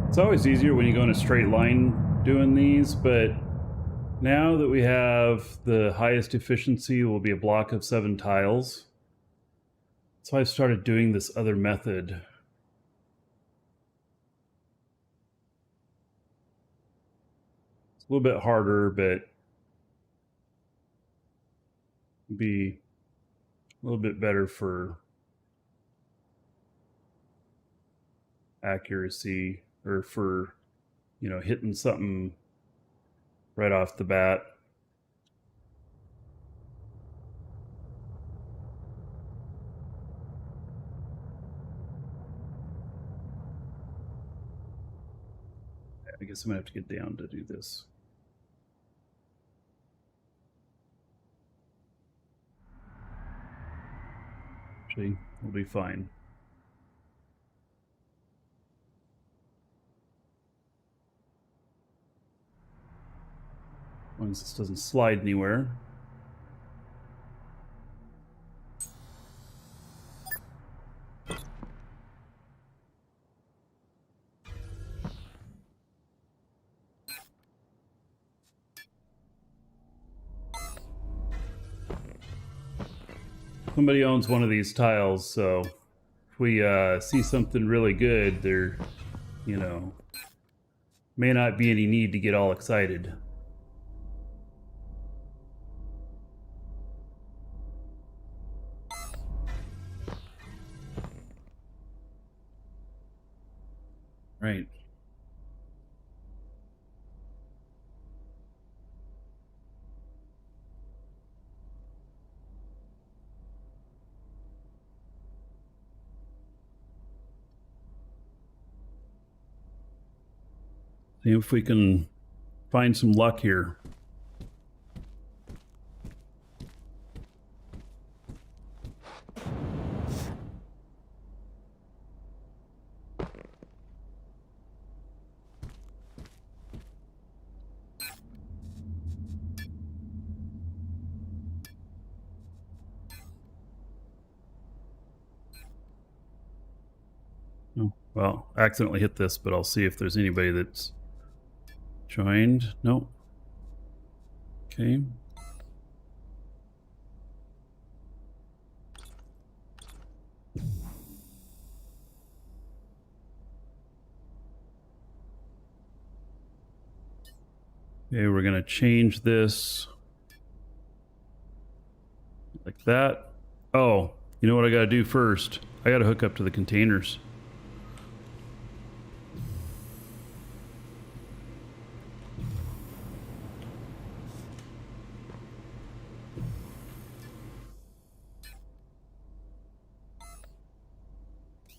It's always easier when you go in a straight line doing these, but now that we have the highest efficiency, will be a block of 7 tiles. So I started doing this other method. It's a little bit harder, but be a little bit better for accuracy, or for, you know, hitting something right off the bat. I guess I'm gonna have to get down to do this. Actually, we'll be fine. long as this doesn't slide anywhere. Somebody owns one of these tiles, so if we see something really good, there, you know, may not be any need to get all excited. Right. See if we can find some luck here. Oh, well, I accidentally hit this, but I'll see if there's anybody that's joined. Nope. Okay. Okay, we're gonna change this like that. Oh, you know what I gotta do first? I gotta hook up to the containers.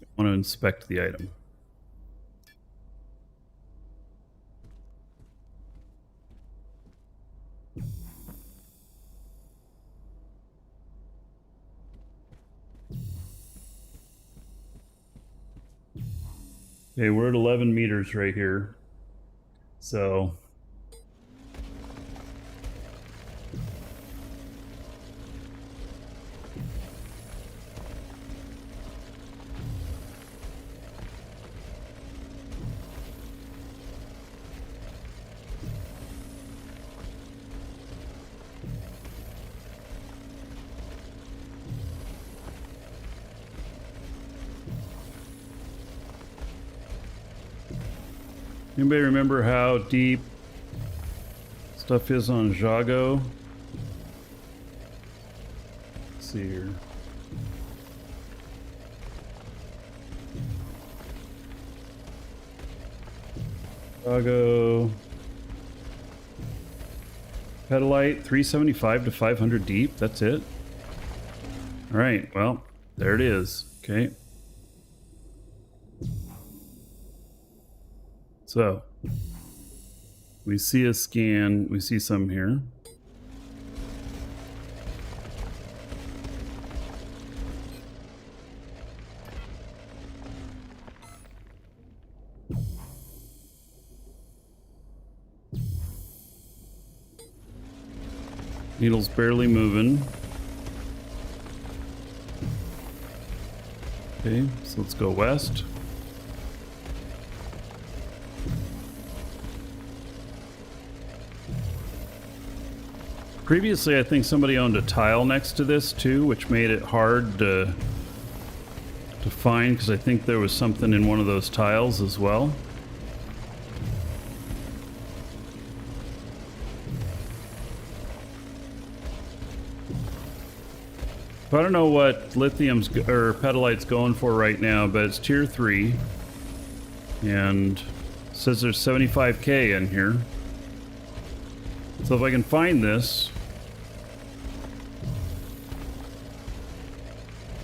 I want to inspect the item. Okay, we're at 11 meters right here. So anybody remember how deep stuff is on Jago? Let's see here. Jago petalite 375 to 500 deep. That's it. All right. Well, there it is. Okay. So we see a scan, we see some here. Needle's barely moving. Okay, so let's go west. Previously, I think somebody owned a tile next to this too, which made it hard to find, because I think there was something in one of those tiles as well. I don't know what lithium's or petalite's going for right now, but it's tier 3, and it says there's 75k in here. So if I can find this,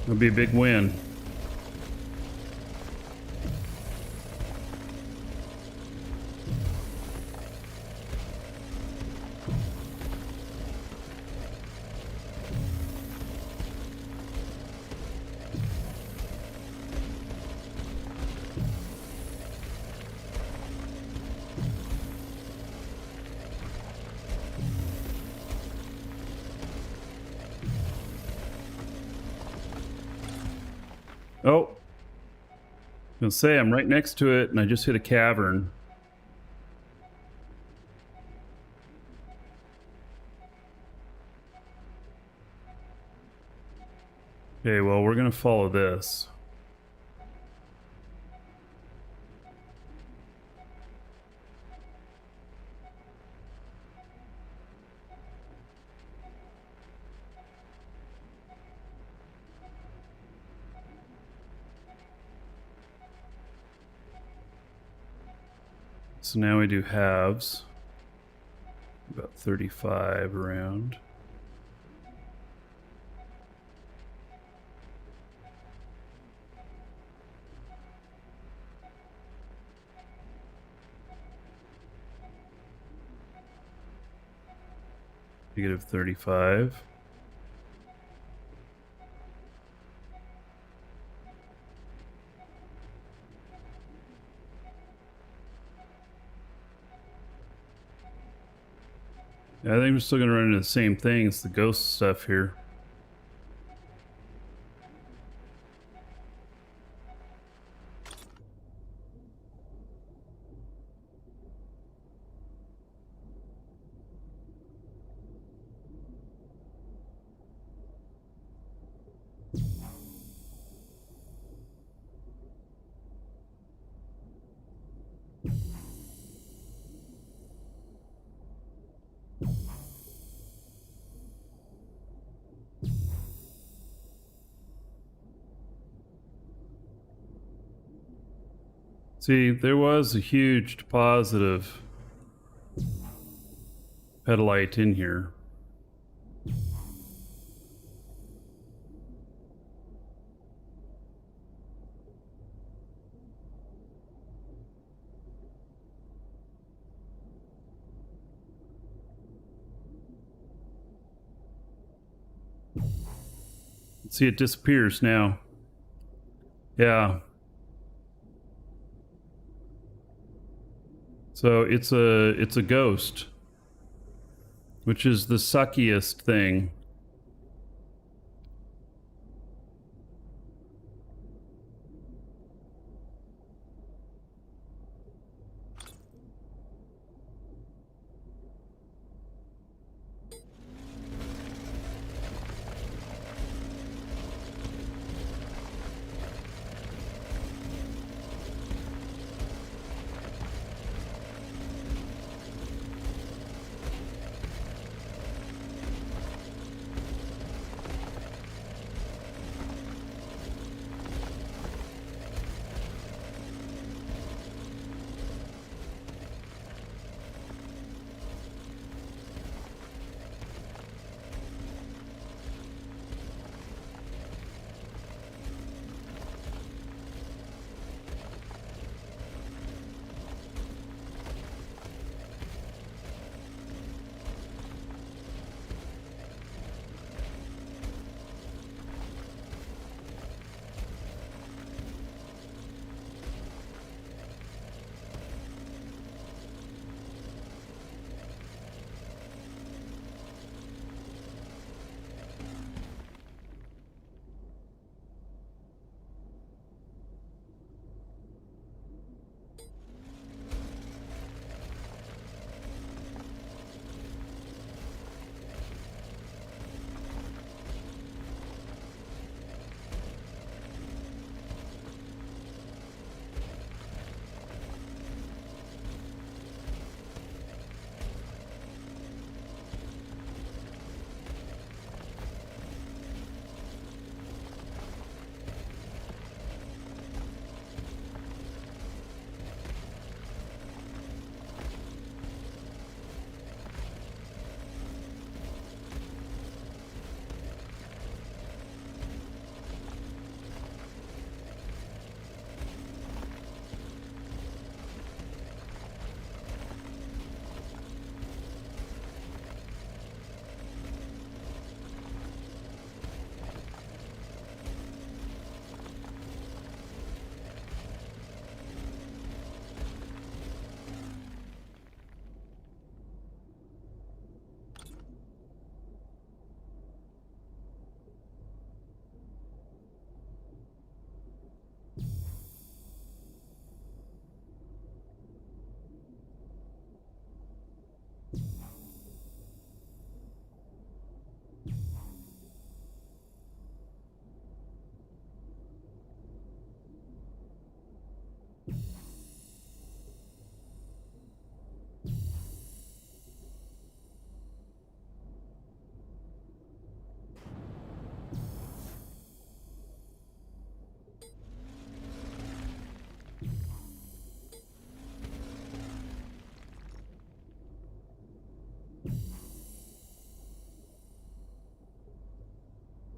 it'll be a big win. Oh, I was gonna say I'm right next to it, and I just hit a cavern. Okay, well, we're gonna follow this. So now we do halves. About 35 around. -35. I think we're still going to run into the same thing. It's the ghost stuff here. See, there was a huge deposit of pedalite in here. See, it disappears now. Yeah. So it's a ghost, which is the suckiest thing.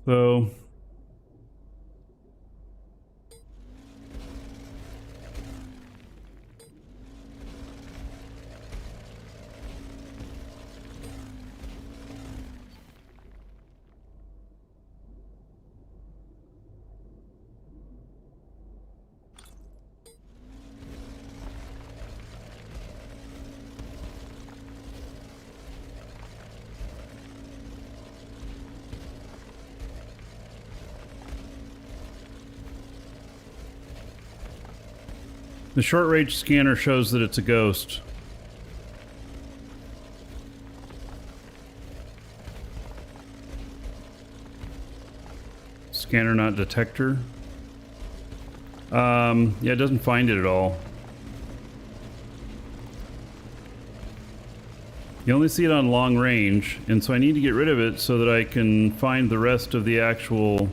So the short range scanner shows that it's a ghost. Scanner not detector. Yeah, it doesn't find it at all. You only see it on long range, and so I need to get rid of it so that I can find the rest of the actual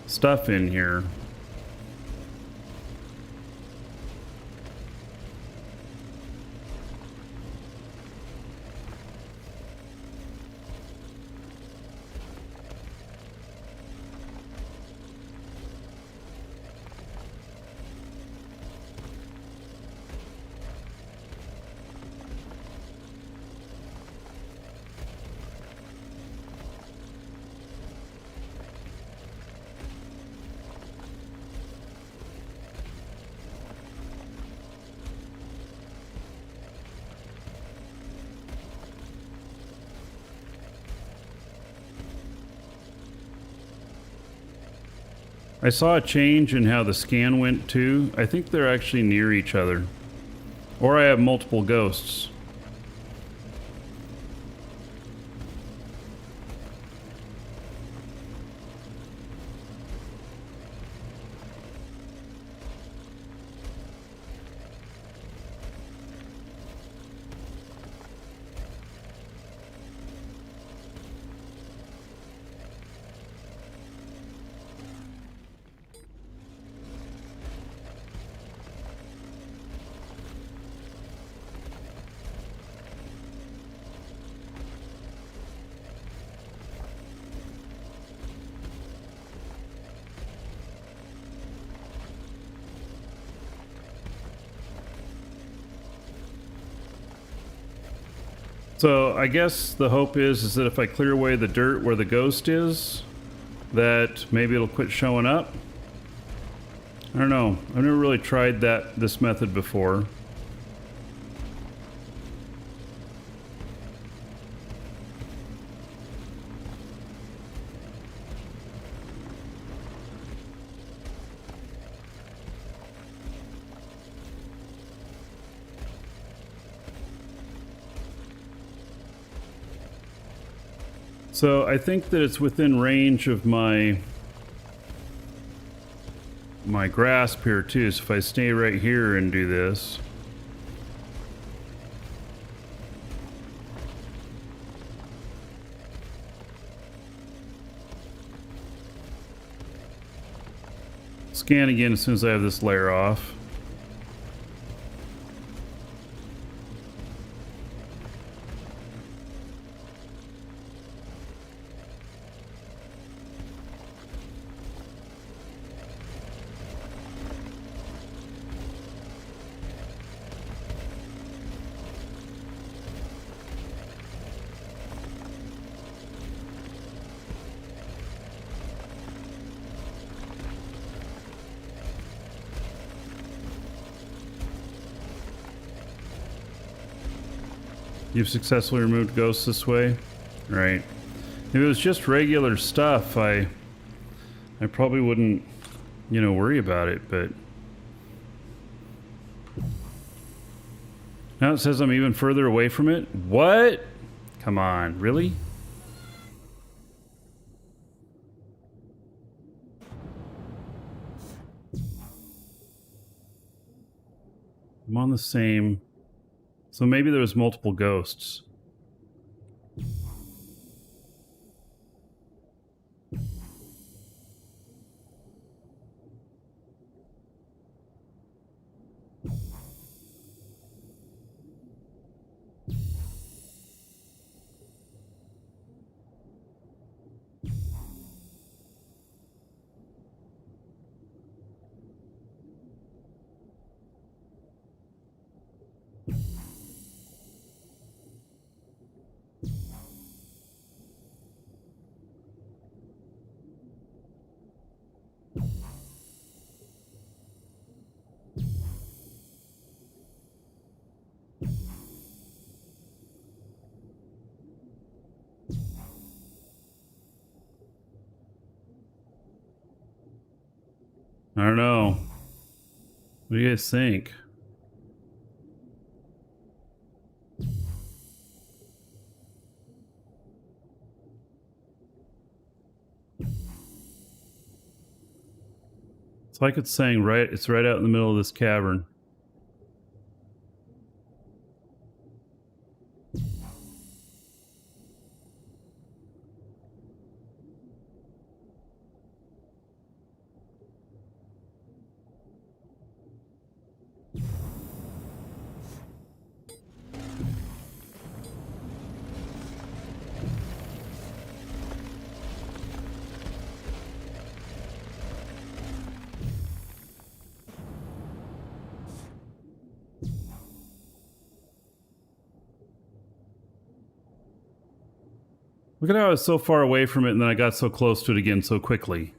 stuff in here. I saw a change in how the scan went too. I think they're actually near each other. Or I have multiple ghosts. So I guess the hope is that if I clear away the dirt where the ghost is, that maybe it'll quit showing up. I don't know. I've never really tried this method before. So I think that it's within range of my grasp here too. So if I stay right here and do this. Scan again as soon as I have this layer off. You've successfully removed ghosts this way? Right. If it was just regular stuff, I probably wouldn't, you know, worry about it, but... Now it says I'm even further away from it? What? Come on, really? I'm on the same... So maybe there was multiple ghosts. I don't know. What do you guys think? It's like it's saying it's right out in the middle of this cavern. Look at how I was so far away from it and then I got so close to it again so quickly.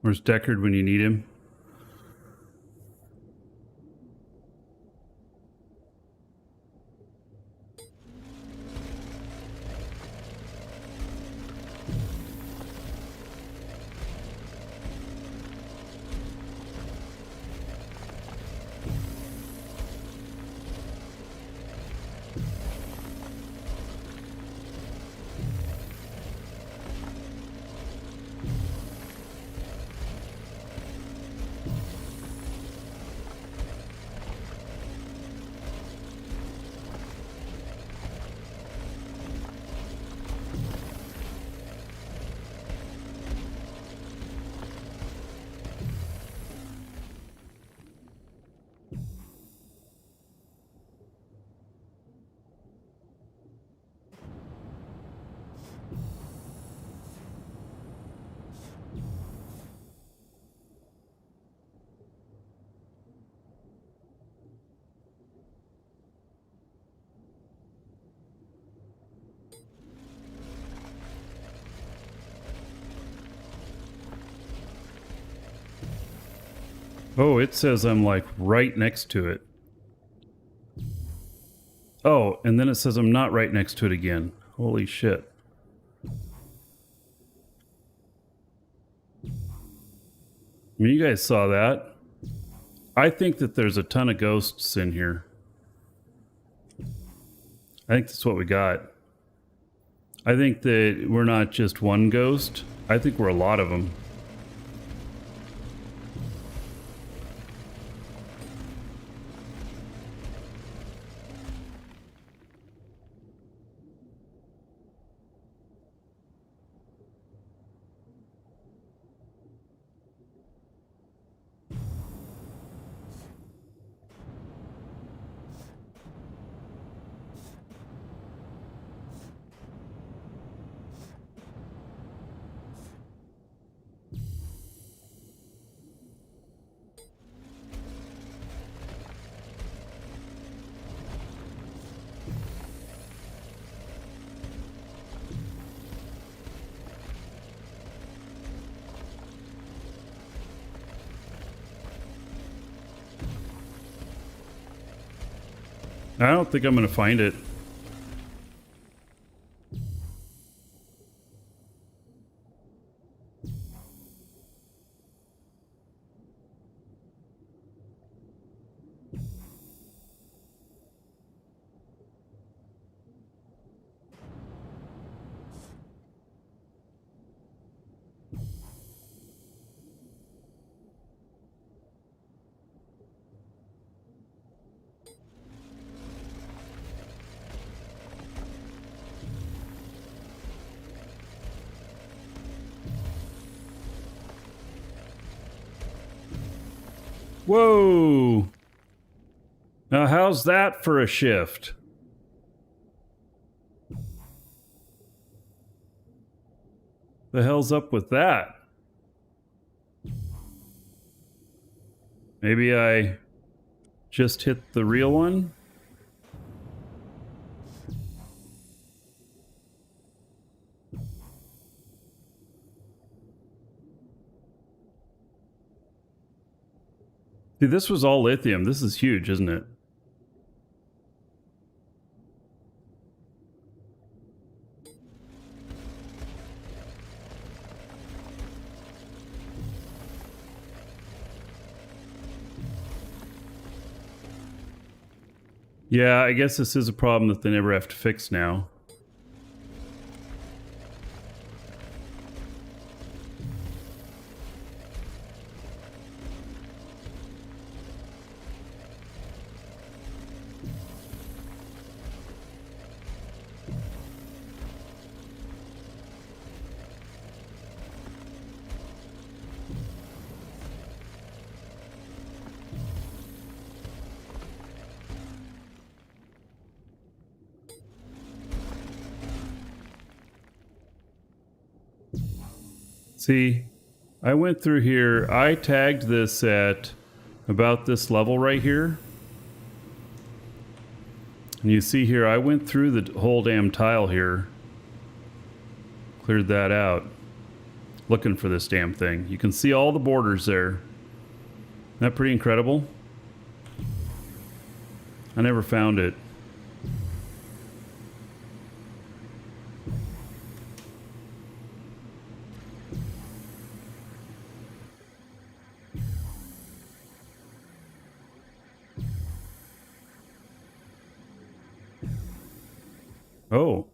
Where's Deckard when you need him? Oh, it says I'm like right next to it. Oh, and then it says I'm not right next to it again. Holy shit. I mean, you guys saw that. I think that there's a ton of ghosts in here. I think that's what we got. I think that we're not just one ghost. I think we're a lot of them. I don't think I'm going to find it. Whoa! Now how's that for a shift? The hell's up with that? Maybe I just hit the real one? See, this was all lithium. This is huge, isn't it? Yeah, I guess this is a problem that they never have to fix now. See, I went through here, I tagged this at about this level right here. And you see here, I went through the whole damn tile here. Cleared that out. Looking for this damn thing. You can see all the borders there. Isn't that pretty incredible? I never found it. Oh.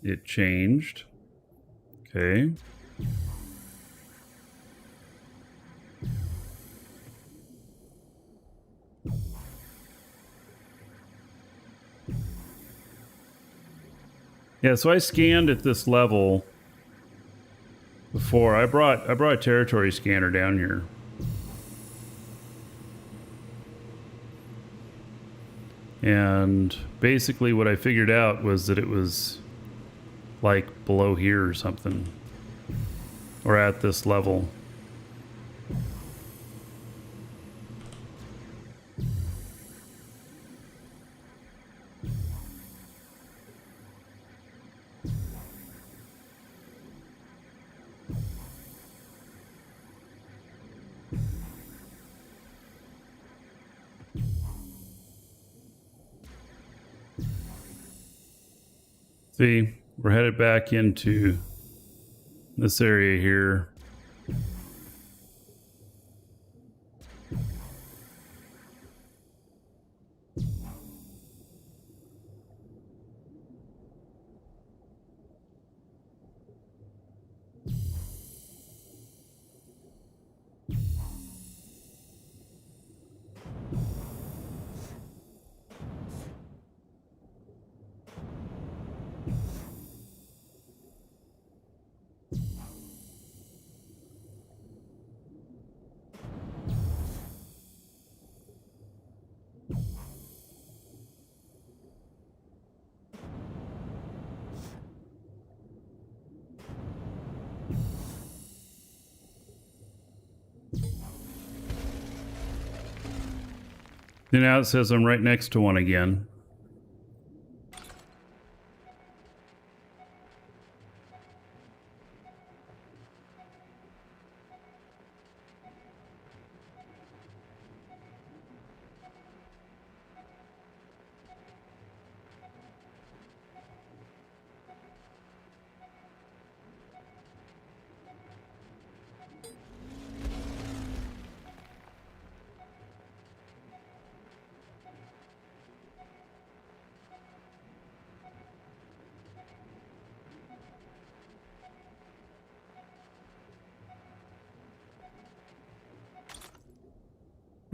It changed. Okay. Yeah, so I scanned at this level before. I brought a territory scanner down here. And basically what I figured out was that it was like below here or something. Or at this level. See, we're headed back into this area here. And now it says I'm right next to one again.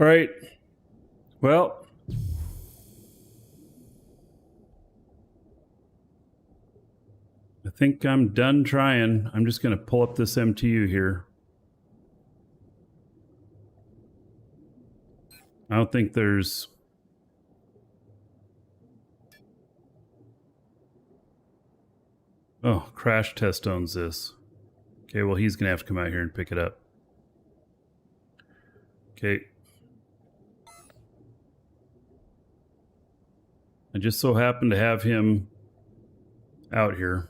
All right. Well, I think I'm done trying. I'm just going to pull up this MTU here. I don't think there's... Oh, Crash Test owns this. Okay, well, he's going to have to come out here and pick it up. Okay. I just so happen to have him out here.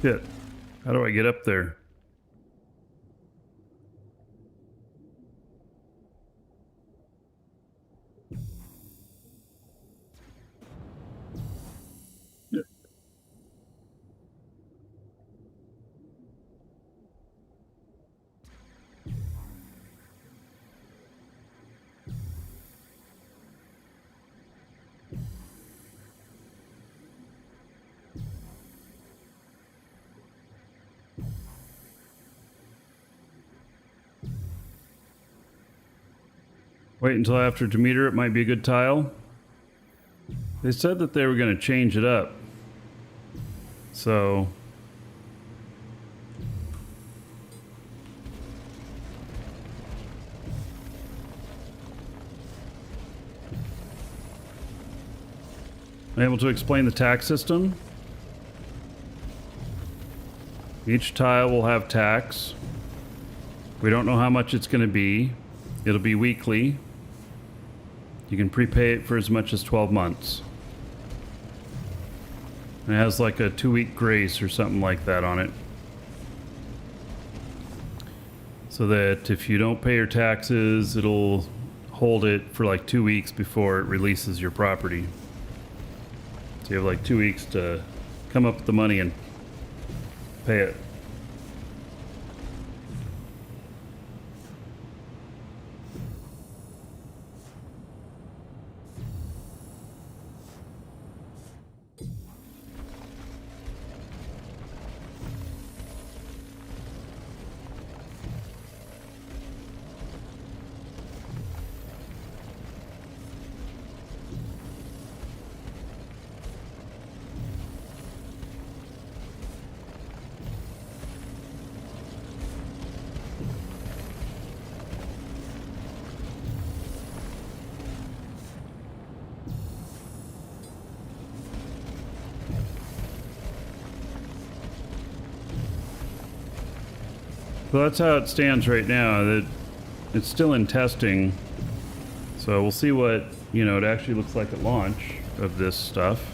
Shit. How do I get up there? Wait until after to meter it might be a good tile. They said that they were going to change it up. So... I'm able to explain the tax system. Each tile will have tax. We don't know how much it's going to be. It'll be weekly. You can prepay it for as much as 12 months. And it has like a 2-week grace or something like that on it. So that if you don't pay your taxes, it'll hold it for like 2 weeks before it releases your property. So you have like 2 weeks to come up with the money and pay it. So that's how it stands right now. That it's still in testing. So we'll see what, it actually looks like at launch of this stuff.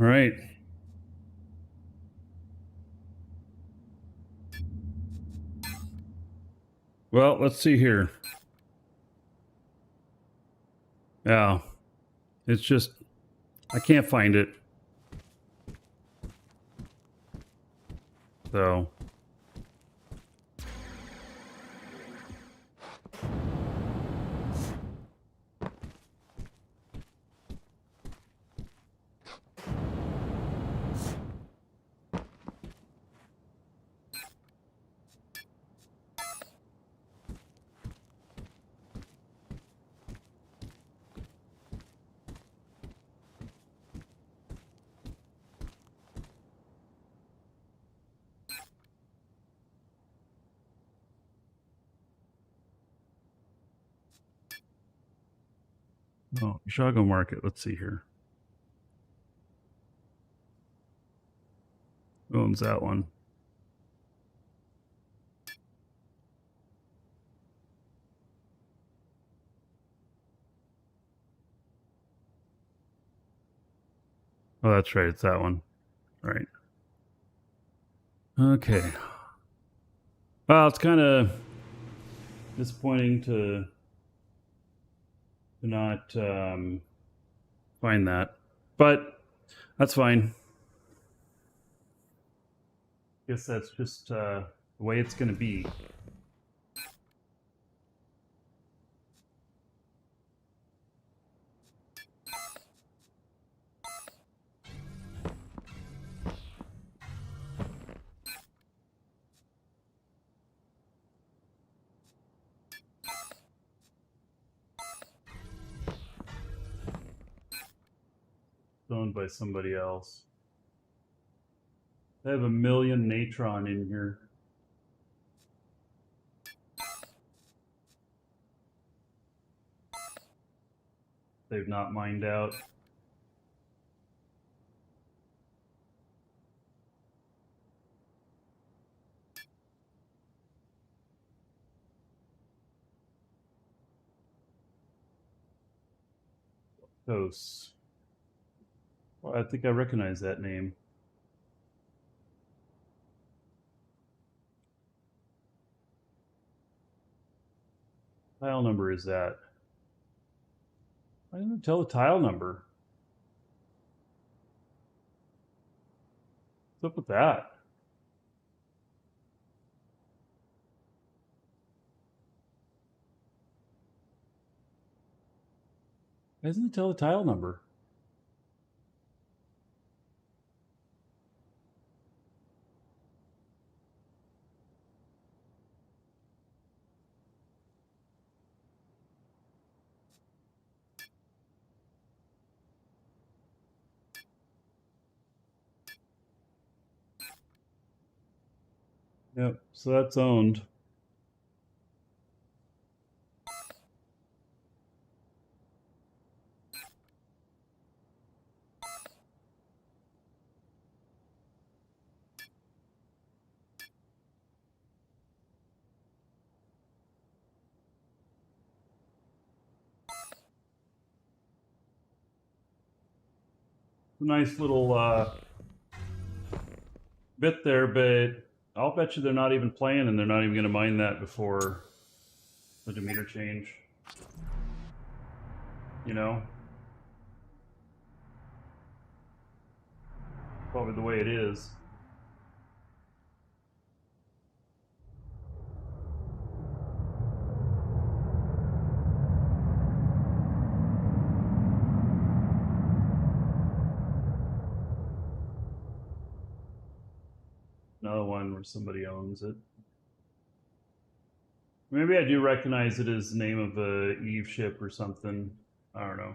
All right. Well, let's see here. Yeah. It's just, I can't find it. So. Oh, Chicago market. Let's see here. Who owns that one? Oh, that's right. It's that one. All right. Okay. Well, it's kind of disappointing to not find that, but that's fine. Guess that's just the way it's going to be. Owned by somebody else. I have 1,000,000 natron in here. They've not mined out. Those. Well, I think I recognize that name. Tile number is that? I didn't tell the tile number. What's up with that? Why doesn't it tell the tile number? Yep, so that's owned. Nice little bit there, but I'll bet you they're not even playing and they're not even going to mine that before the demeter change. You know? Probably the way it is. Another one where somebody owns it. Maybe I do recognize it as the name of a Eve ship or something. I don't know.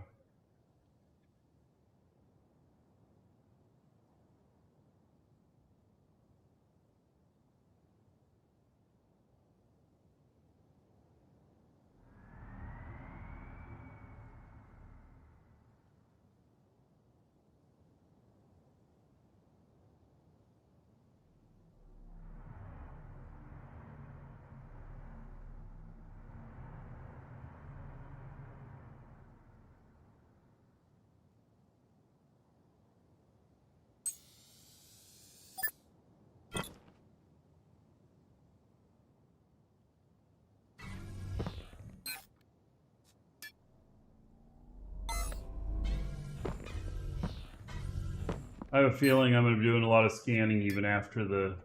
I have a feeling I'm going to be doing a lot of scanning even after the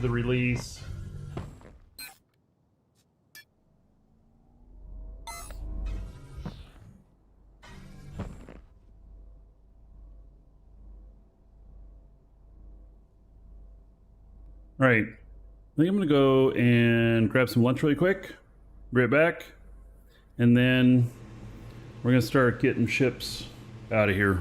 release. All right, I think I'm going to go and grab some lunch really quick. Be right back, and then we're going to start getting ships out of here.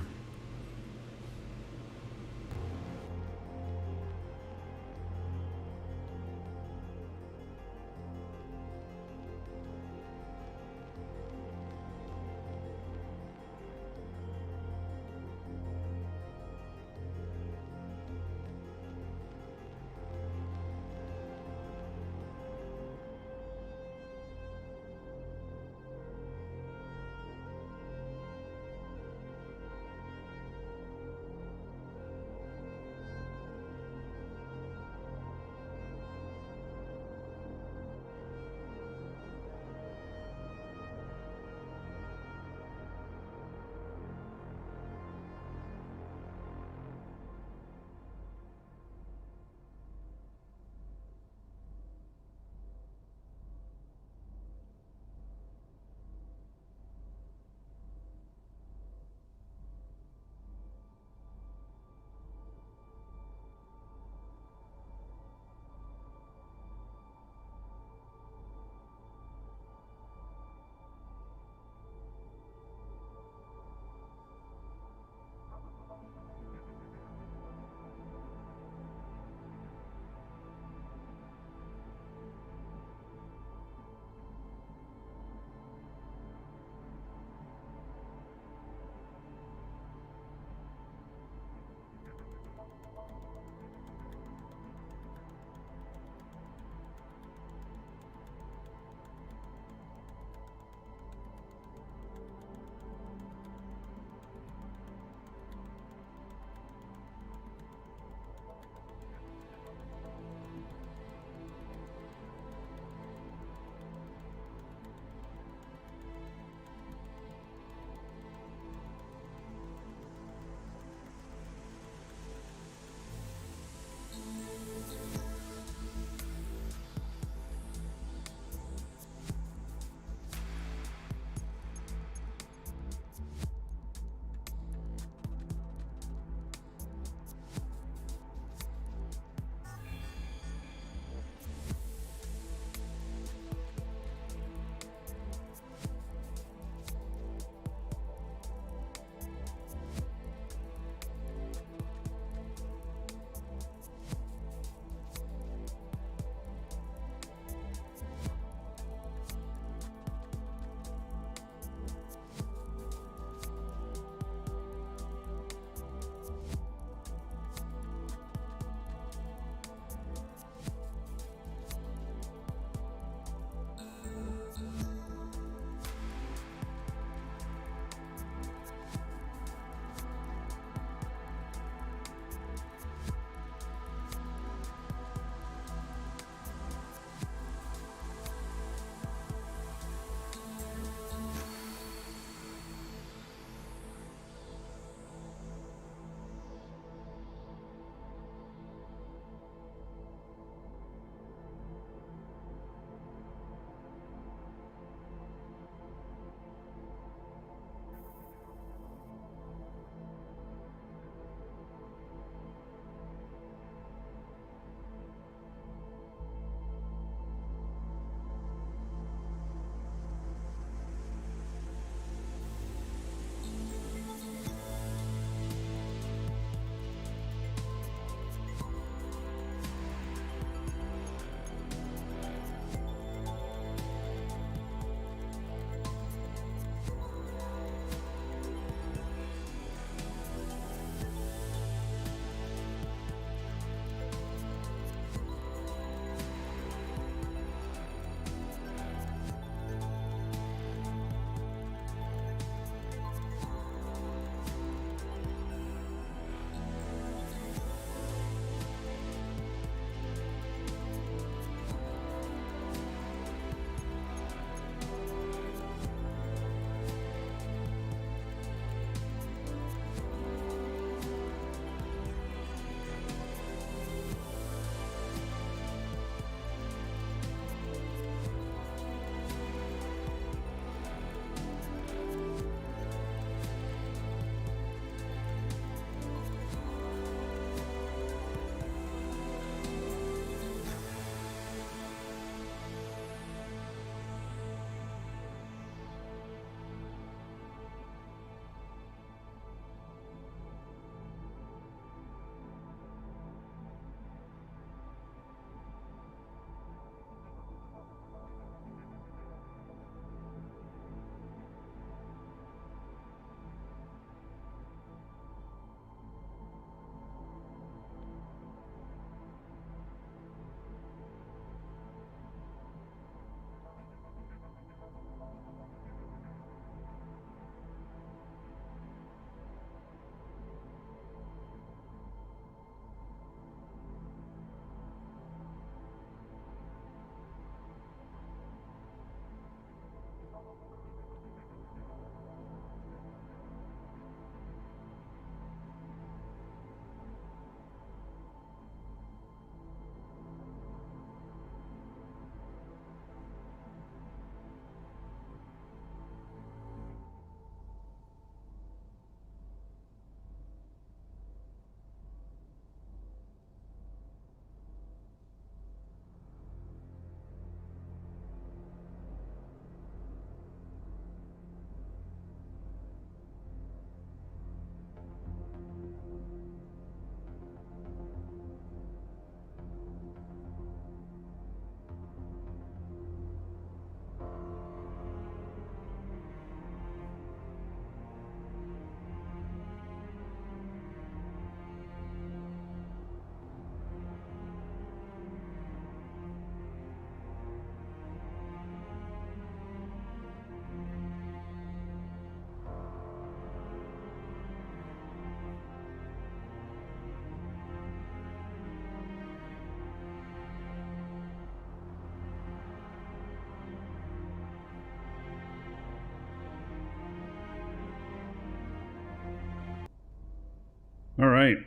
All right.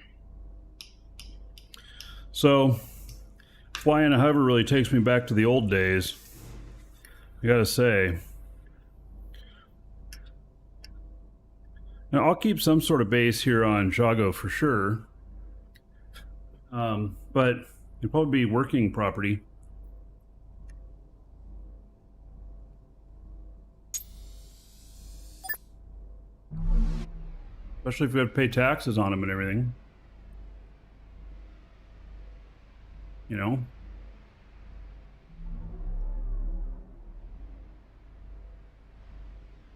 So, flying a hover really takes me back to the old days, I gotta say. Now, I'll keep some sort of base here on Jago for sure. But it'll probably be working property. Especially if we have to pay taxes on them and everything. You know?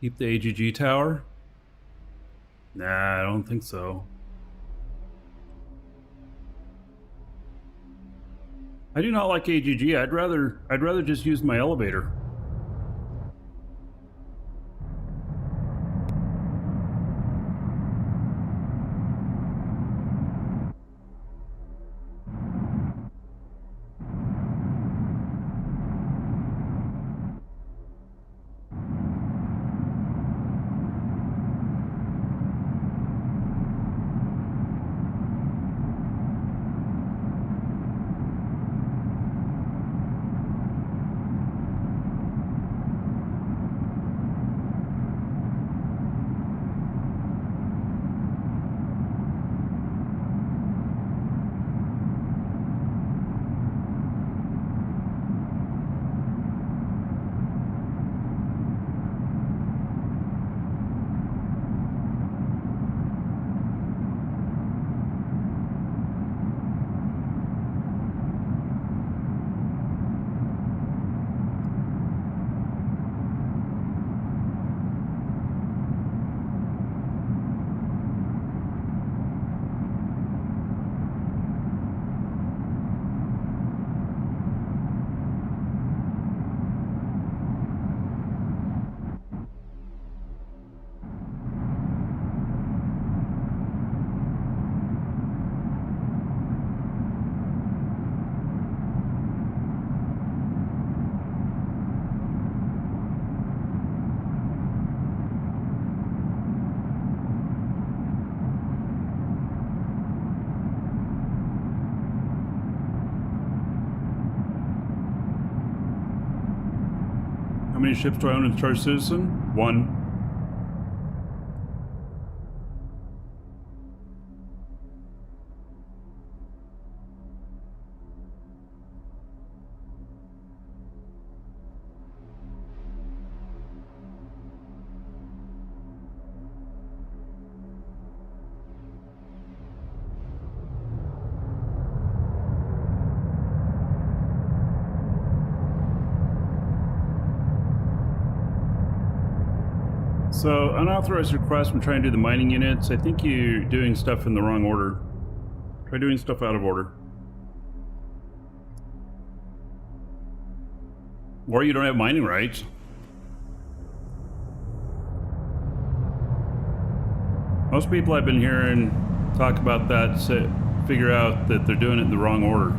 Keep the AGG tower? Nah, I don't think so. I do not like AGG. I'd rather just use my elevator. How many ships do I own in Charge Citizen? 1. So, unauthorized request from trying to do the mining units. I think you're doing stuff in the wrong order. Try doing stuff out of order. Or you don't have mining rights. Most people I've been hearing talk about that figure out that they're doing it in the wrong order.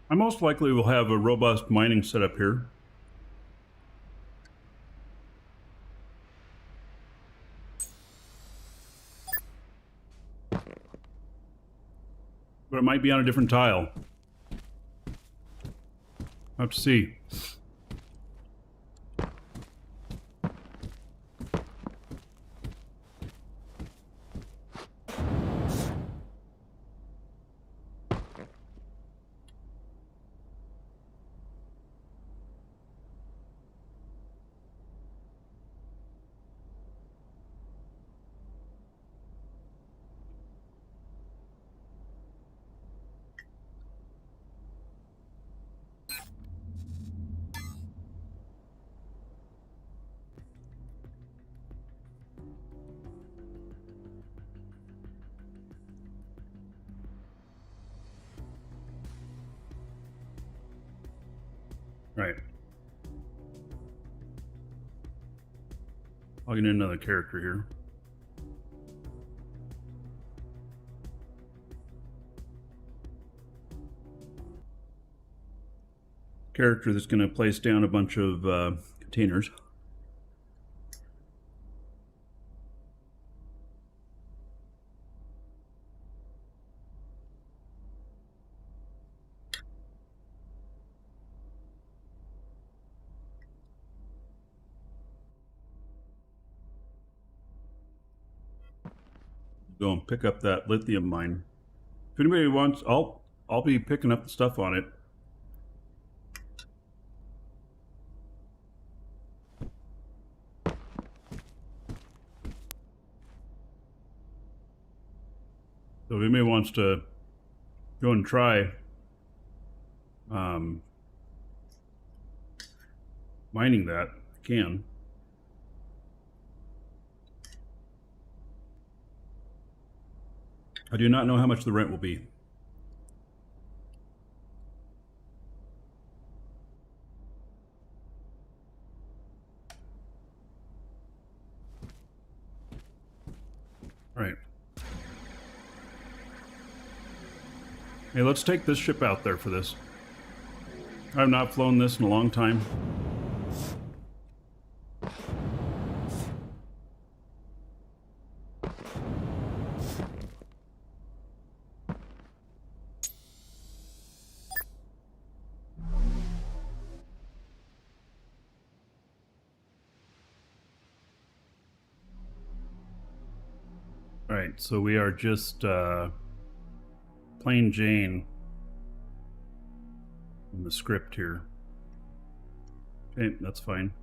I most likely will have a robust mining setup here. But it might be on a different tile. I'll have to see. I'll get another character here. Character that's going to place down a bunch of containers. Go and pick up that lithium mine. If anybody wants, I'll be picking up the stuff on it. So if anybody wants to go and try mining that, I can. I do not know how much the rent will be. All right. Hey, let's take this ship out there for this. I've not flown this in a long time. All right, so we are just plain Jane in the script here. Okay, that's fine.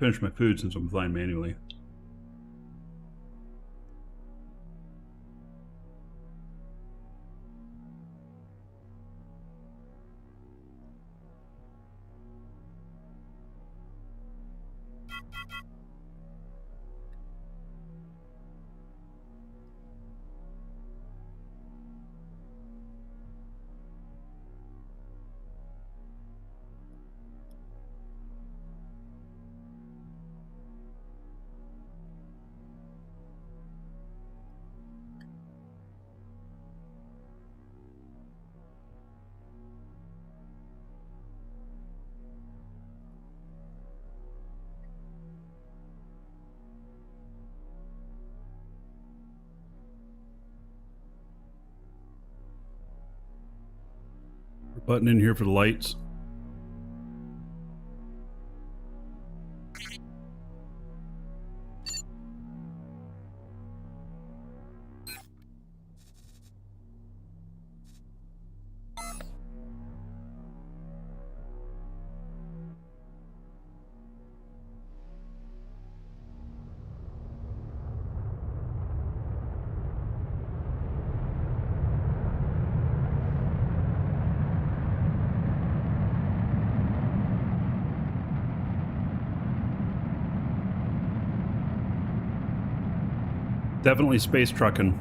Finish my food since I'm flying manually. Button in here for the lights. Definitely space trucking.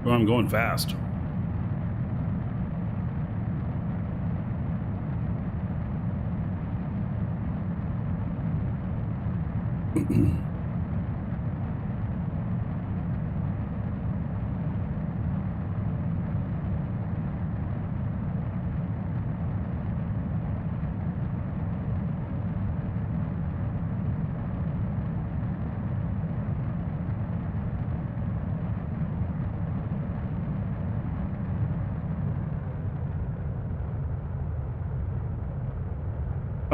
Well, I'm going fast.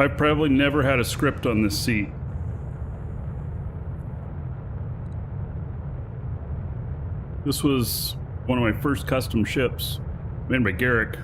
I've probably never had a script on this seat. This was one of my first custom ships, made by Garrick.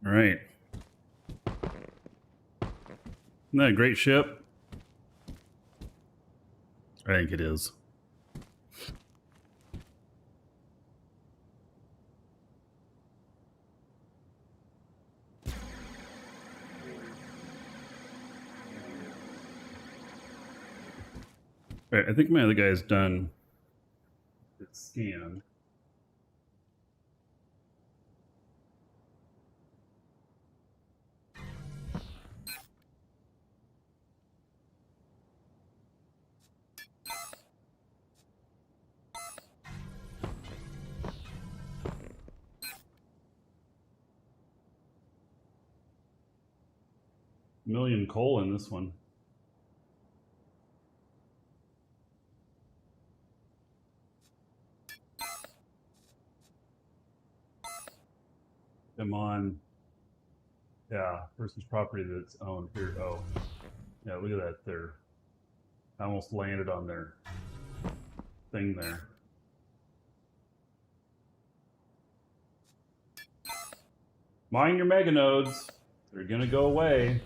All right. Isn't that a great ship? I think it is. All right, I think my other guy's done its scan. Million coal in this one. I'm on, yeah, person's property that's owned here. Oh, yeah, look at that there. I almost landed on their thing there. Mind your mega nodes. They're gonna go away.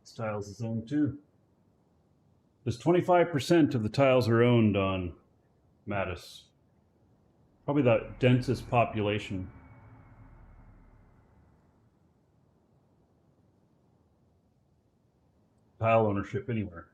This tiles is owned too. There's 25% of the tiles are owned on Mattis. Probably the densest population. Tile ownership anywhere.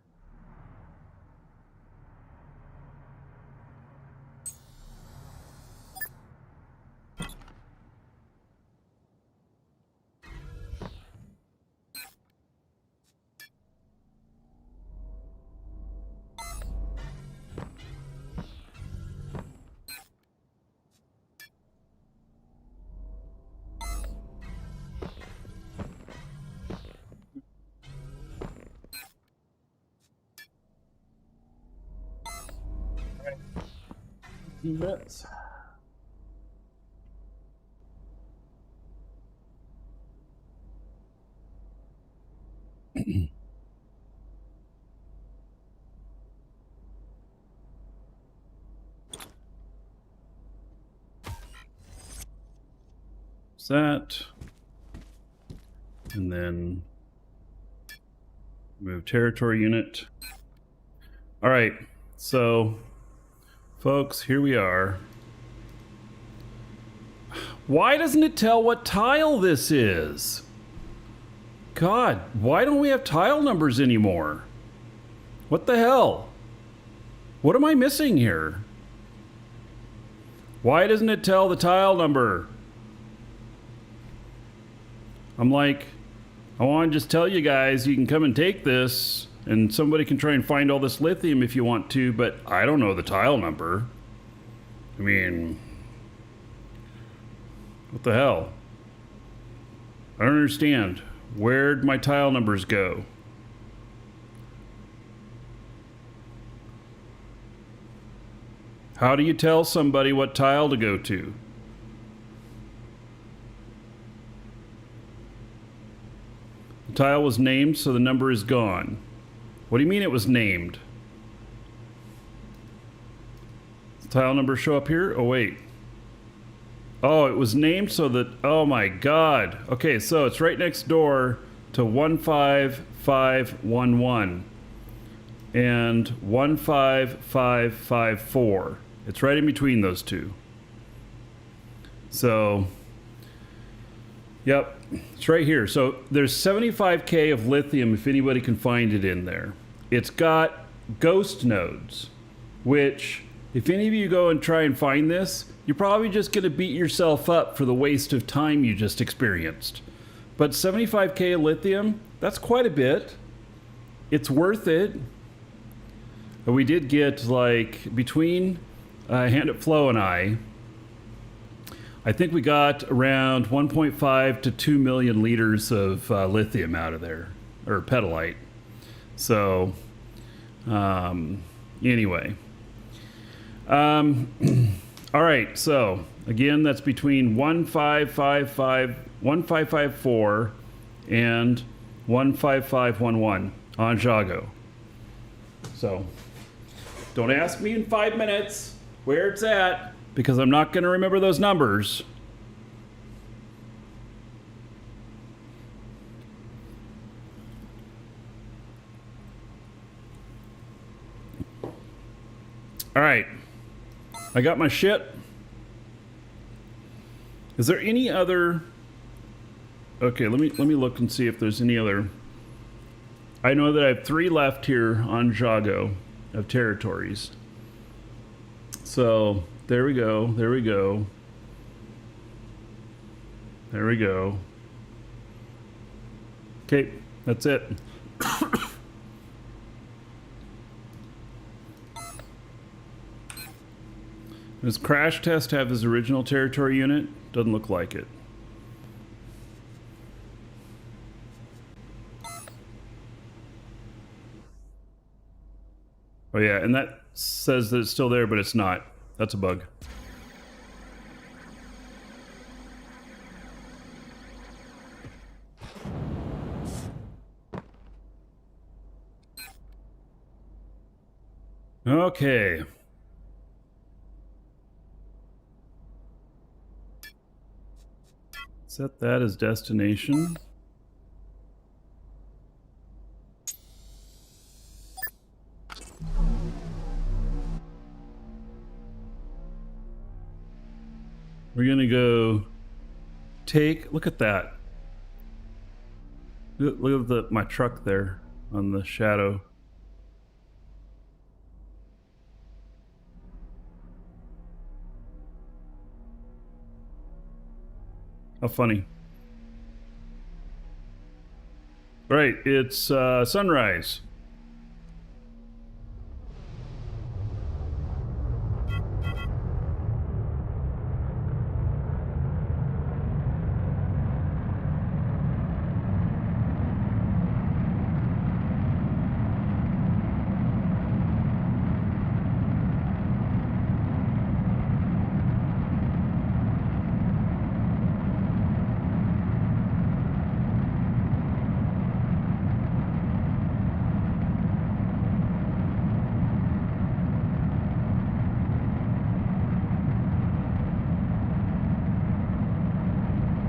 Minutes. That, and then move territory unit. All right, so Folks, here we are. Why doesn't it tell what tile this is? God, why don't we have tile numbers anymore? What the hell? What am I missing here? Why doesn't it tell the tile number? I'm like, I want to just tell you guys, you can come and take this, and somebody can try and find all this lithium if you want to, but I don't know the tile number. I mean, what the hell? I don't understand. Where'd my tile numbers go? How do you tell somebody what tile to go to? The tile was named, so the number is gone. What do you mean it was named? Does the tile number show up here? Oh, wait. Oh, it was named so that... Oh, my God. Okay, so it's right next door to 15511 and 15554. It's right in between those two. So, yep, it's right here. So there's 75K of lithium if anybody can find it in there. It's got ghost nodes, which if any of you go and try and find this, you're probably just going to beat yourself up for the waste of time you just experienced. But 75K of lithium, that's quite a bit. It's worth it. We did get, like, between Hand It Flow and I think we got around 1.5 to 2 million liters of lithium out of there, or petalite. So, anyway. All right, so, again, that's between 1554 and 15511 on Jago. So, don't ask me in 5 minutes where it's at, because I'm not going to remember those numbers. All right. I got my shit. Is there any other... Okay, let me look and see if there's any other... I know that I have 3 left here on Jago of territories. So, there we go, there we go. There we go. Okay, that's it. Does Crash Test have his original territory unit? Doesn't look like it. Oh yeah, and that says that it's still there, but it's not. That's a bug. Okay. Set that as destination. We're gonna go take, look at that. Look at my truck there on the shadow. How funny. Right, it's sunrise.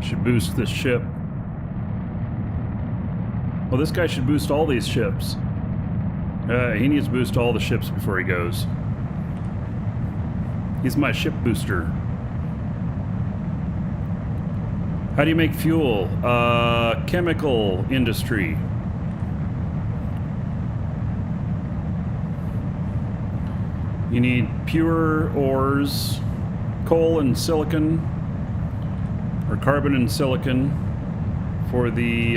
Should boost this ship. Well, this guy should boost all these ships. He needs to boost all the ships before he goes. He's my ship booster. How do you make fuel? Chemical industry. You need pure ores, coal and silicon, or carbon and silicon for the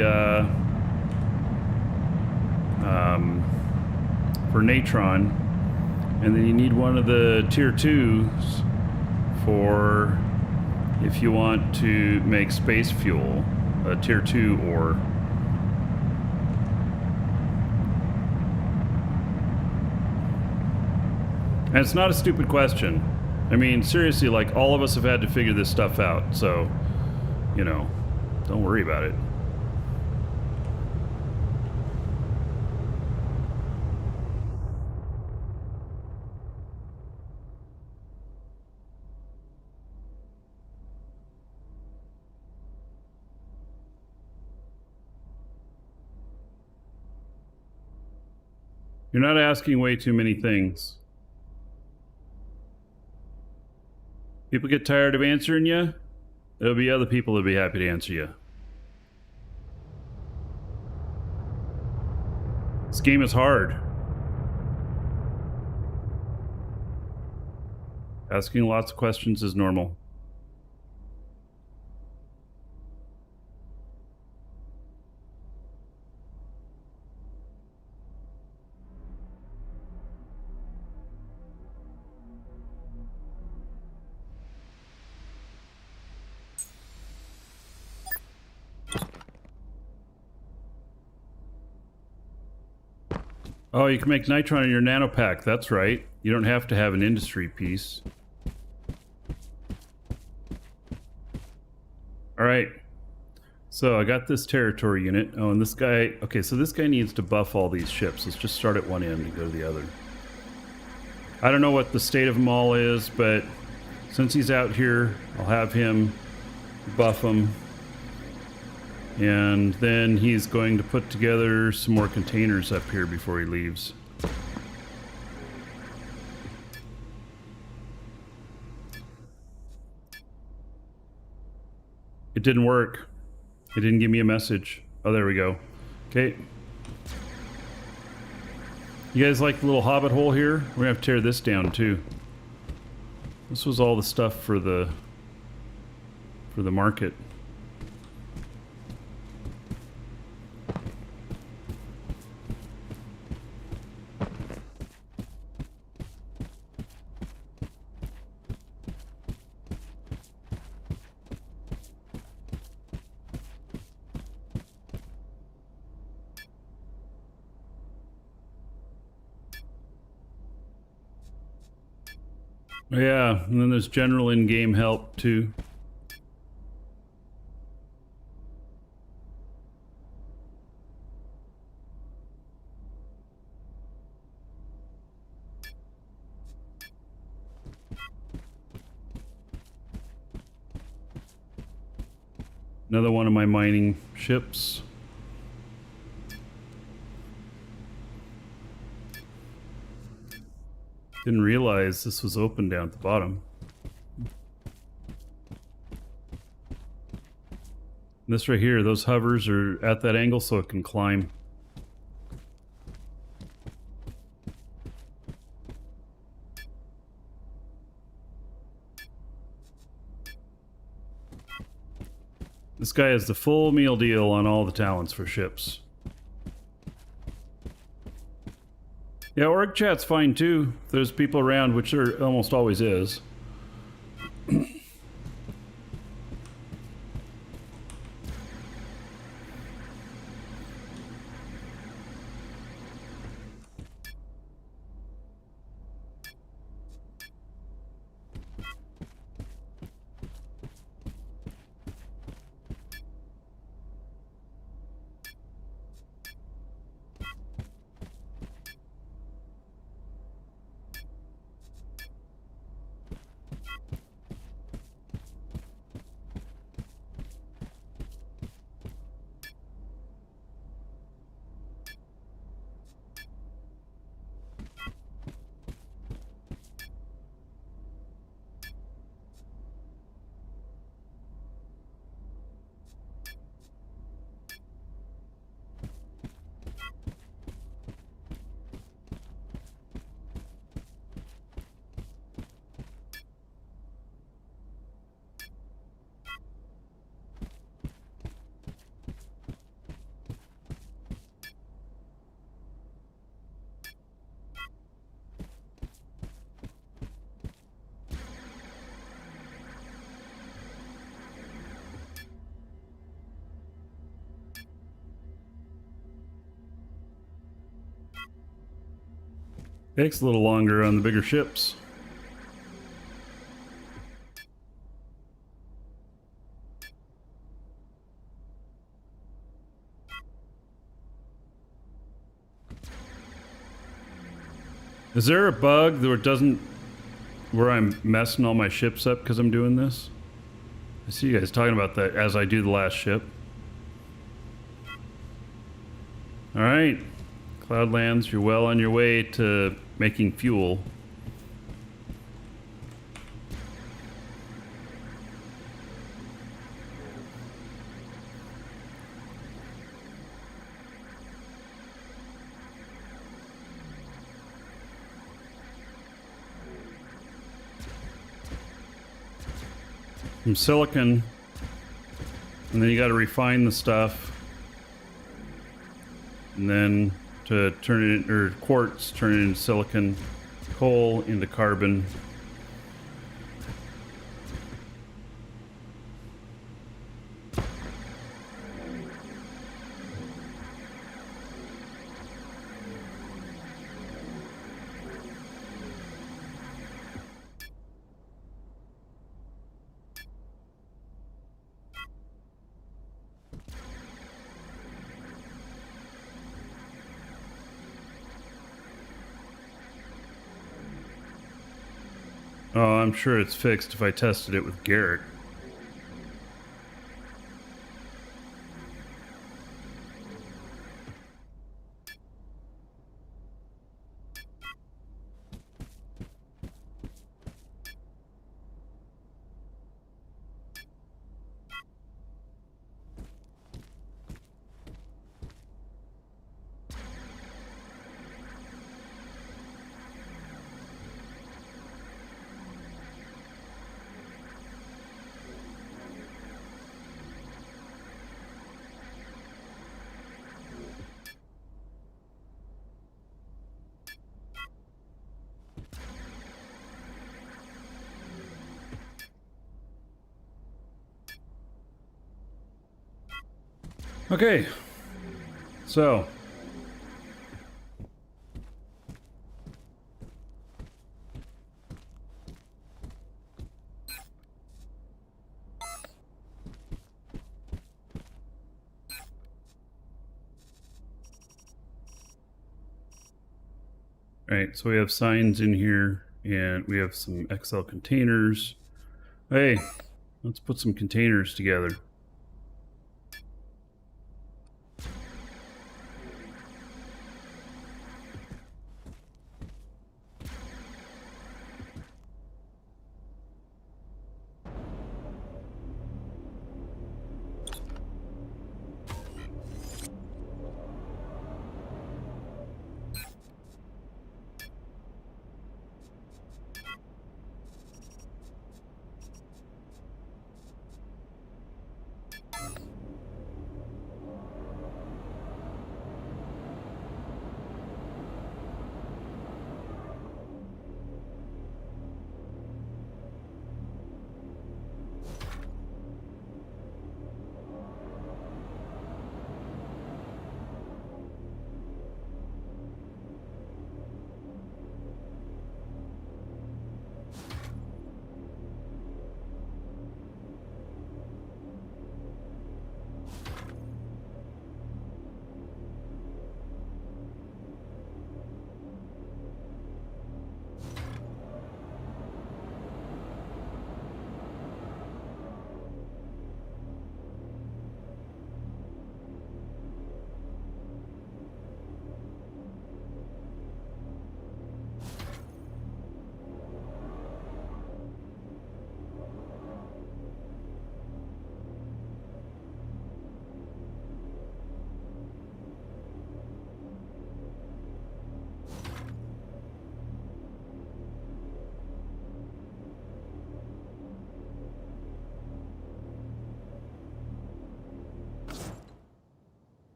for natron, and then you need one of the tier 2s for if you want to make space fuel, a tier 2 ore. And it's not a stupid question. I mean, seriously, like, all of us have had to figure this stuff out, so, you know, don't worry about it. You're not asking way too many things. People get tired of answering you, there'll be other people that'll be happy to answer you. This game is hard. Asking lots of questions is normal. Oh, you can make nitron in your nanopack. That's right. You don't have to have an industry piece. All right. So I got this territory unit. Oh, and this guy... Okay, so this guy needs to buff all these ships. Let's just start at one end and go to the other. I don't know what the state of them all is, but since he's out here, I'll have him buff them. And then he's going to put together some more containers up here before he leaves. It didn't work. It didn't give me a message. Oh, there we go. Okay. You guys like the little hobbit hole here? We're gonna have to tear this down too. This was all the stuff for the market. Yeah, and then there's general in-game help too. Another one of my mining ships. Didn't realize this was open down at the bottom. This right here, those hovers are at that angle so it can climb. This guy has the full meal deal on all the talents for ships. Yeah, org chat's fine too. If there's people around, which there almost always is. Takes a little longer on the bigger ships. Is there a bug where it doesn't, where I'm messing all my ships up because I'm doing this? I see you guys talking about that as I do the last ship. All right, Cloudlands, you're well on your way to making fuel. Some silicon, and then you got to refine the stuff, and then to turn it, or quartz, turn it into silicon, coal into carbon. Oh, I'm sure it's fixed if I tested it with Garrett. Okay, so right, so we have signs in here, and we have some XL containers. Hey, let's put some containers together.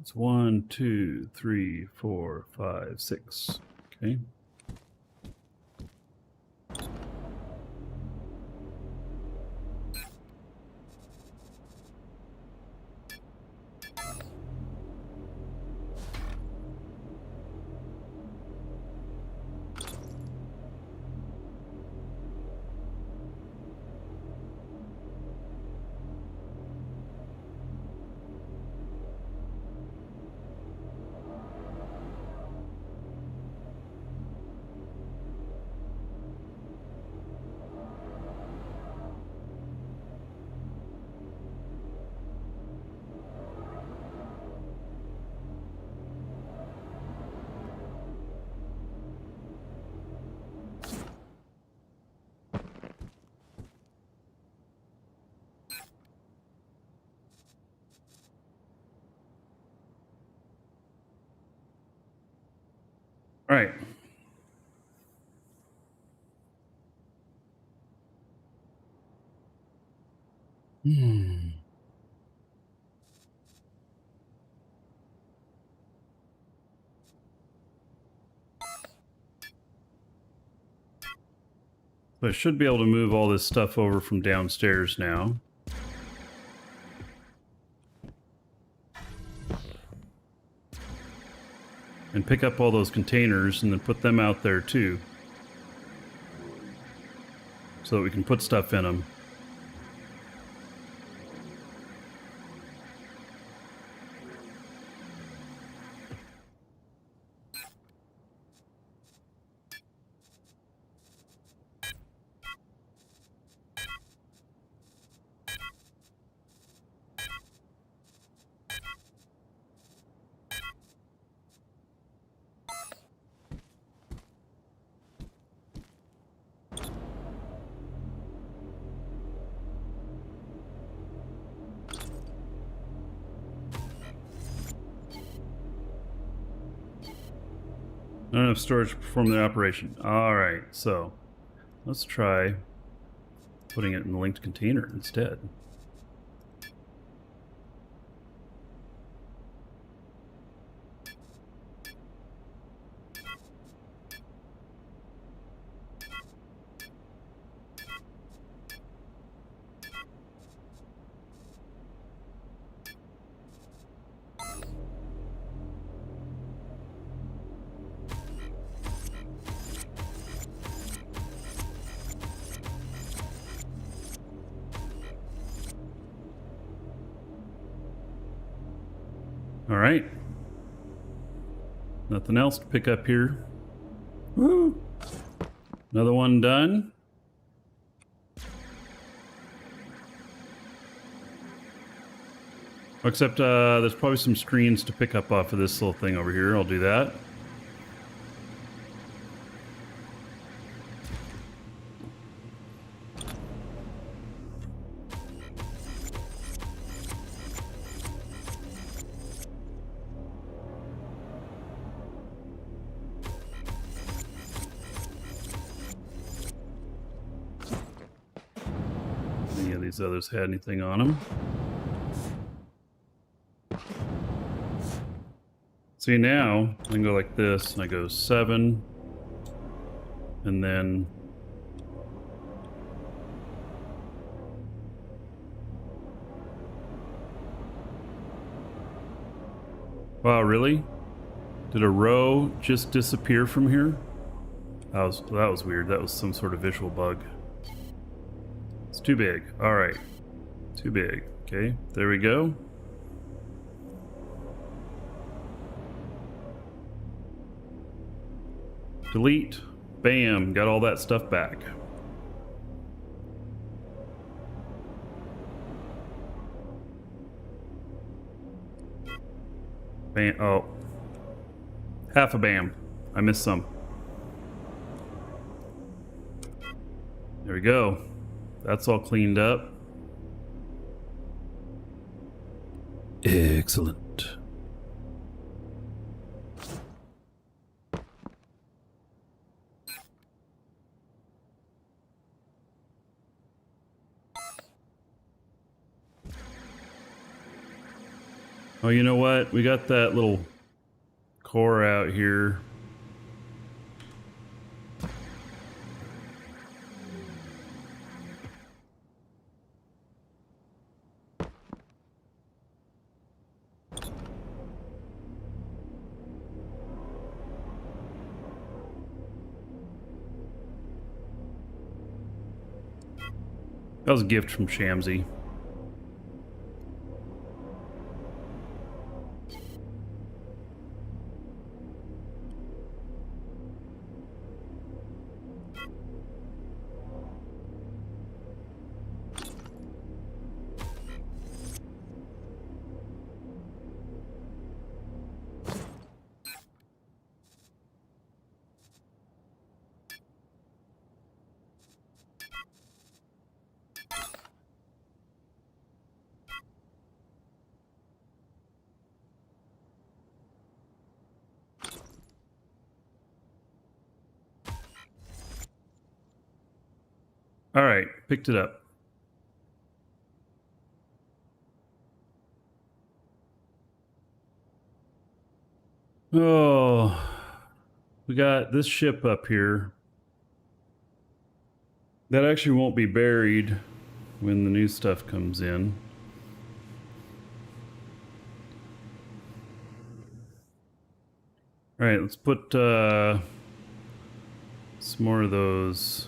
It's 1, 2, 3, 4, 5, 6. Okay. All right. So I should be able to move all this stuff over from downstairs now. And pick up all those containers and then put them out there too. So that we can put stuff in them. Not enough storage to perform the operation. Alright, so let's try putting it in the linked container instead. All right. Nothing else to pick up here. Woo! Another one done. Except there's probably some screens to pick up off of this little thing over here. I'll do that. Any of these others had anything on them? See, now I can go like this, and I go 7, and then wow, really? Did a row just disappear from here? That was weird. That was some sort of visual bug. It's too big. All right, too big. Okay, there we go. Delete. Bam. Got all that stuff back. Bam. Oh. Half a bam. I missed some. There we go. That's all cleaned up. Excellent. Oh, you know what? We got that little core out here. That was a gift from Shamsy. All right, picked it up. Oh, we got this ship up here. That actually won't be buried when the new stuff comes in. All right, let's put some more of those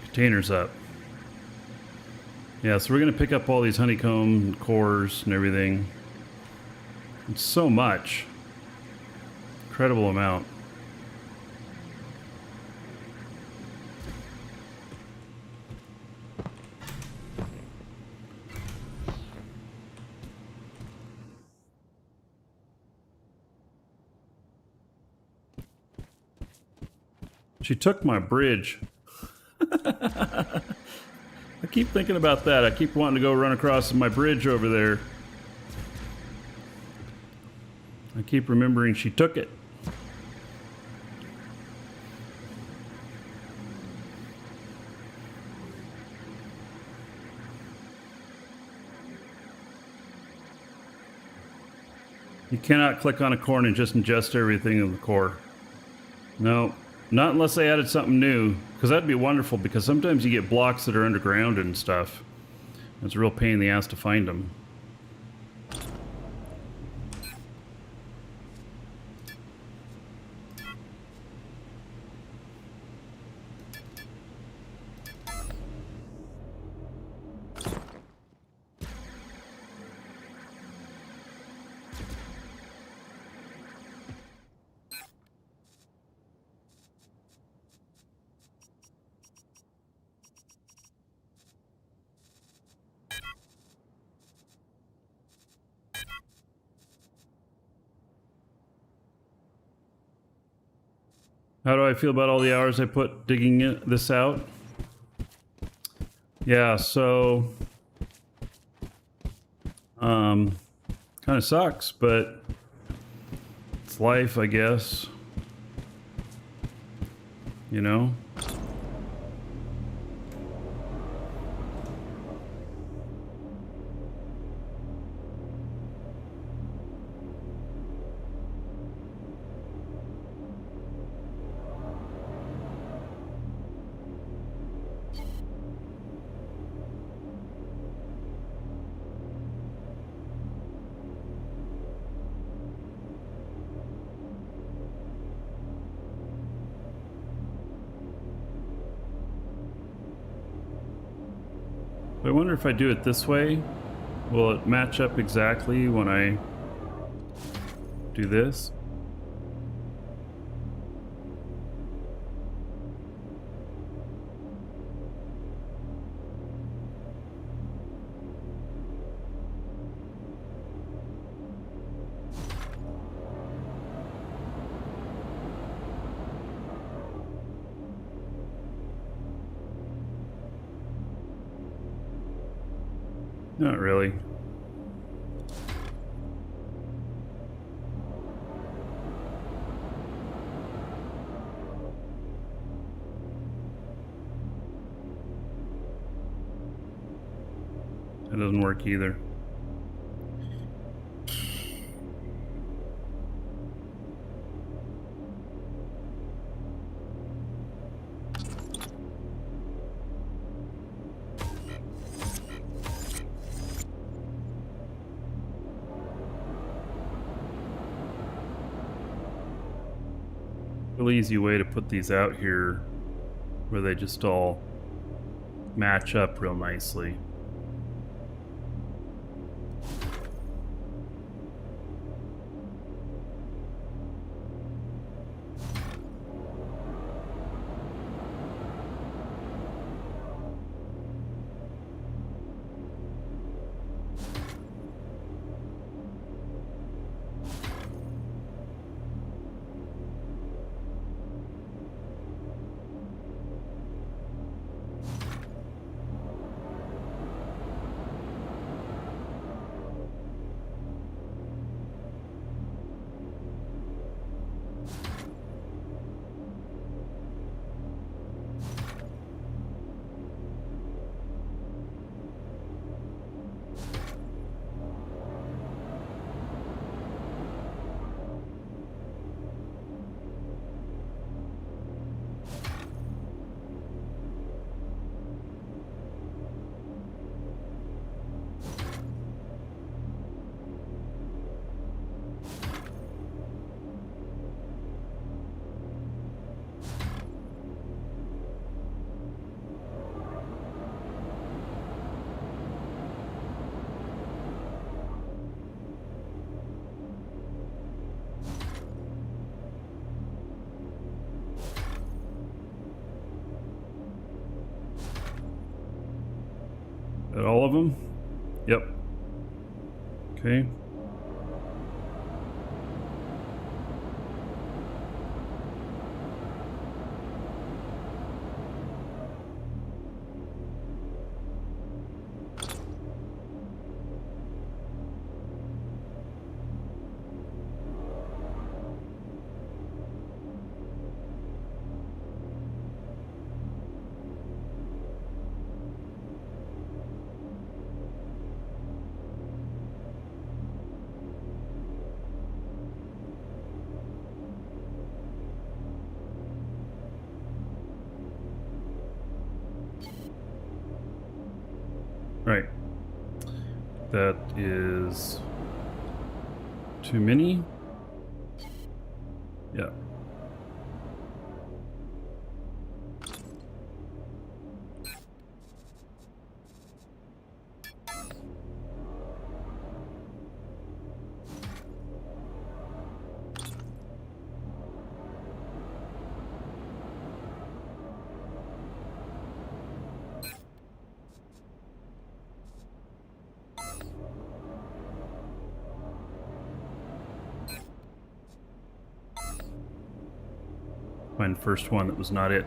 containers up. Yeah, so we're going to pick up all these honeycomb cores and everything. It's so much. Incredible amount. She took my bridge. I keep thinking about that. I keep wanting to go run across my bridge over there. I keep remembering she took it. You cannot click on a core and just ingest everything in the core. No, not unless they added something new, because that'd be wonderful, because sometimes you get blocks that are underground and stuff. It's a real pain in the ass to find them. How do I feel about all the hours I put digging this out? Yeah, so kind of sucks, but it's life, I guess. You know? I wonder if I do it this way, will it match up exactly when I do this? Not really. That doesn't work either. Really easy way to put these out here where they just all match up real nicely. That all of them? Yep. Okay. Right. That is too many. Yeah. Find the first one that was not it.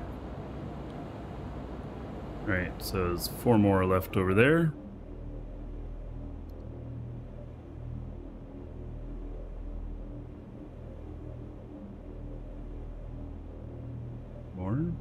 Alright, so there's 4 more left over there. More.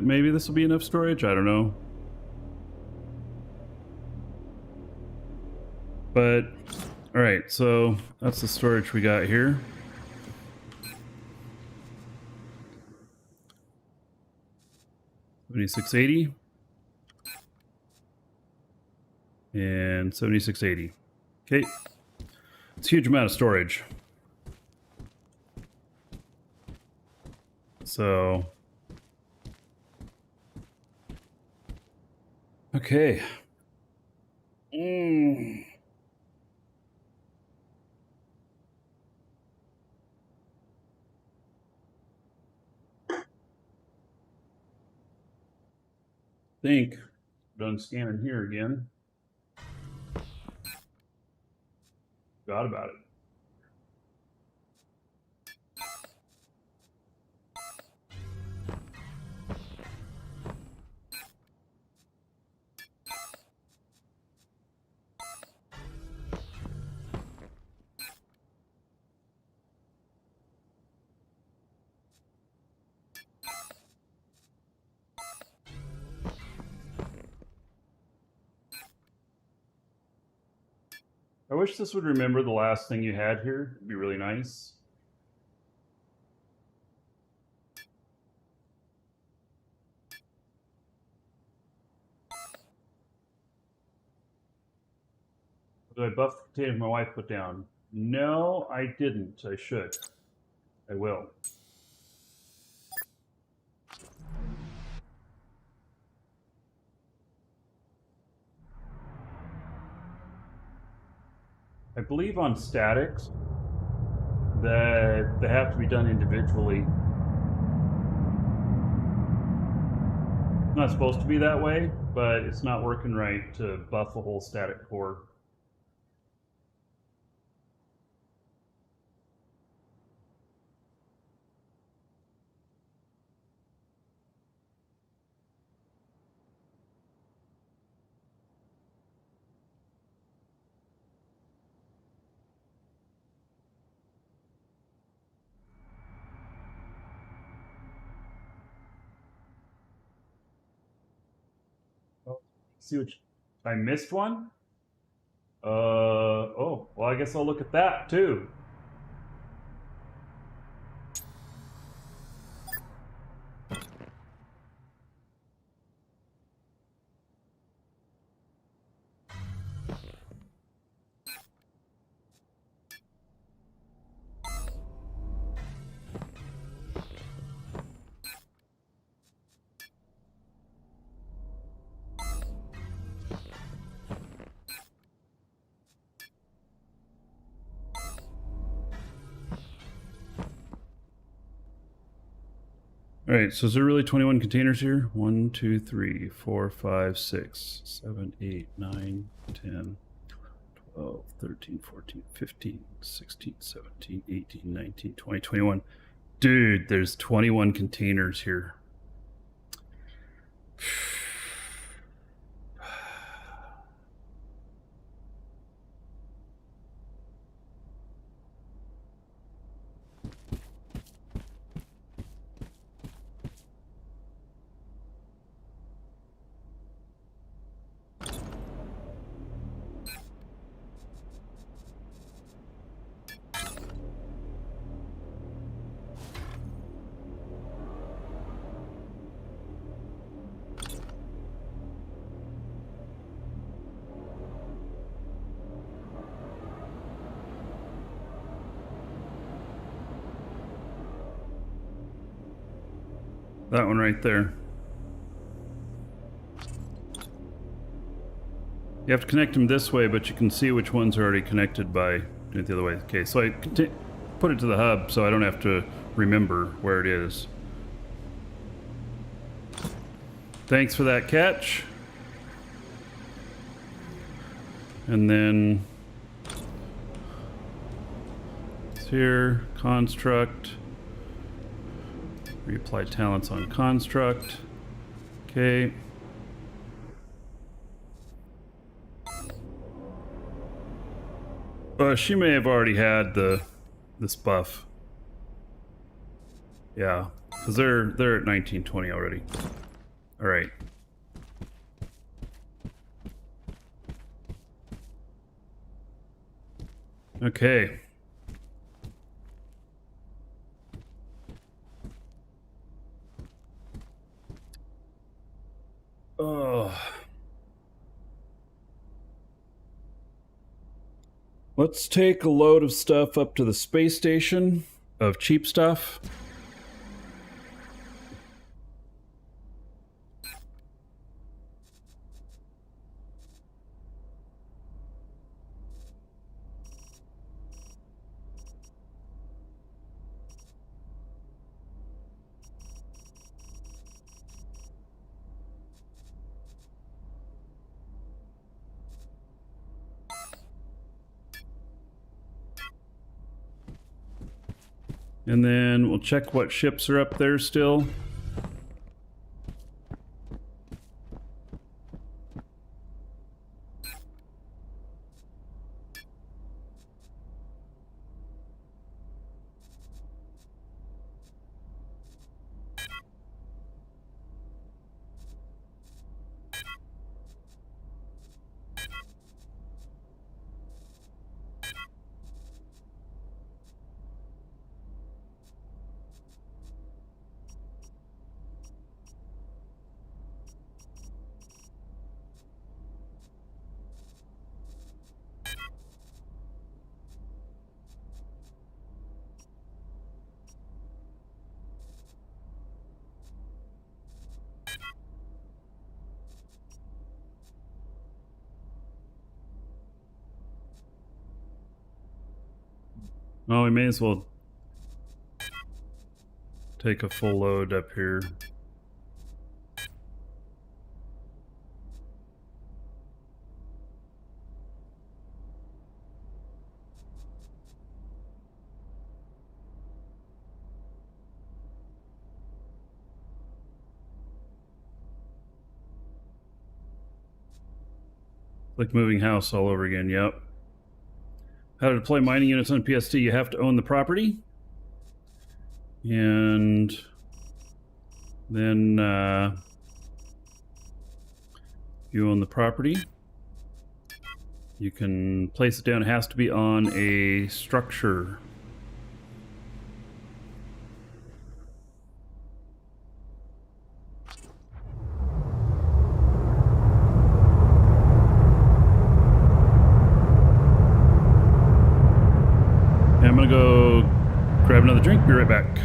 Maybe this will be enough storage. I don't know. But, alright, so that's the storage we got here. $76.80 and $76.80. Okay, it's a huge amount of storage. So, okay. Think done scanning here again. Forgot about it. I wish this would remember the last thing you had here. It'd be really nice. Did I buff the potatoes my wife put down? No, I didn't. I should. I will. I believe on statics that they have to be done individually. It's not supposed to be that way, but it's not working right to buff the whole static core. Oh, see what I missed one? Oh, well, I guess I'll look at that too. All right, so is there really 21 containers here? 1, 2, 3, 4, 5, 6, 7, 8, 9, 10, 12, 13, 14, 15, 16, 17, 18, 19, 20, 21. Dude, there's 21 containers here. That one right there. You have to connect them this way, but you can see which ones are already connected by doing it the other way. Okay, so I put it to the hub so I don't have to remember where it is. Thanks for that catch. And then it's here, construct. Reapply talents on construct. Okay. She may have already had this buff. Yeah, because they're at 1920 already. All right. Okay. Oh. Let's take a load of stuff up to the space station of cheap stuff. And then we'll check what ships are up there still. Well, we may as well take a full load up here. Like moving house all over again, yep. How to deploy mining units on PST. You have to own the property. And then you own the property. You can place it down. It has to be on a structure. Okay, I'm gonna go grab another drink. Be right back.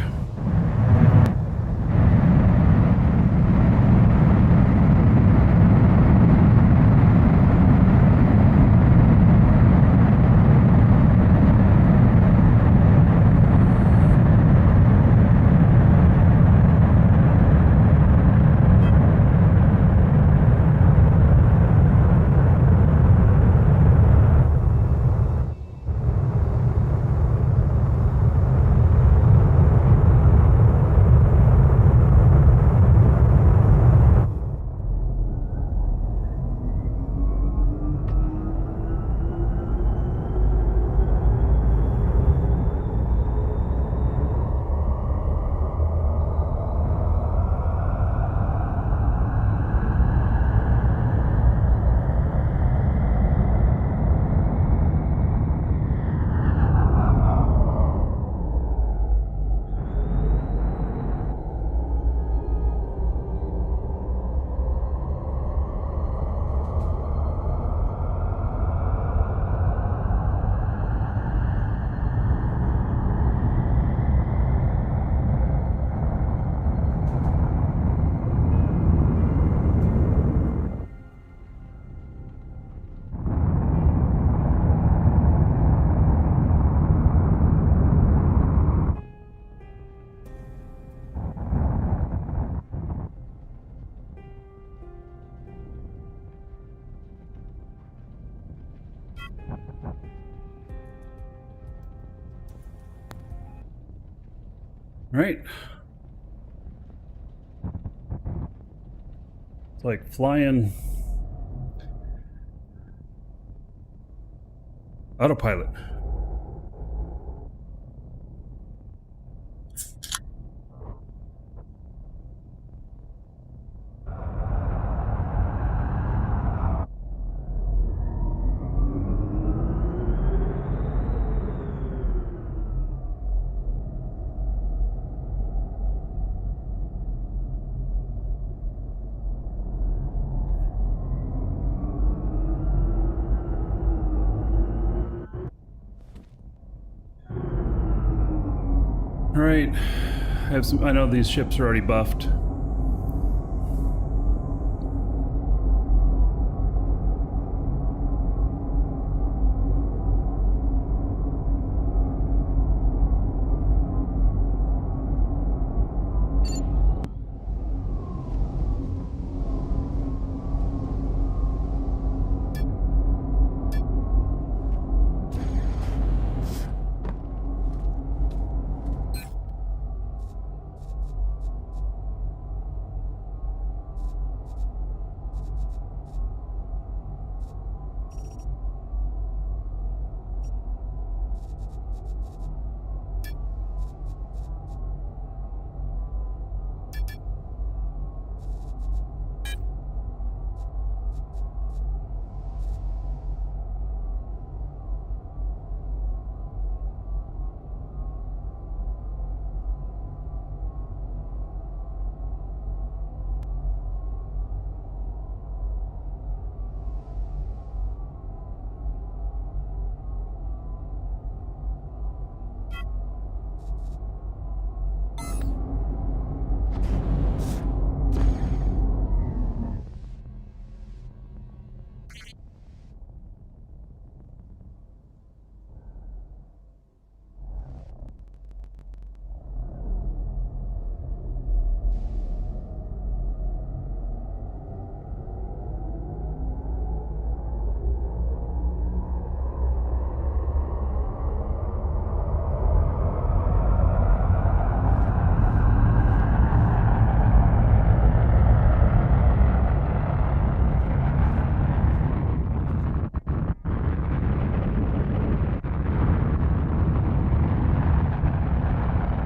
Right. It's like flying autopilot. All right, I know these ships are already buffed.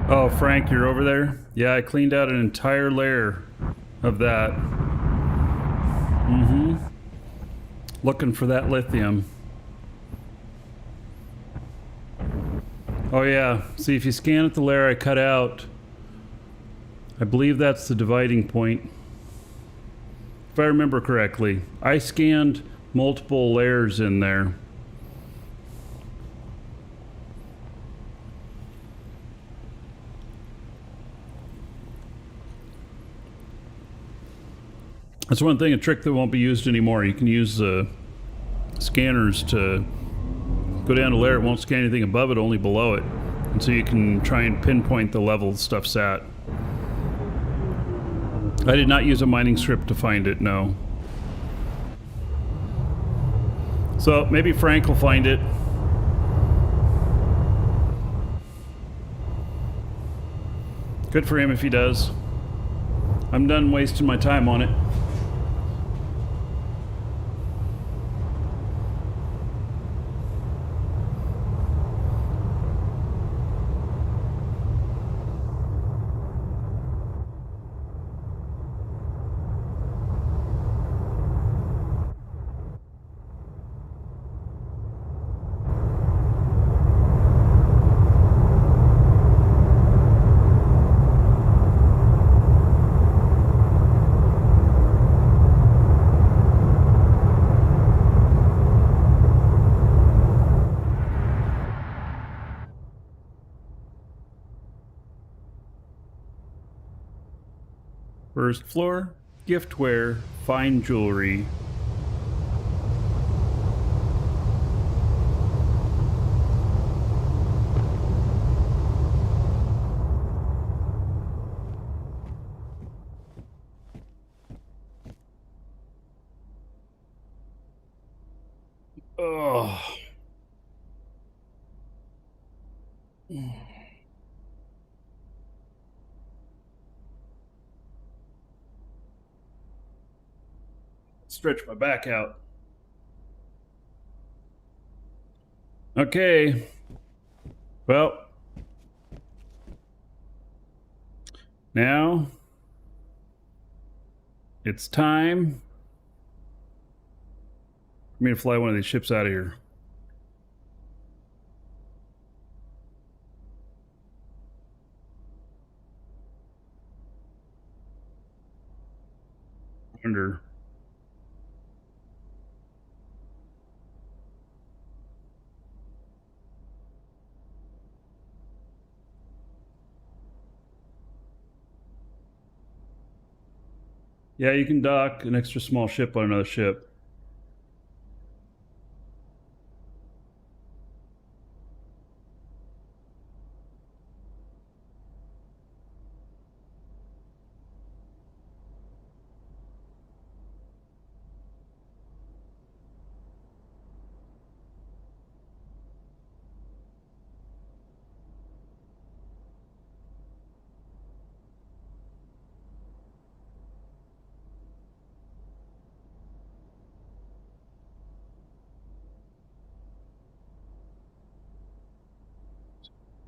Oh, Frank, you're over there? Yeah, I cleaned out an entire layer of that. Looking for that lithium. Oh yeah, see if you scan at the layer I cut out, I believe that's the dividing point. If I remember correctly, I scanned multiple layers in there. That's one thing, a trick that won't be used anymore. You can use scanners to go down a layer. It won't scan anything above it, only below it. And so you can try and pinpoint the level stuff's at. I did not use a mining script to find it, no. So maybe Frank will find it. Good for him if he does. I'm done wasting my time on it. First floor, giftware, fine jewelry. Ugh. Stretch my back out. Okay. Well. Now it's time for me to fly one of these ships out of here. Under. Yeah, you can dock an extra small ship on another ship.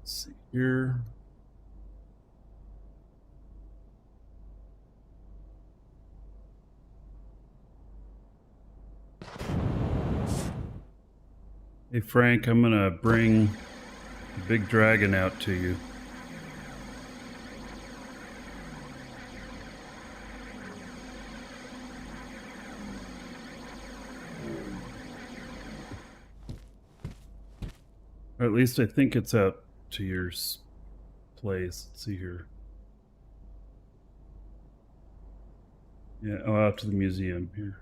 Let's see here. Hey Frank, I'm gonna bring the big dragon out to you. Or at least I think it's out to your place. Let's see here. Yeah, oh, out to the museum here.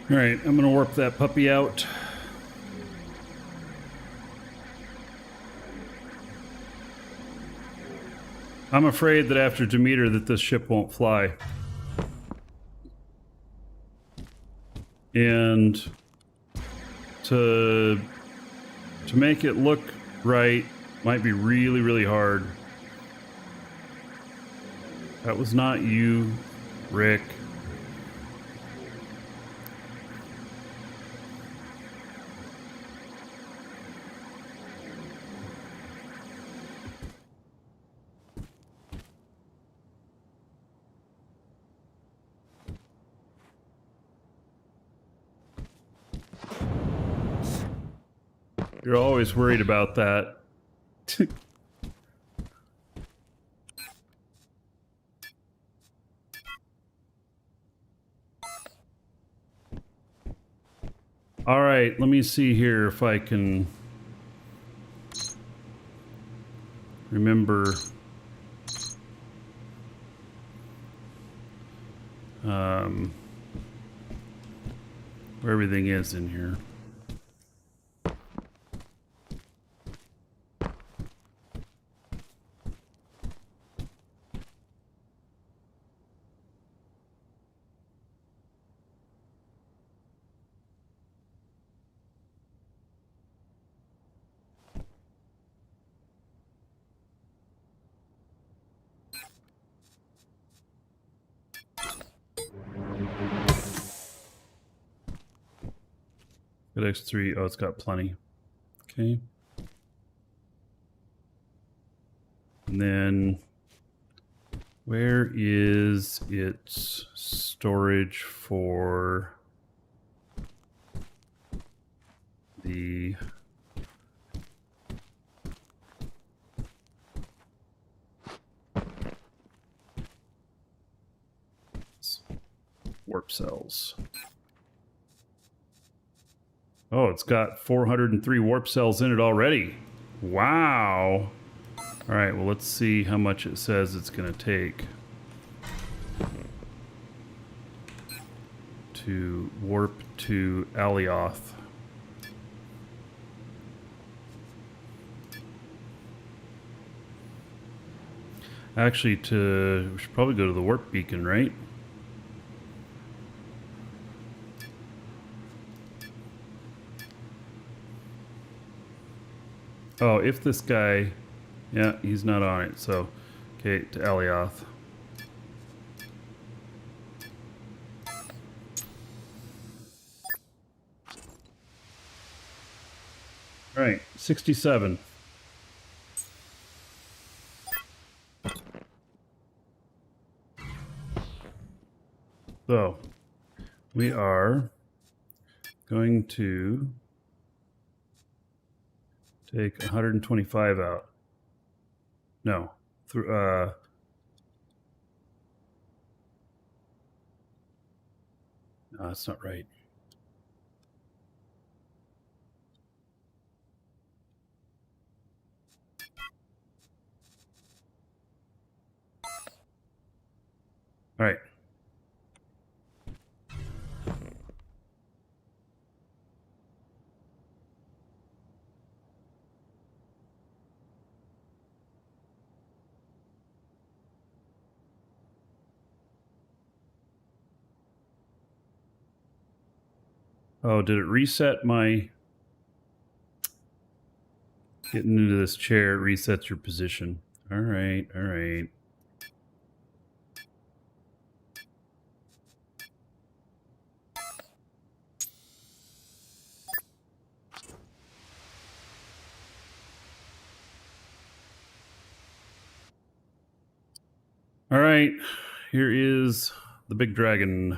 All right, I'm gonna warp that puppy out. I'm afraid that after Demeter that this ship won't fly. And to make it look right might be really, really hard. That was not you, Rick. You're always worried about that. All right, let me see here if I can remember where everything is in here. Got X3. Oh, it's got plenty. Okay. And then where is its storage for the warp cells? Oh, it's got 403 warp cells in it already. Wow. All right, well, let's see how much it says it's going to take to warp to Alioth. Actually, we should probably go to the warp beacon, right? Oh, if this guy... Yeah, he's not on it, so... Okay, to Alioth. Alright, 67. So, we are going to take 125 out. No, through no, that's not right. All right. Oh, did it reset my... Getting into this chair, it resets your position. All right, all right. All right, here is the big dragon.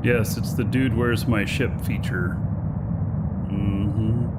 Yes, it's the dude where's my ship feature. Mm-hmm.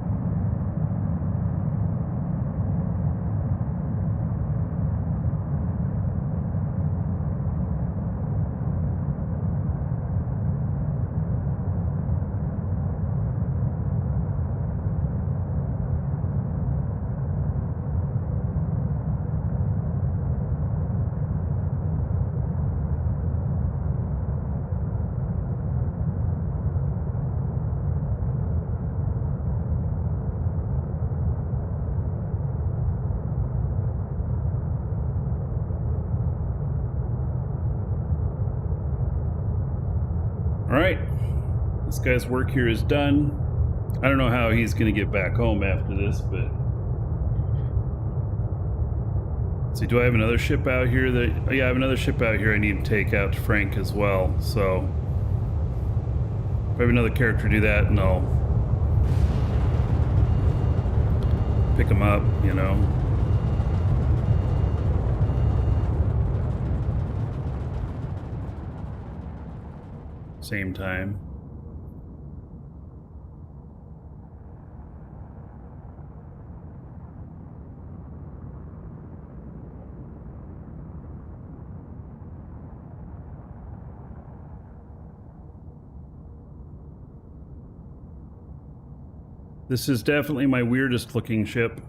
Alright, this guy's work here is done. I don't know how he's going to get back home after this, but... Let's see, do I have another ship out here that... Oh yeah, I have another ship out here I need to take out to Frank as well, so... If I have another character do that, and I'll... pick him up, you know. Same time. This is definitely my weirdest looking ship.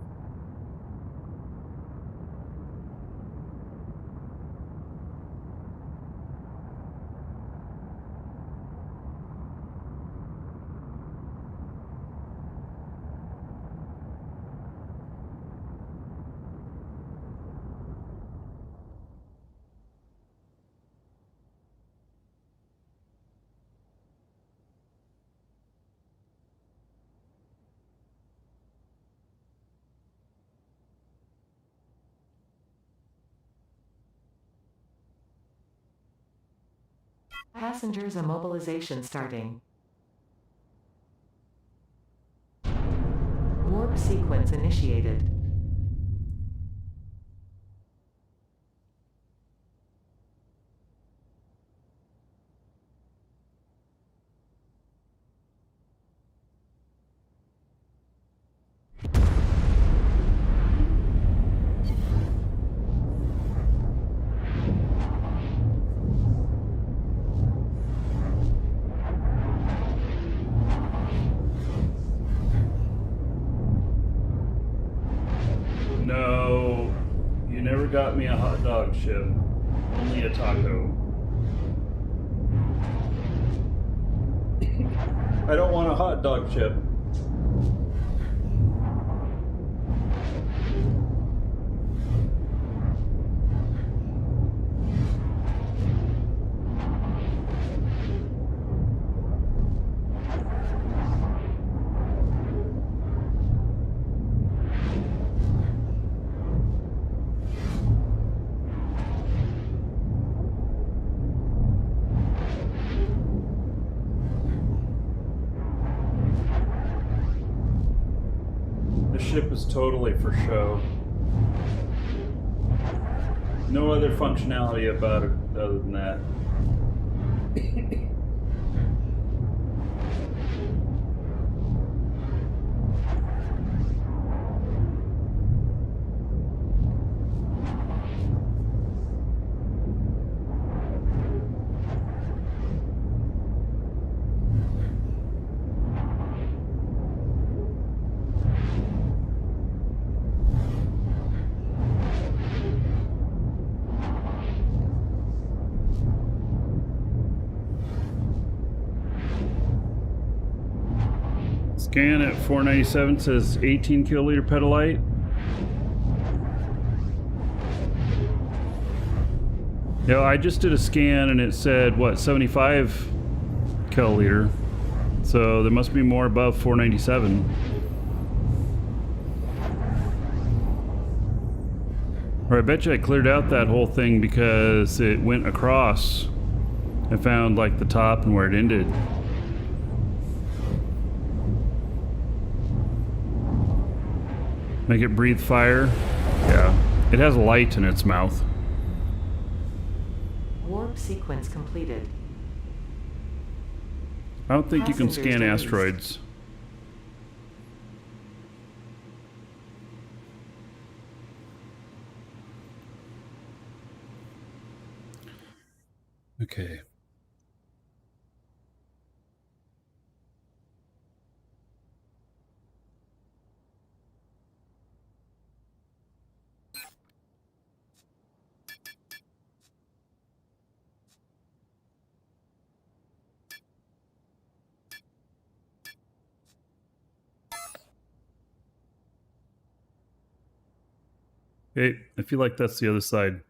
Passengers immobilization starting. Warp sequence initiated. No, you never got me a hot dog ship, only a taco. I don't want a hot dog chip. The ship is totally for show. No other functionality about it other than that. Scan at 497 says 18 kiloliter pedalite. Yeah, I just did a scan and it said, what, 75 kiloliter. So there must be more above 497. Or I bet you I cleared out that whole thing because it went across. I found like the top and where it ended. Make it breathe fire. Yeah. It has light in its mouth. Warp sequence completed. I don't think you can Passengers scan released. asteroids. Okay. Okay, I feel like that's the other side.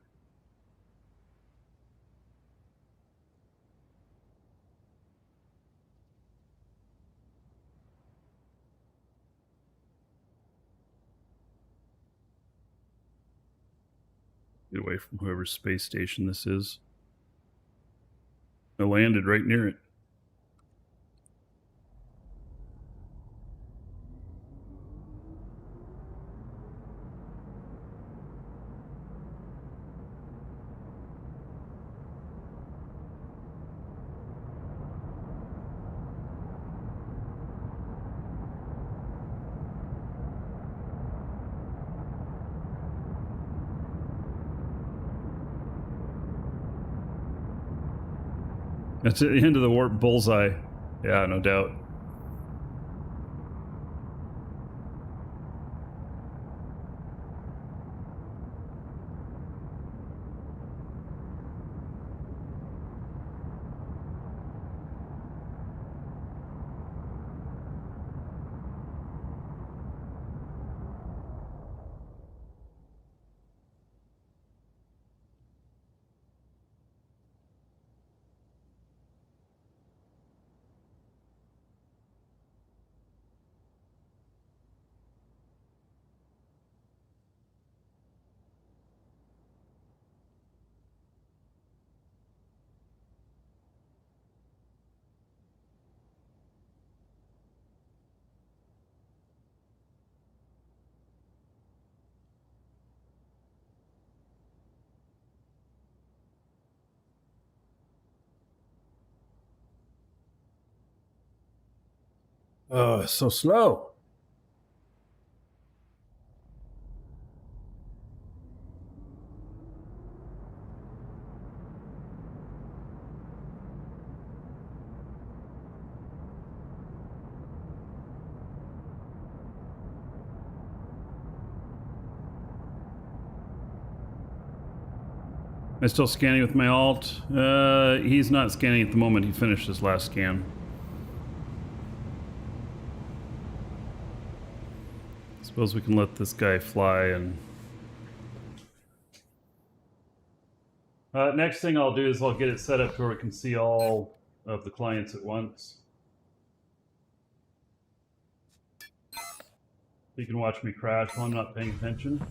Get away from whoever's space station this is. I landed right near it. That's at the end of the warp bullseye. Yeah, no doubt. Oh, it's so slow. Am I still scanning with my alt? He's not scanning at the moment. He finished his last scan. Suppose we can let this guy fly and... next thing I'll do is I'll get it set up to where we can see all of the clients at once. You can watch me crash while I'm not paying attention.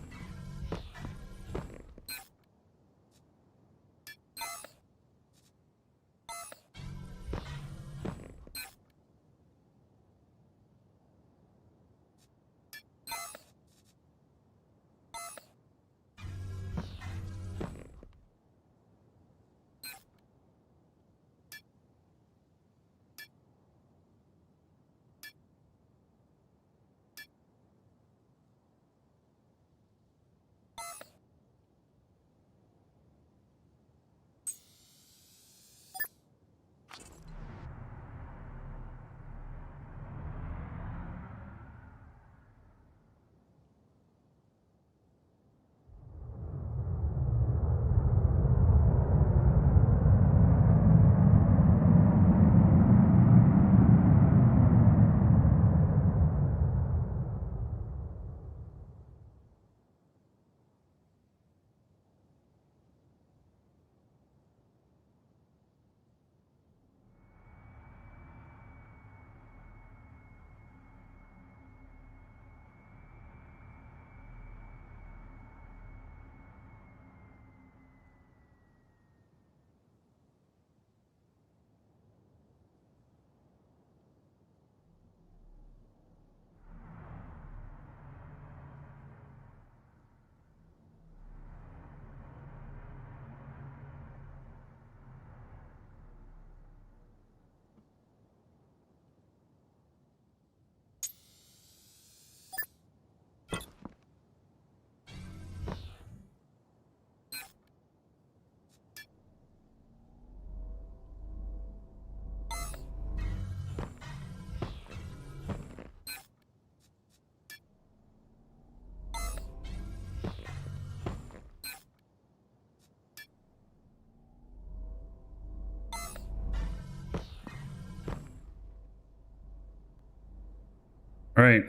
All right.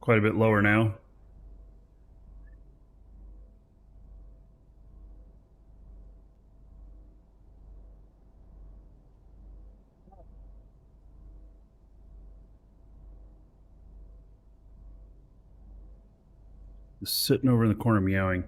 Quite a bit lower now. Just sitting over in the corner meowing.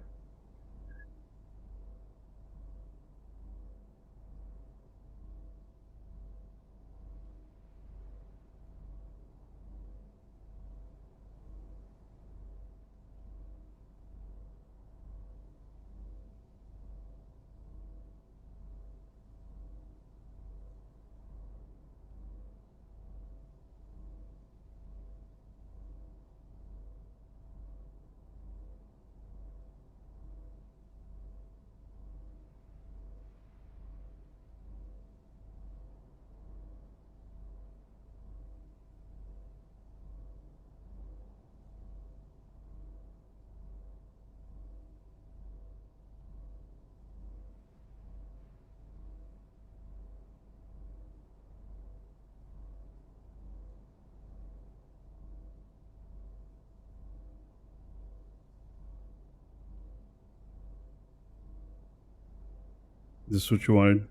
Is this what you wanted?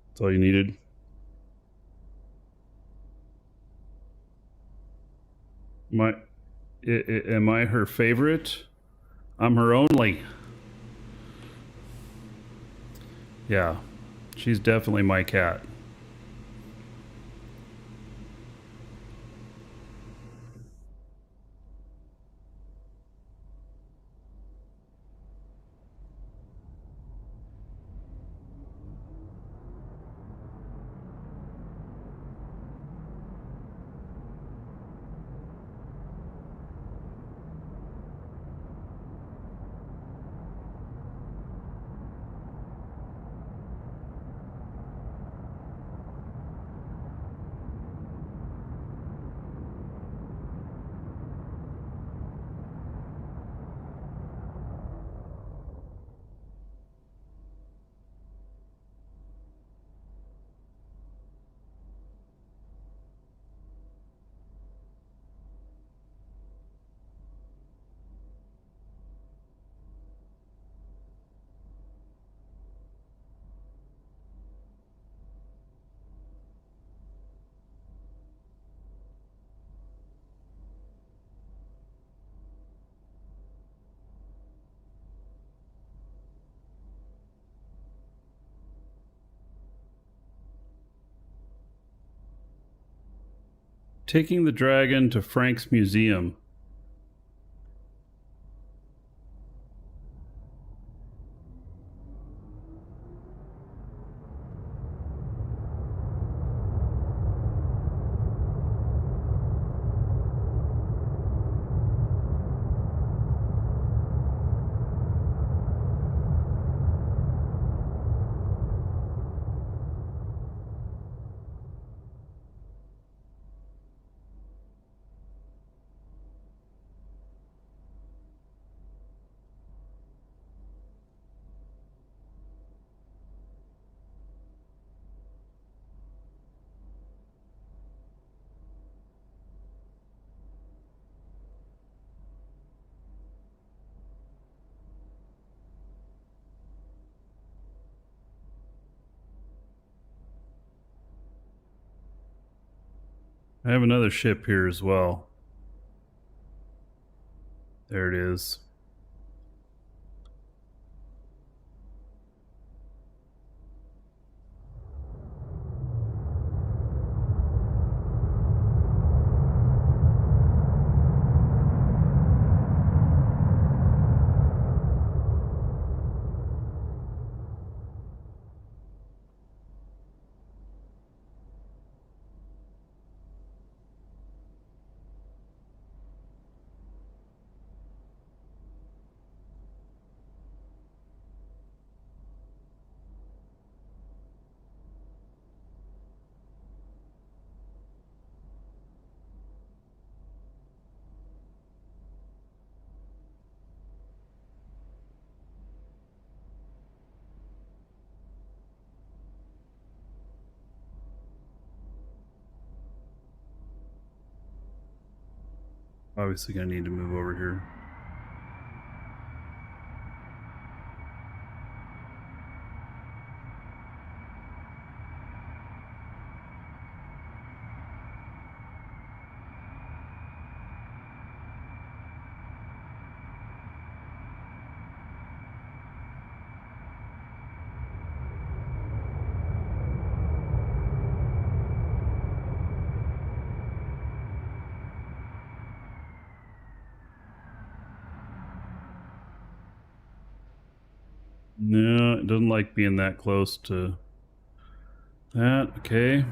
That's all you needed? Am I her favorite? I'm her only. Yeah, she's definitely my cat. Taking the dragon to Frank's museum. I have another ship here as well. There it is. Obviously gonna need to move over here. No, it doesn't like being that close to that. Okay.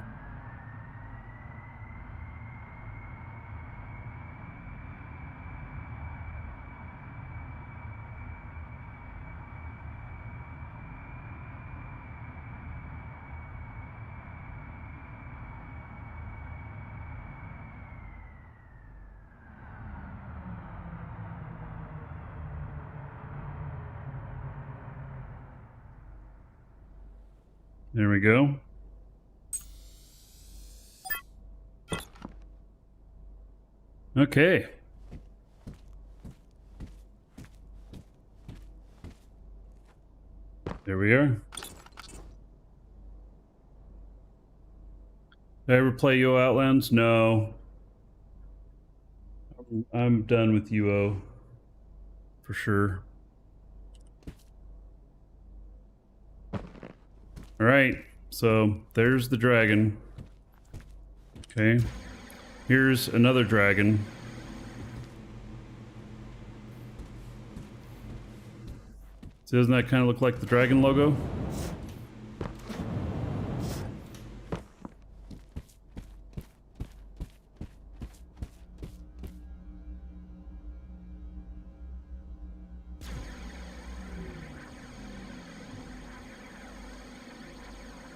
There we go. Okay. There we are. Did I ever play UO Outlands? No. I'm done with UO. For sure. Alright, so there's the dragon. Okay. Here's another dragon. So doesn't that kind of look like the dragon logo?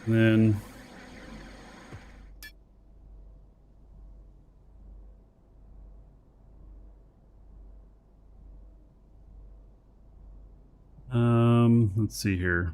And then let's see here.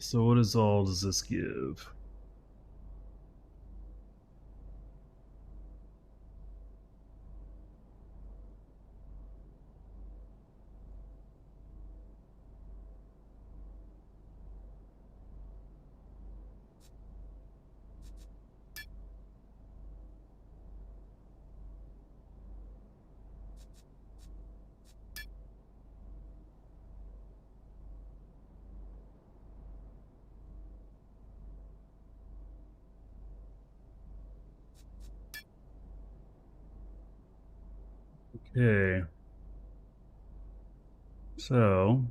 So what is all does this give? Okay. So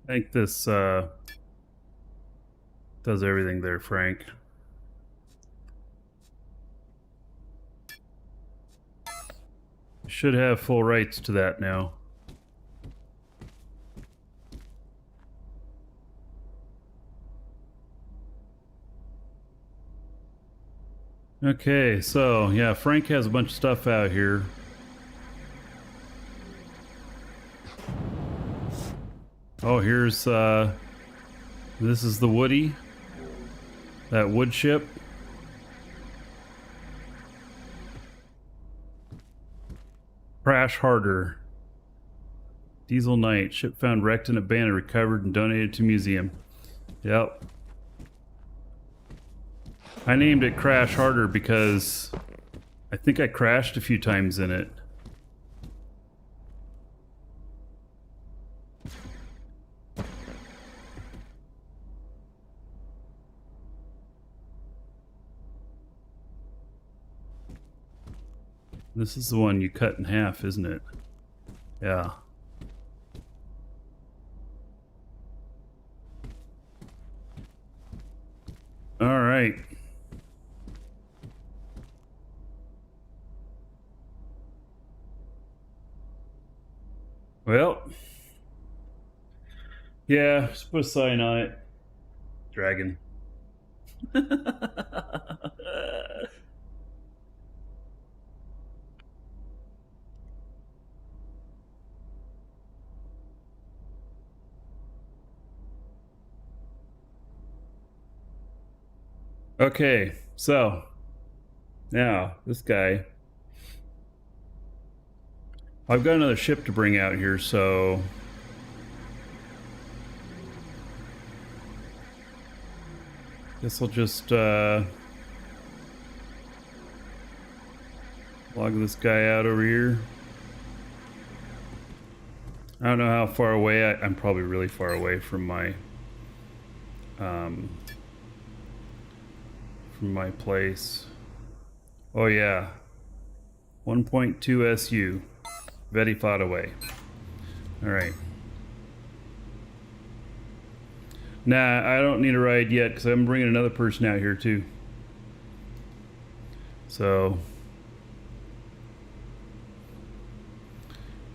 I think this does everything there, Frank. Should have full rights to that now. Okay, so yeah, Frank has a bunch of stuff out here. Oh, here's this is the Woody. That wood ship. Crash harder. Diesel Knight. Ship found wrecked and abandoned, recovered and donated to museum. Yep. I named it Crash Harder because I think I crashed a few times in it. This is the one you cut in half, isn't it? Yeah. All right. Well. Yeah, just put a sign on it. Dragon. Okay, so now this guy. I've got another ship to bring out here, so guess I'll just log this guy out over here. I don't know how far away I'm probably really far away from my place. Oh yeah, 1.2 SU, very far away. All right. Nah, I don't need a ride yet because I'm bringing another person out here too. So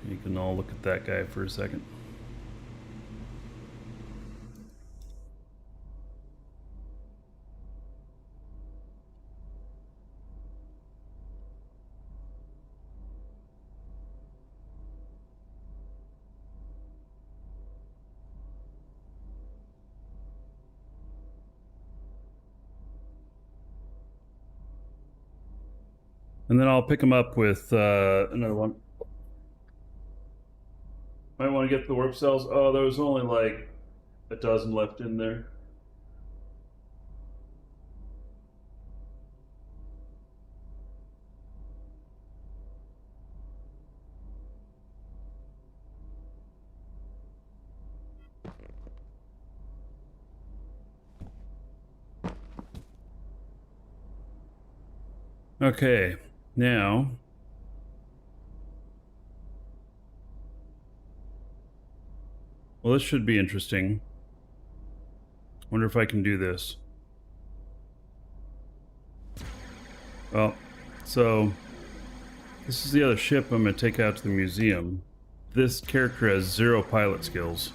you can all look at that guy for a second. And then I'll pick him up with another one. Might want to get the warp cells. Oh, there was only like a dozen left in there. Okay, now well, this should be interesting. Wonder if I can do this. Well, so this is the other ship I'm going to take out to the museum. This character has 0 pilot skills.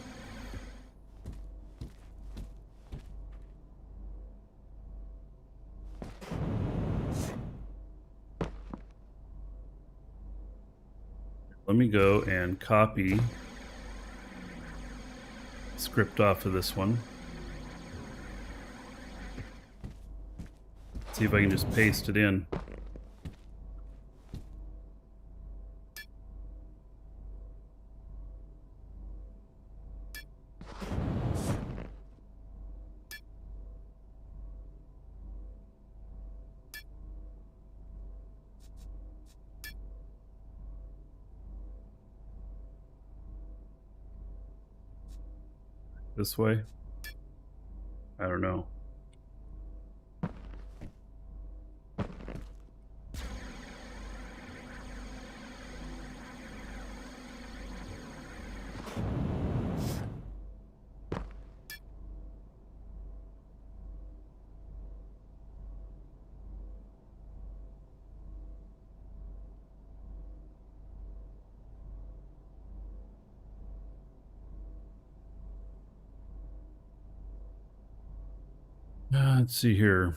Let me go and copy script off of this one. See if I can just paste it in. This way? I don't know. Let's see here.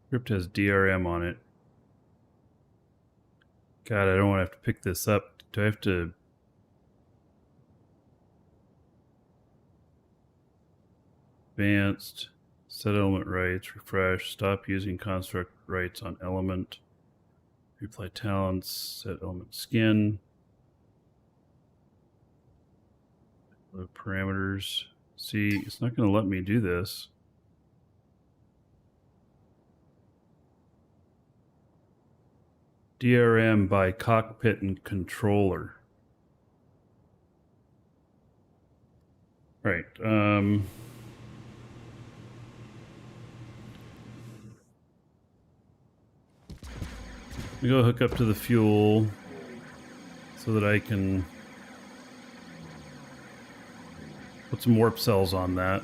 Script has DRM on it. God, I don't want to have to pick this up. Do I have to... Advanced, Set element rights, refresh, stop using construct rights on element, reapply talents, set element skin, load parameters. See, it's not going to let me do this. DRM by cockpit and controller. Right. We go hook up to the fuel so that I can put some warp cells on that.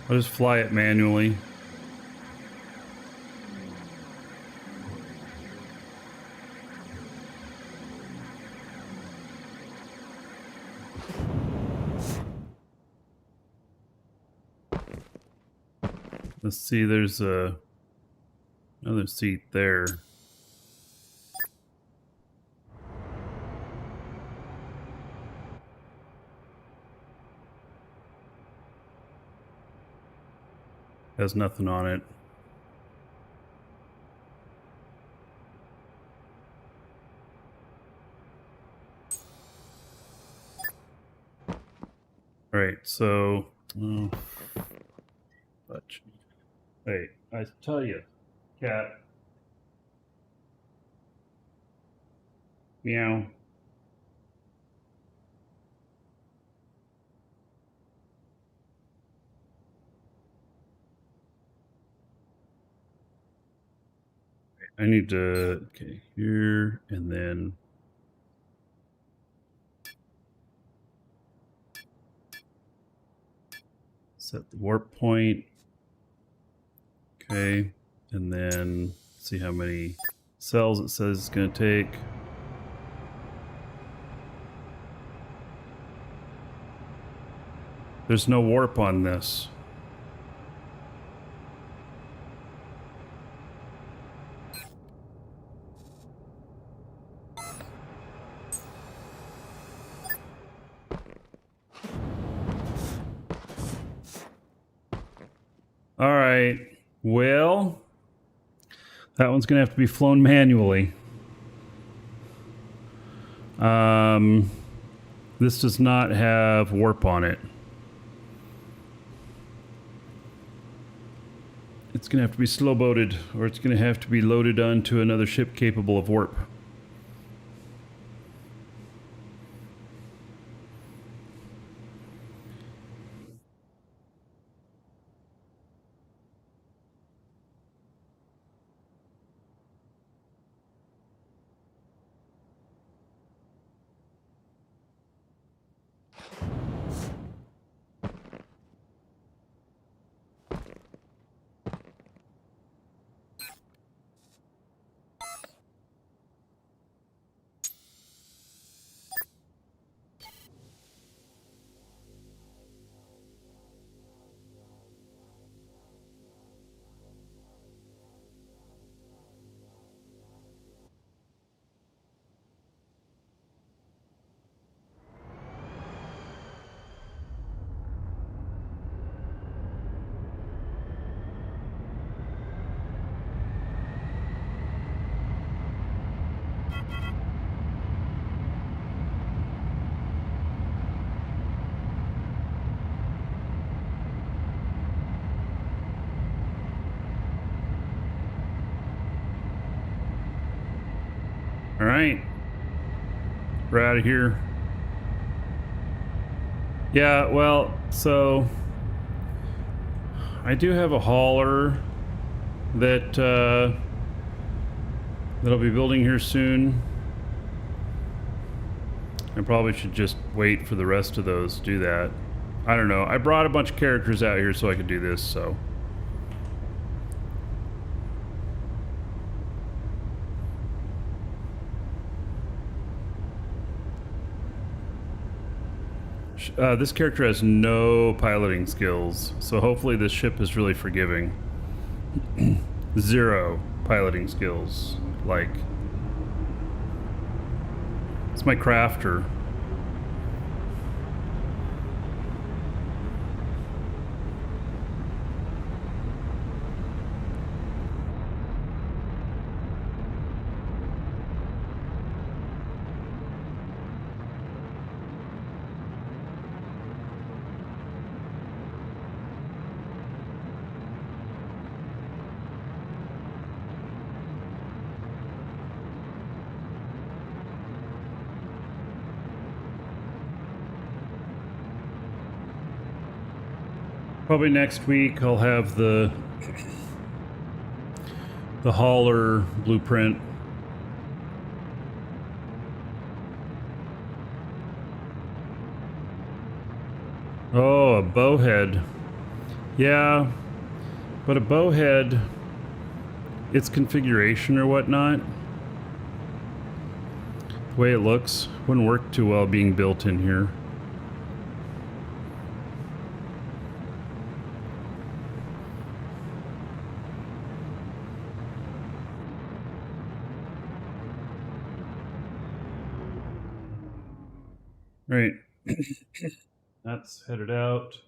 I'll just fly it manually. Let's see, there's another seat there. Has nothing on it. Right, so fudge. Hey, I tell you, cat. Meow. I need to, okay, here, and then set the warp point. Okay, and then see how many cells it says it's going to take. There's no warp on this. All right, well, that one's going to have to be flown manually. This does not have warp on it. It's going to have to be slow boated, or it's going to have to be loaded onto another ship capable of warp. All right. We're out of here. Yeah, well, so I do have a hauler that that I'll be building here soon. I probably should just wait for the rest of those to do that. I don't know. I brought a bunch of characters out here so I could do this, so. This character has no piloting skills, so hopefully this ship is really forgiving. 0 piloting skills. Like, it's my crafter. Probably next week I'll have the hauler blueprint. Oh, a bowhead. Yeah, but a bowhead, its configuration or whatnot, the way it looks, wouldn't work too well being built in here. Right. That's headed out.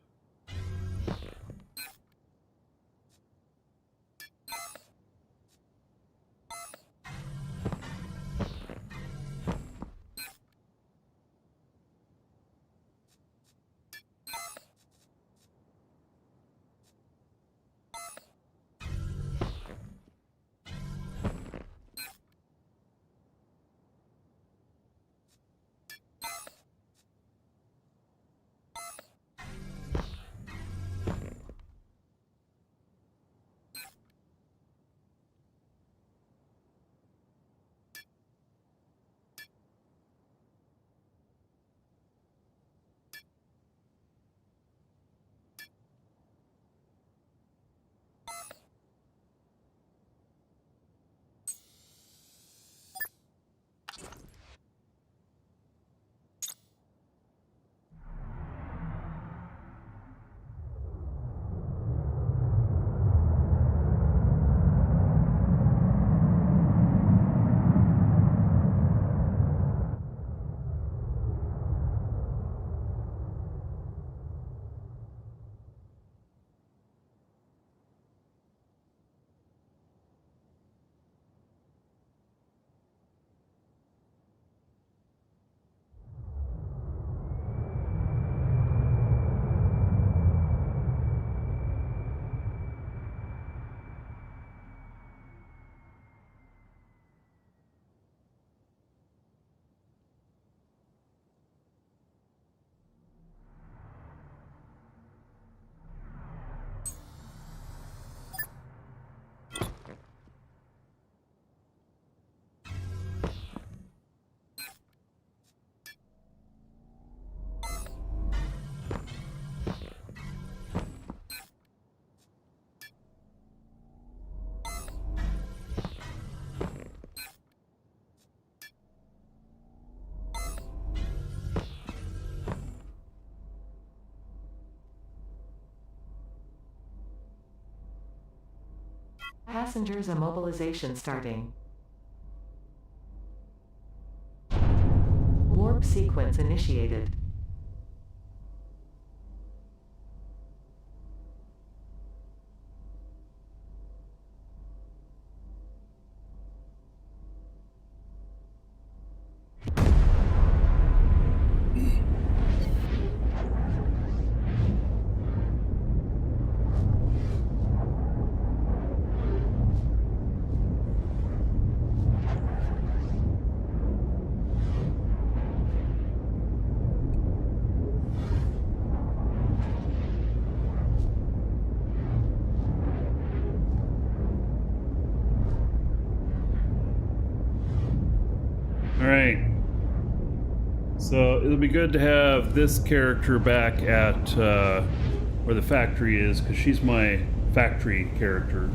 Passengers immobilization starting. Warp sequence initiated. Alright. So it'll be good to have this character back at where the factory is, because she's my factory character.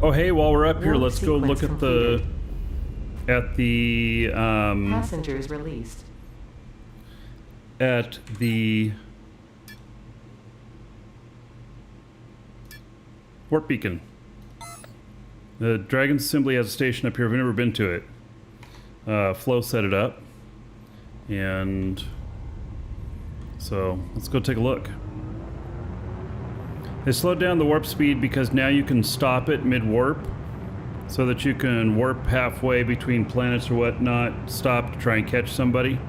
Oh, hey, while we're up here, Warp let's go sequence look at the Passengers released. at the warp beacon. The Dragon Assembly has a station up here. I've never been to it. Flo set it up, and so let's go take a look. They slowed down the warp speed because now you can stop it mid-warp, so that you can warp halfway between planets or whatnot, stop to try and catch somebody.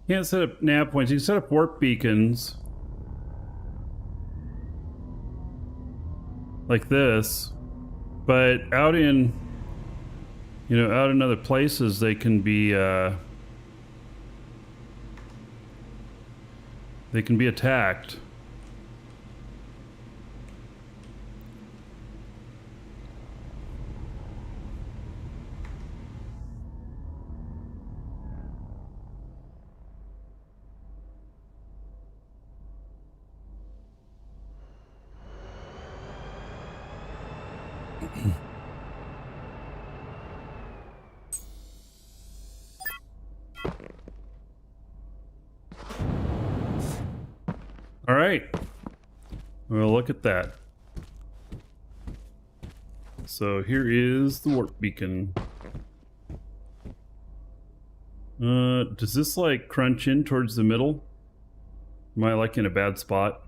You can't set up nav points. You can set up warp beacons like this, but out in, out in other places, they can be attacked. All right. Well, look at that. So here is the warp beacon. Does this like crunch in towards the middle? Am I like in a bad spot?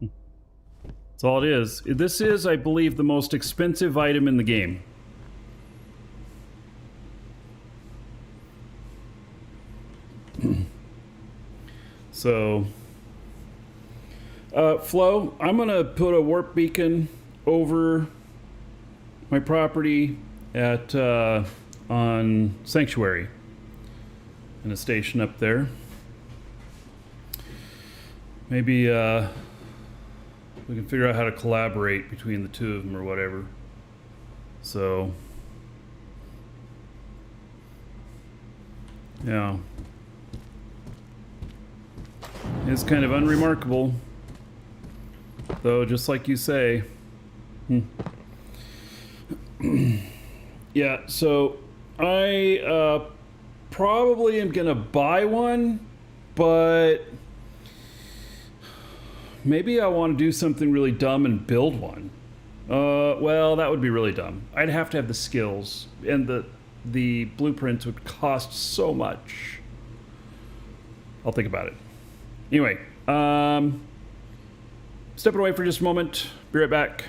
That's all it is. This is, I believe, the most expensive item in the game. So, Flo, I'm gonna put a warp beacon over my property at on Sanctuary, in a station up there. Maybe we can figure out how to collaborate between the two of them or whatever. So, yeah. It's kind of unremarkable. Though, just like you say. Yeah, so I probably am going to buy one, but maybe I want to do something really dumb and build one. Well, that would be really dumb. I'd have to have the skills, and the blueprints would cost so much. I'll think about it. Anyway, stepping away for just a moment. Be right back.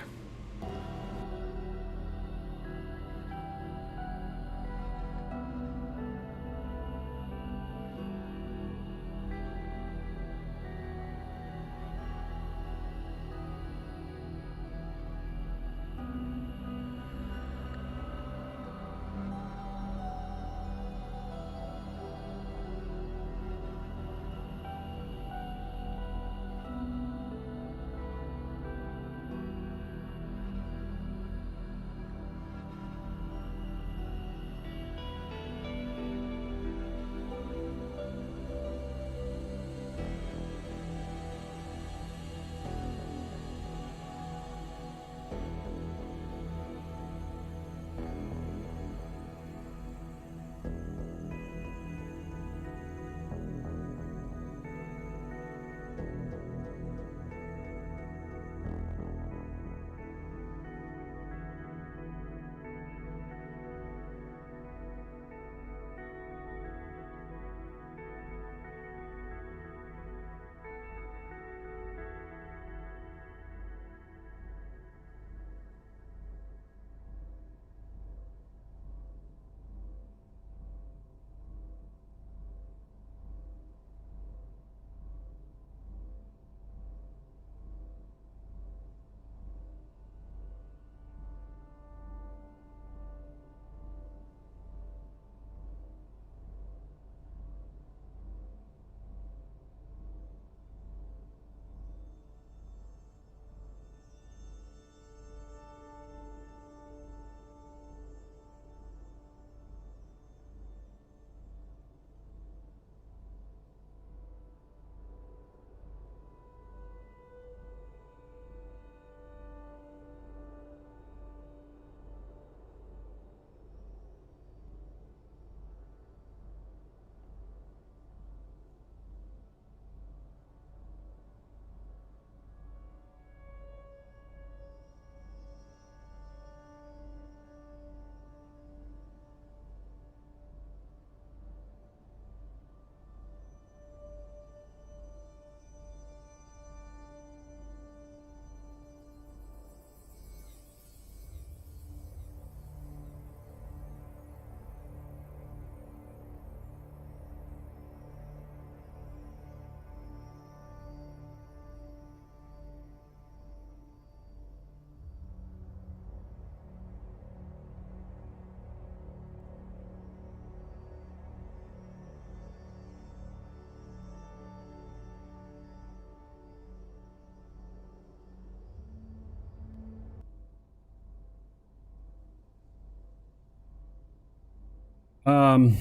Um,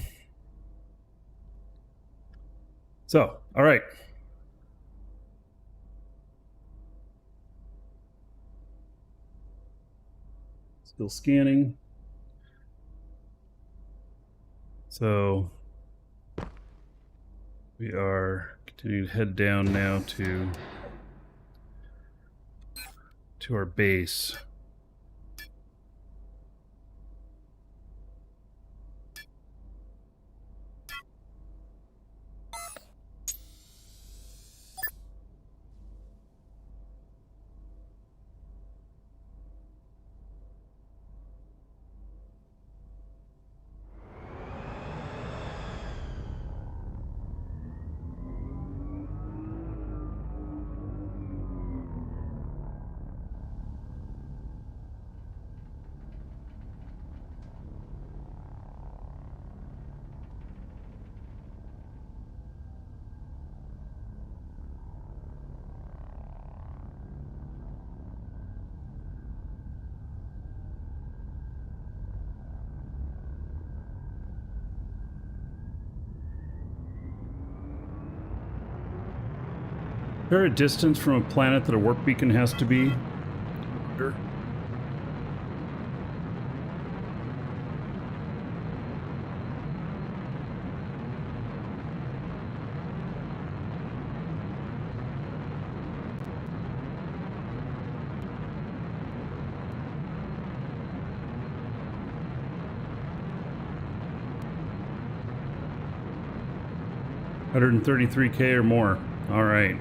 all right. Still scanning. So we are continuing to head down now to our base. Is there a distance from a planet that a warp beacon has to be? Sure. $133K or more. All right.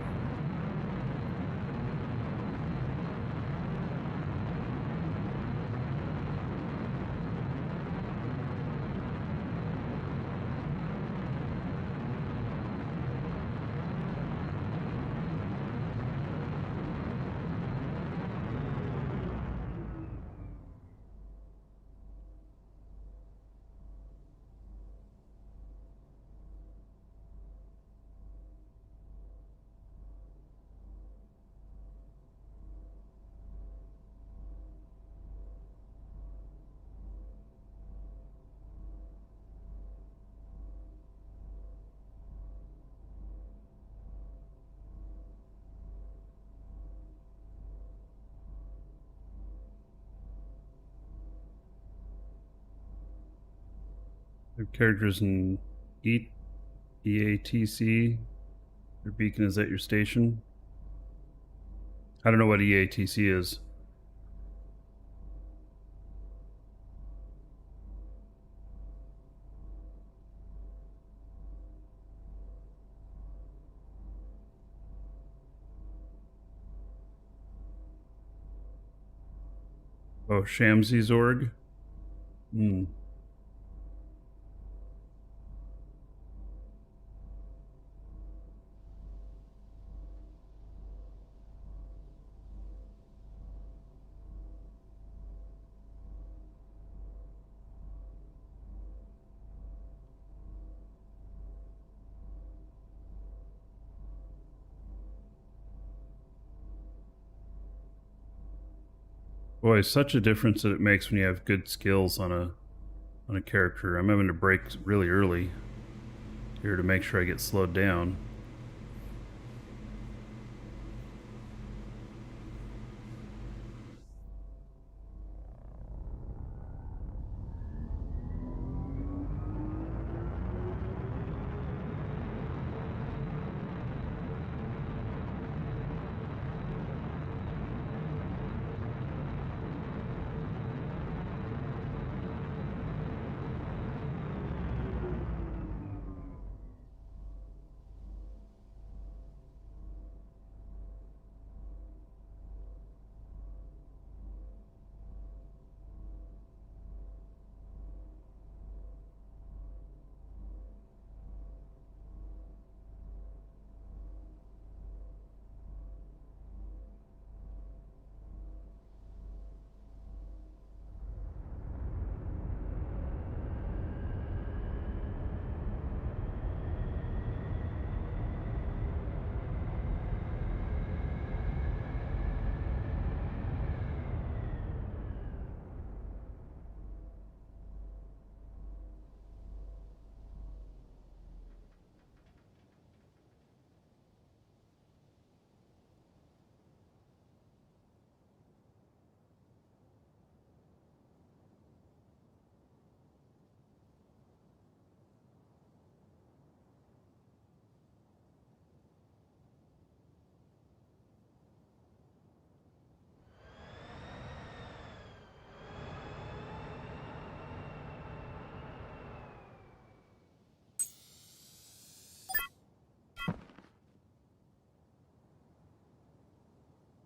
Their characters in EATC. Your beacon is at your station. I don't know what EATC is. Oh, Shamsi's org? Hmm. Boy, such a difference that it makes when you have good skills on a character. I'm having to break really early here to make sure I get slowed down.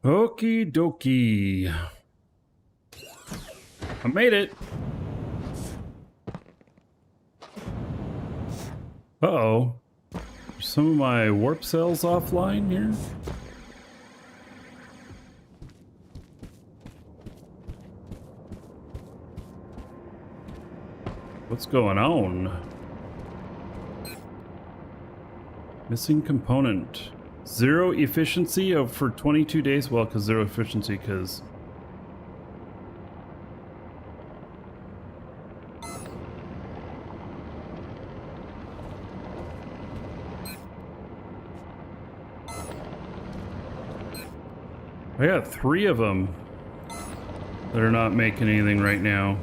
Okie dokie. I made it. Uh-oh. Are some of my warp cells offline here? What's going on? Missing component. Zero efficiency for 22 days? Well, because zero efficiency, because... I got 3 of them that are not making anything right now.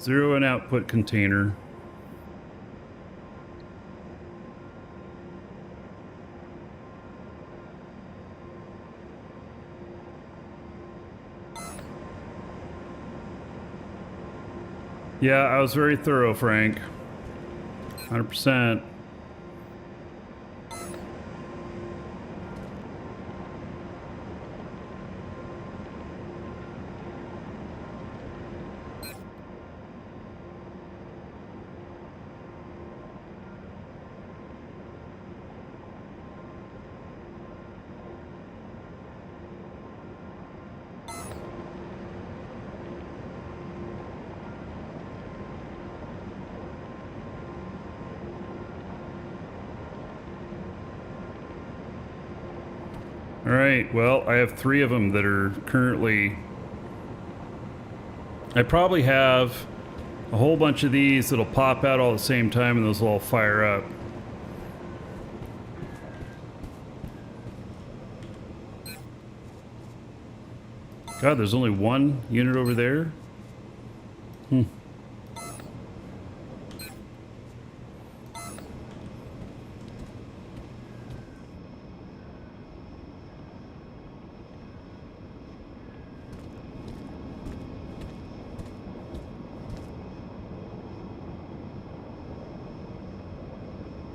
Zero and output container. Yeah, I was very thorough, Frank. 100%. All right, well, I have 3 of them that are currently... I probably have a whole bunch of these that'll pop out all at the same time and those will all fire up. God, there's only 1 unit over there?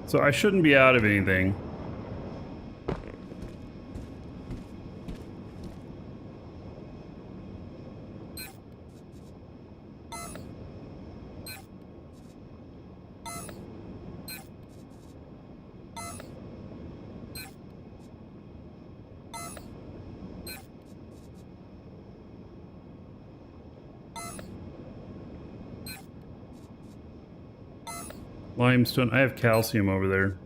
So I shouldn't be out of anything. Limestone. I have calcium over there.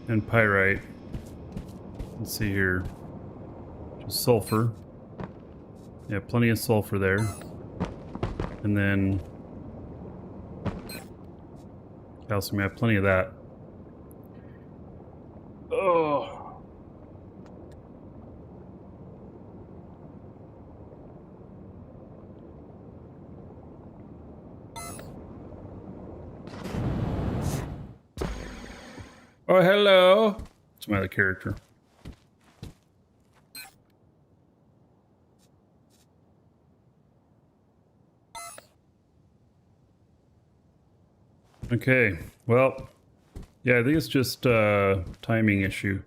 And pyrite. Let's see here. Just sulfur. Yeah, plenty of sulfur there. And then calcium. I have plenty of that. Oh. Oh, hello. It's my other character. Okay, well, yeah, I think it's just a timing issue.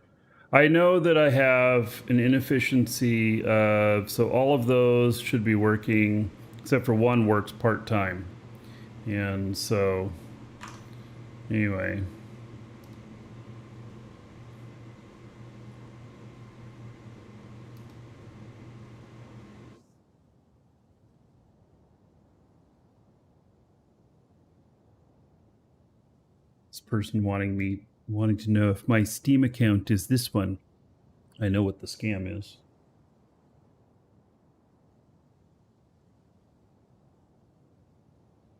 I know that I have an inefficiency of, so all of those should be working, except for one works part-time. And so, anyway. This person wanting to know if my Steam account is this one. I know what the scam is.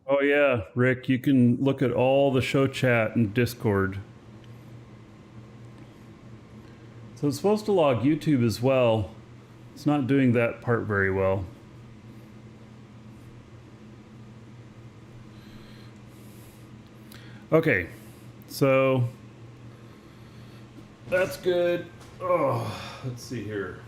Oh yeah, Rick, you can look at all the show chat and Discord. So it's supposed to log YouTube as well. It's not doing that part very well. Okay, so that's good. Oh, let's see here.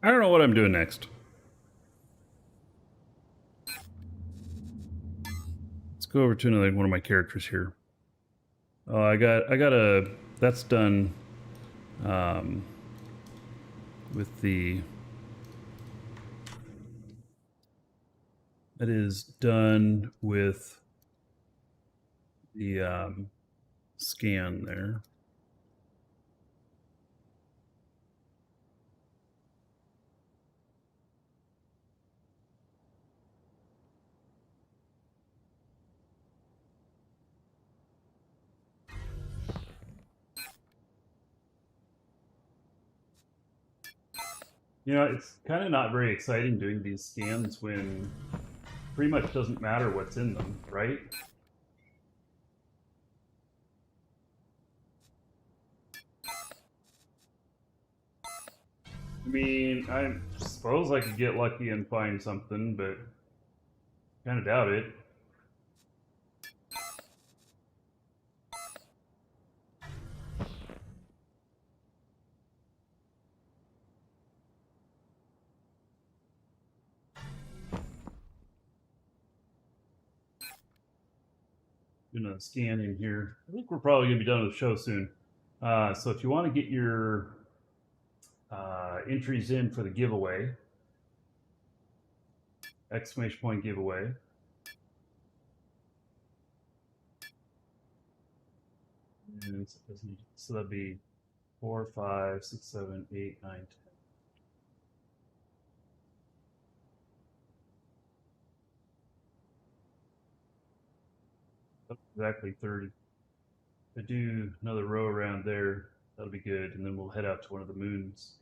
I don't know what I'm doing next. Let's go over to another one of my characters here. Oh, I got a, that's done with the, that is done with the scan there. You know, it's kind of not very exciting doing these scans when pretty much doesn't matter what's in them, right? I mean, I suppose I could get lucky and find something, but kind of doubt it. Doing a scan in here. I think we're probably going to be done with the show soon. So if you want to get your entries in for the giveaway, exclamation point giveaway. And so that'd be 4, 5, 6, 7, 8, 9, 10. That's exactly 30. If I do another row around there, that'll be good, and then we'll head out to one of the moons.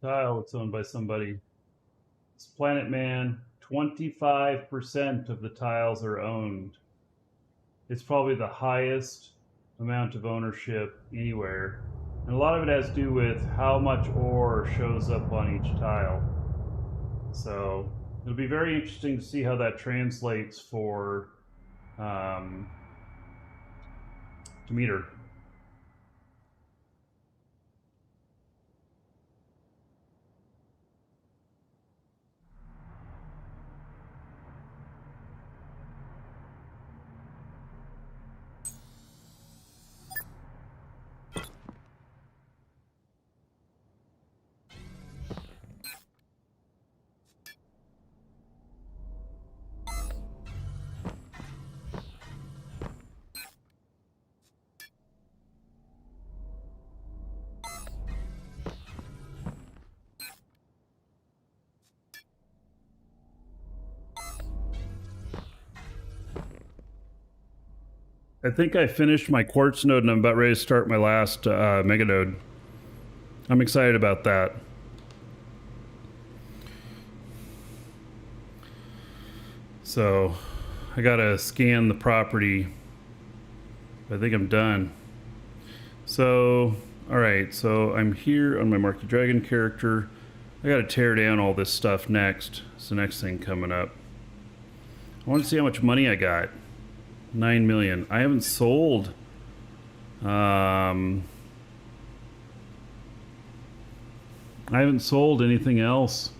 Tile, it's owned by somebody. It's Planet Man, 25% of the tiles are owned. It's probably the highest amount of ownership anywhere. And a lot of it has to do with how much ore shows up on each tile. So it'll be very interesting to see how that translates for Demeter. I think I finished my quartz node and I'm about ready to start my last mega node. I'm excited about that. So I gotta scan the property. I think I'm done. So, all right, so I'm here on my Marky Dragon character. I gotta tear down all this stuff next. It's the next thing coming up. I want to see how much money I got. 9 million. I haven't sold. I haven't sold anything else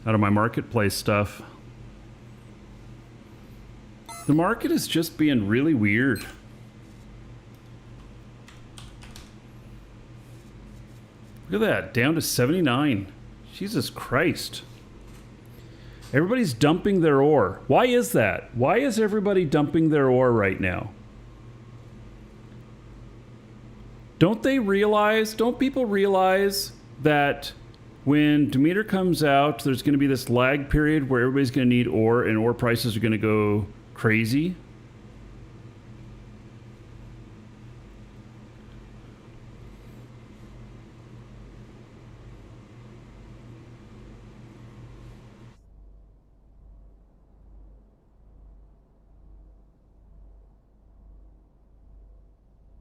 out of my marketplace stuff. The market is just being really weird. Look at that, down to 79. Jesus Christ. Everybody's dumping their ore. Why is that? Why is everybody dumping their ore right now? Don't people realize that when Demeter comes out, there's going to be this lag period where everybody's going to need ore, and ore prices are going to go crazy.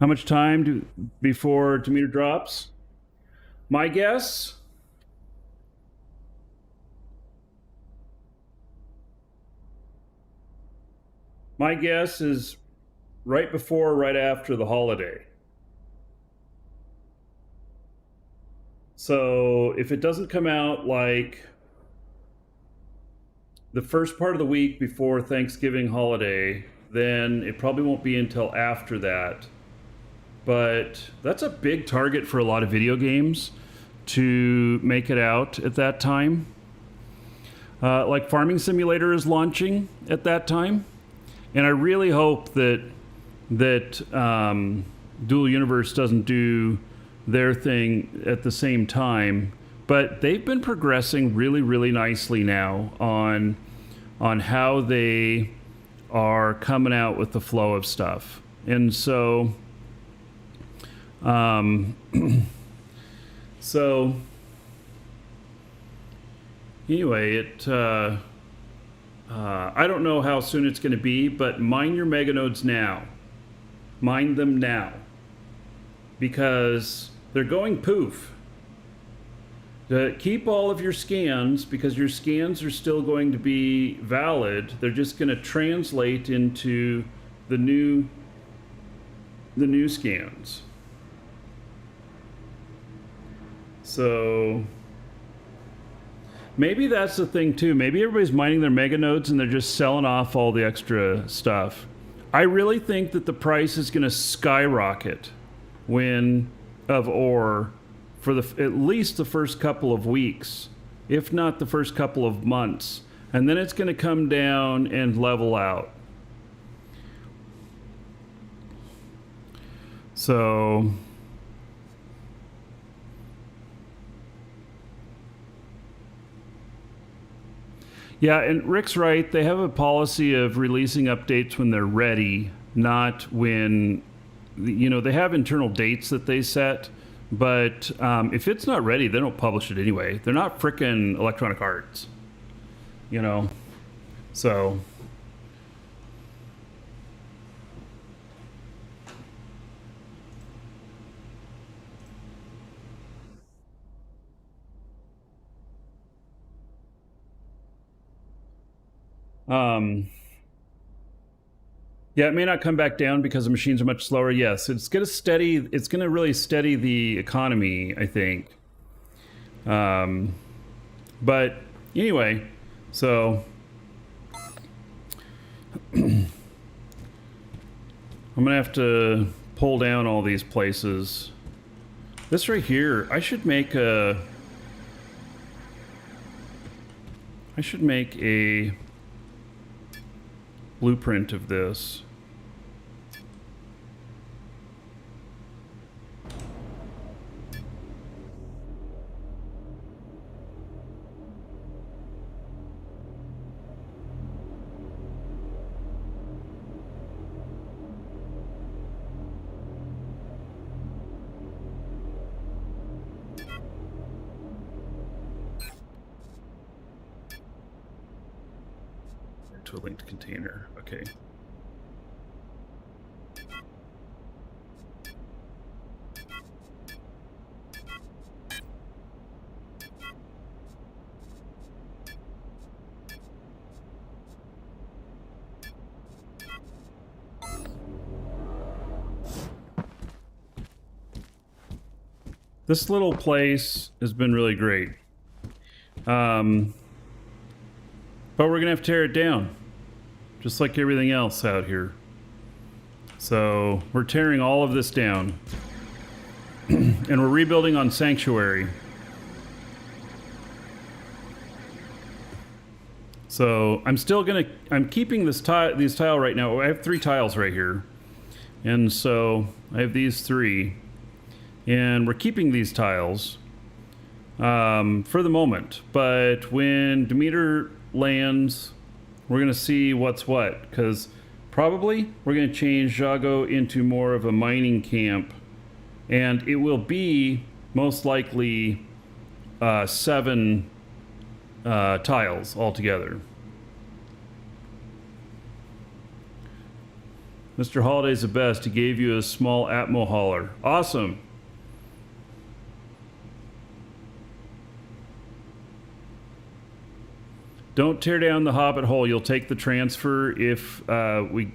How much time before Demeter drops? My guess? My guess is right before or right after the holiday. So if it doesn't come out like the first part of the week before Thanksgiving holiday, then it probably won't be until after that. But that's a big target for a lot of video games to make it out at that time. Like Farming Simulator is launching at that time. And I really hope that Dual Universe doesn't do their thing at the same time. But they've been progressing really, really nicely now on how they are coming out with the flow of stuff. And so... so anyway, I don't know how soon it's going to be, but mine your mega nodes now. Mine them now, because they're going poof. Keep all of your scans, because your scans are still going to be valid. They're just going to translate into the new scans. So maybe that's the thing too. Maybe everybody's mining their mega nodes and they're just selling off all the extra stuff. I really think that the price is going to skyrocket of ore for at least the first couple of weeks, if not the first couple of months. And then it's going to come down and level out. So... yeah, and Rick's right. They have a policy of releasing updates when they're ready, not when, they have internal dates that they set. But if it's not ready, they don't publish it anyway. They're not frickin' Electronic Arts, So... yeah, it may not come back down because the machines are much slower. Yes, it's going to really steady the economy, I think. But anyway, so I'm going to have to pull down all these places. This right here, I should make a blueprint of this. To a linked container. Okay. This little place has been really great. But we're gonna have to tear it down, just like everything else out here. So we're tearing all of this down, and we're rebuilding on Sanctuary. So I'm keeping these tile right now. I have 3 tiles right here, and so I have these 3, and we're keeping these tiles. for the moment. But when Demeter lands, we're going to see what's what, because probably we're going to change Jago into more of a mining camp, and it will be most likely 7 tiles altogether. Mr. Holiday's the best. He gave you a small Atmo hauler. Awesome. Don't tear down the Hobbit hole. You'll take the transfer if we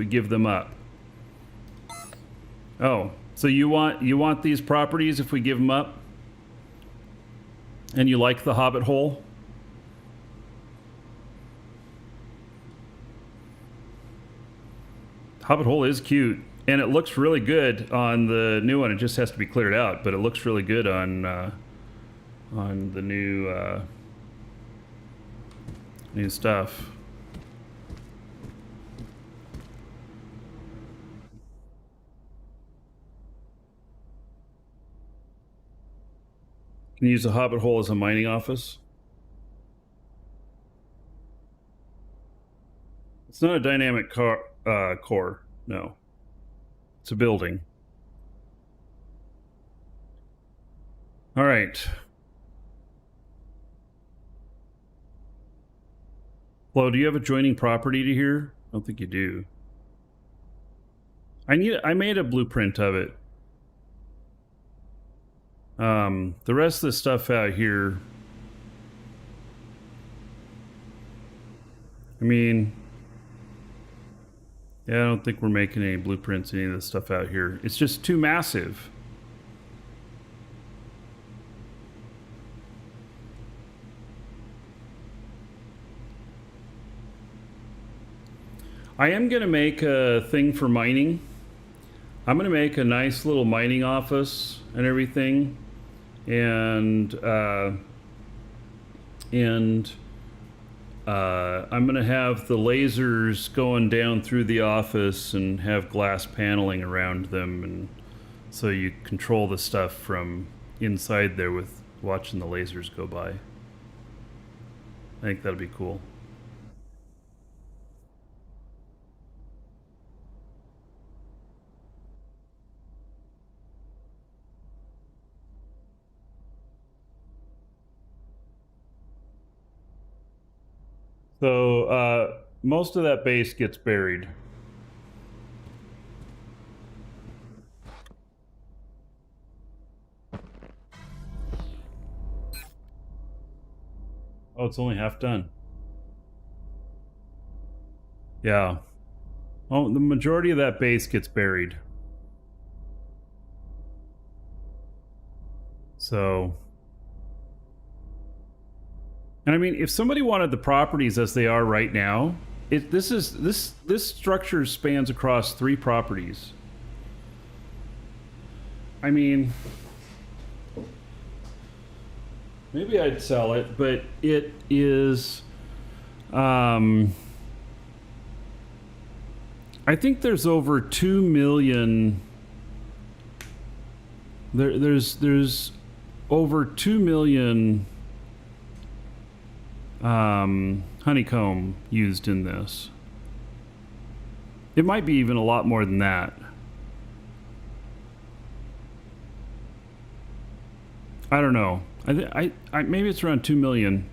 give them up. Oh, so you want these properties if we give them up? And you like the Hobbit hole? Hobbit hole is cute, and it looks really good on the new one. It just has to be cleared out, but it looks really good on the new stuff. Can you use the Hobbit hole as a mining office? It's not a dynamic core, no. It's a building. All right. Flo, do you have adjoining property to here? I don't think you do. I made a blueprint of it. The rest of the stuff out here, I mean, yeah, I don't think we're making any blueprints, any of this stuff out here. It's just too massive. I am going to make a thing for mining. I'm going to make a nice little mining office and everything. And I'm going to have the lasers going down through the office and have glass paneling around them, and so you control the stuff from inside there with watching the lasers go by. I think that'll be cool. So most of that base gets buried. Oh, it's only half done. Yeah. Oh, the majority of that base gets buried. So... And I mean, if somebody wanted the properties as they are right now, this structure spans across 3 properties. I mean, maybe I'd sell it, but it is. I think there's over 2 million. There's over 2 million. Honeycomb used in this. It might be even a lot more than that. I don't know. I maybe it's around 2 million.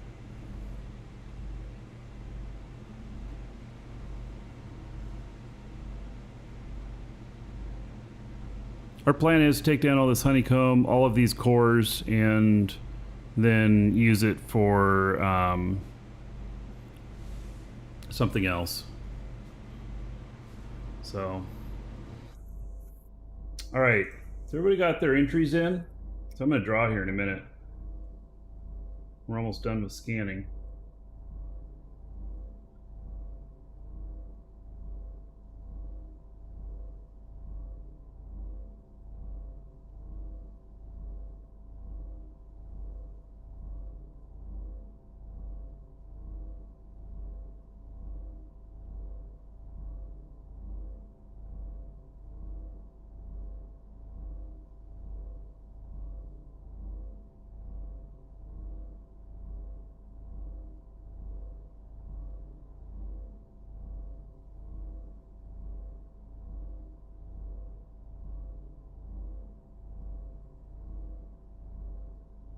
Our plan is to take down all this honeycomb, all of these cores, and then use it for something else. So, all right. So everybody got their entries in? So I'm going to draw here in a minute. We're almost done with scanning.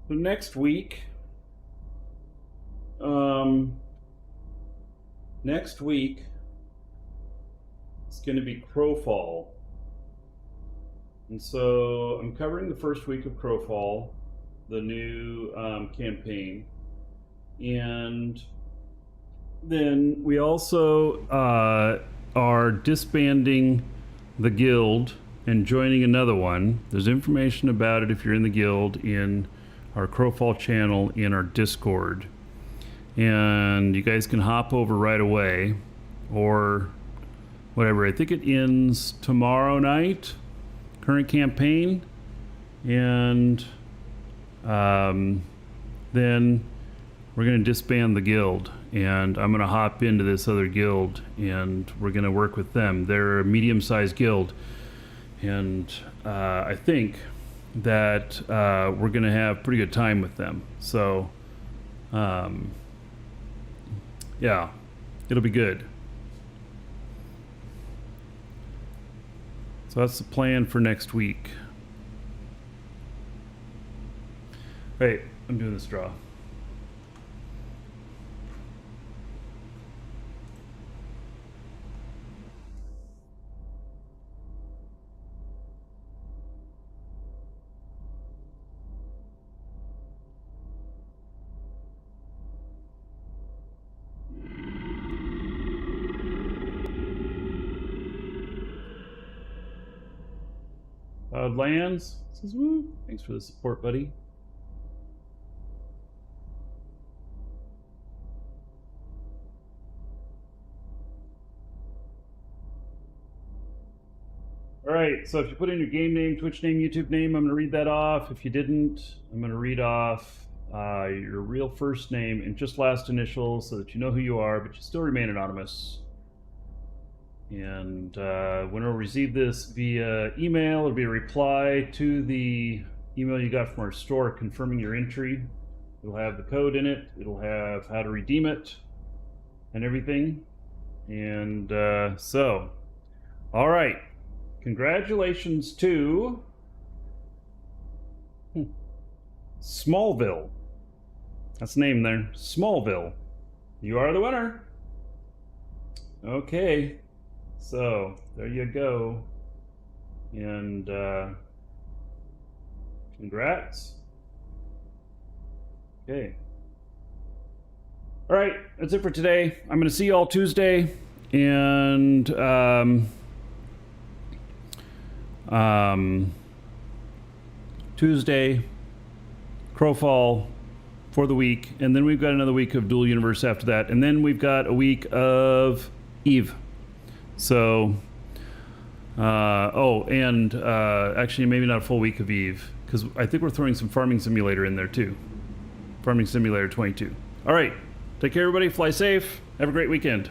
So next week, it's going to be Crowfall. And so I'm covering the first week of Crowfall, the new campaign. And then we also are disbanding the guild and joining another one. There's information about it if you're in the guild in our Crowfall channel in our Discord. And you guys can hop over right away or whatever. I think it ends tomorrow night, current campaign. And then we're going to disband the guild. And I'm going to hop into this other guild and we're going to work with them. They're a medium-sized guild. And I think that we're going to have pretty good time with them. So, yeah, it'll be good. So that's the plan for next week. Wait, I'm doing this draw. Lands says, woo. Thanks for the support, buddy. All right, so if you put in your game name, Twitch name, YouTube name, I'm going to read that off. If you didn't, I'm going to read off your real first name and just last initials so that you know who you are, but you still remain anonymous. And when I receive this via email, it'll be a reply to the email you got from our store confirming your entry. It'll have the code in it. It'll have how to redeem it and everything. And so, all right. Congratulations to Smallville. That's the name there. Smallville. You are the winner. Okay. So, there you go. And, congrats. Okay. All right, that's it for today. I'm going to see you all Tuesday. And, Tuesday, Crowfall for the week. And then we've got another week of Dual Universe after that. And then we've got a week of Eve. So, actually maybe not a full week of Eve, because I think we're throwing some Farming Simulator in there too. Farming Simulator 22. All right, take care everybody, fly safe, have a great weekend.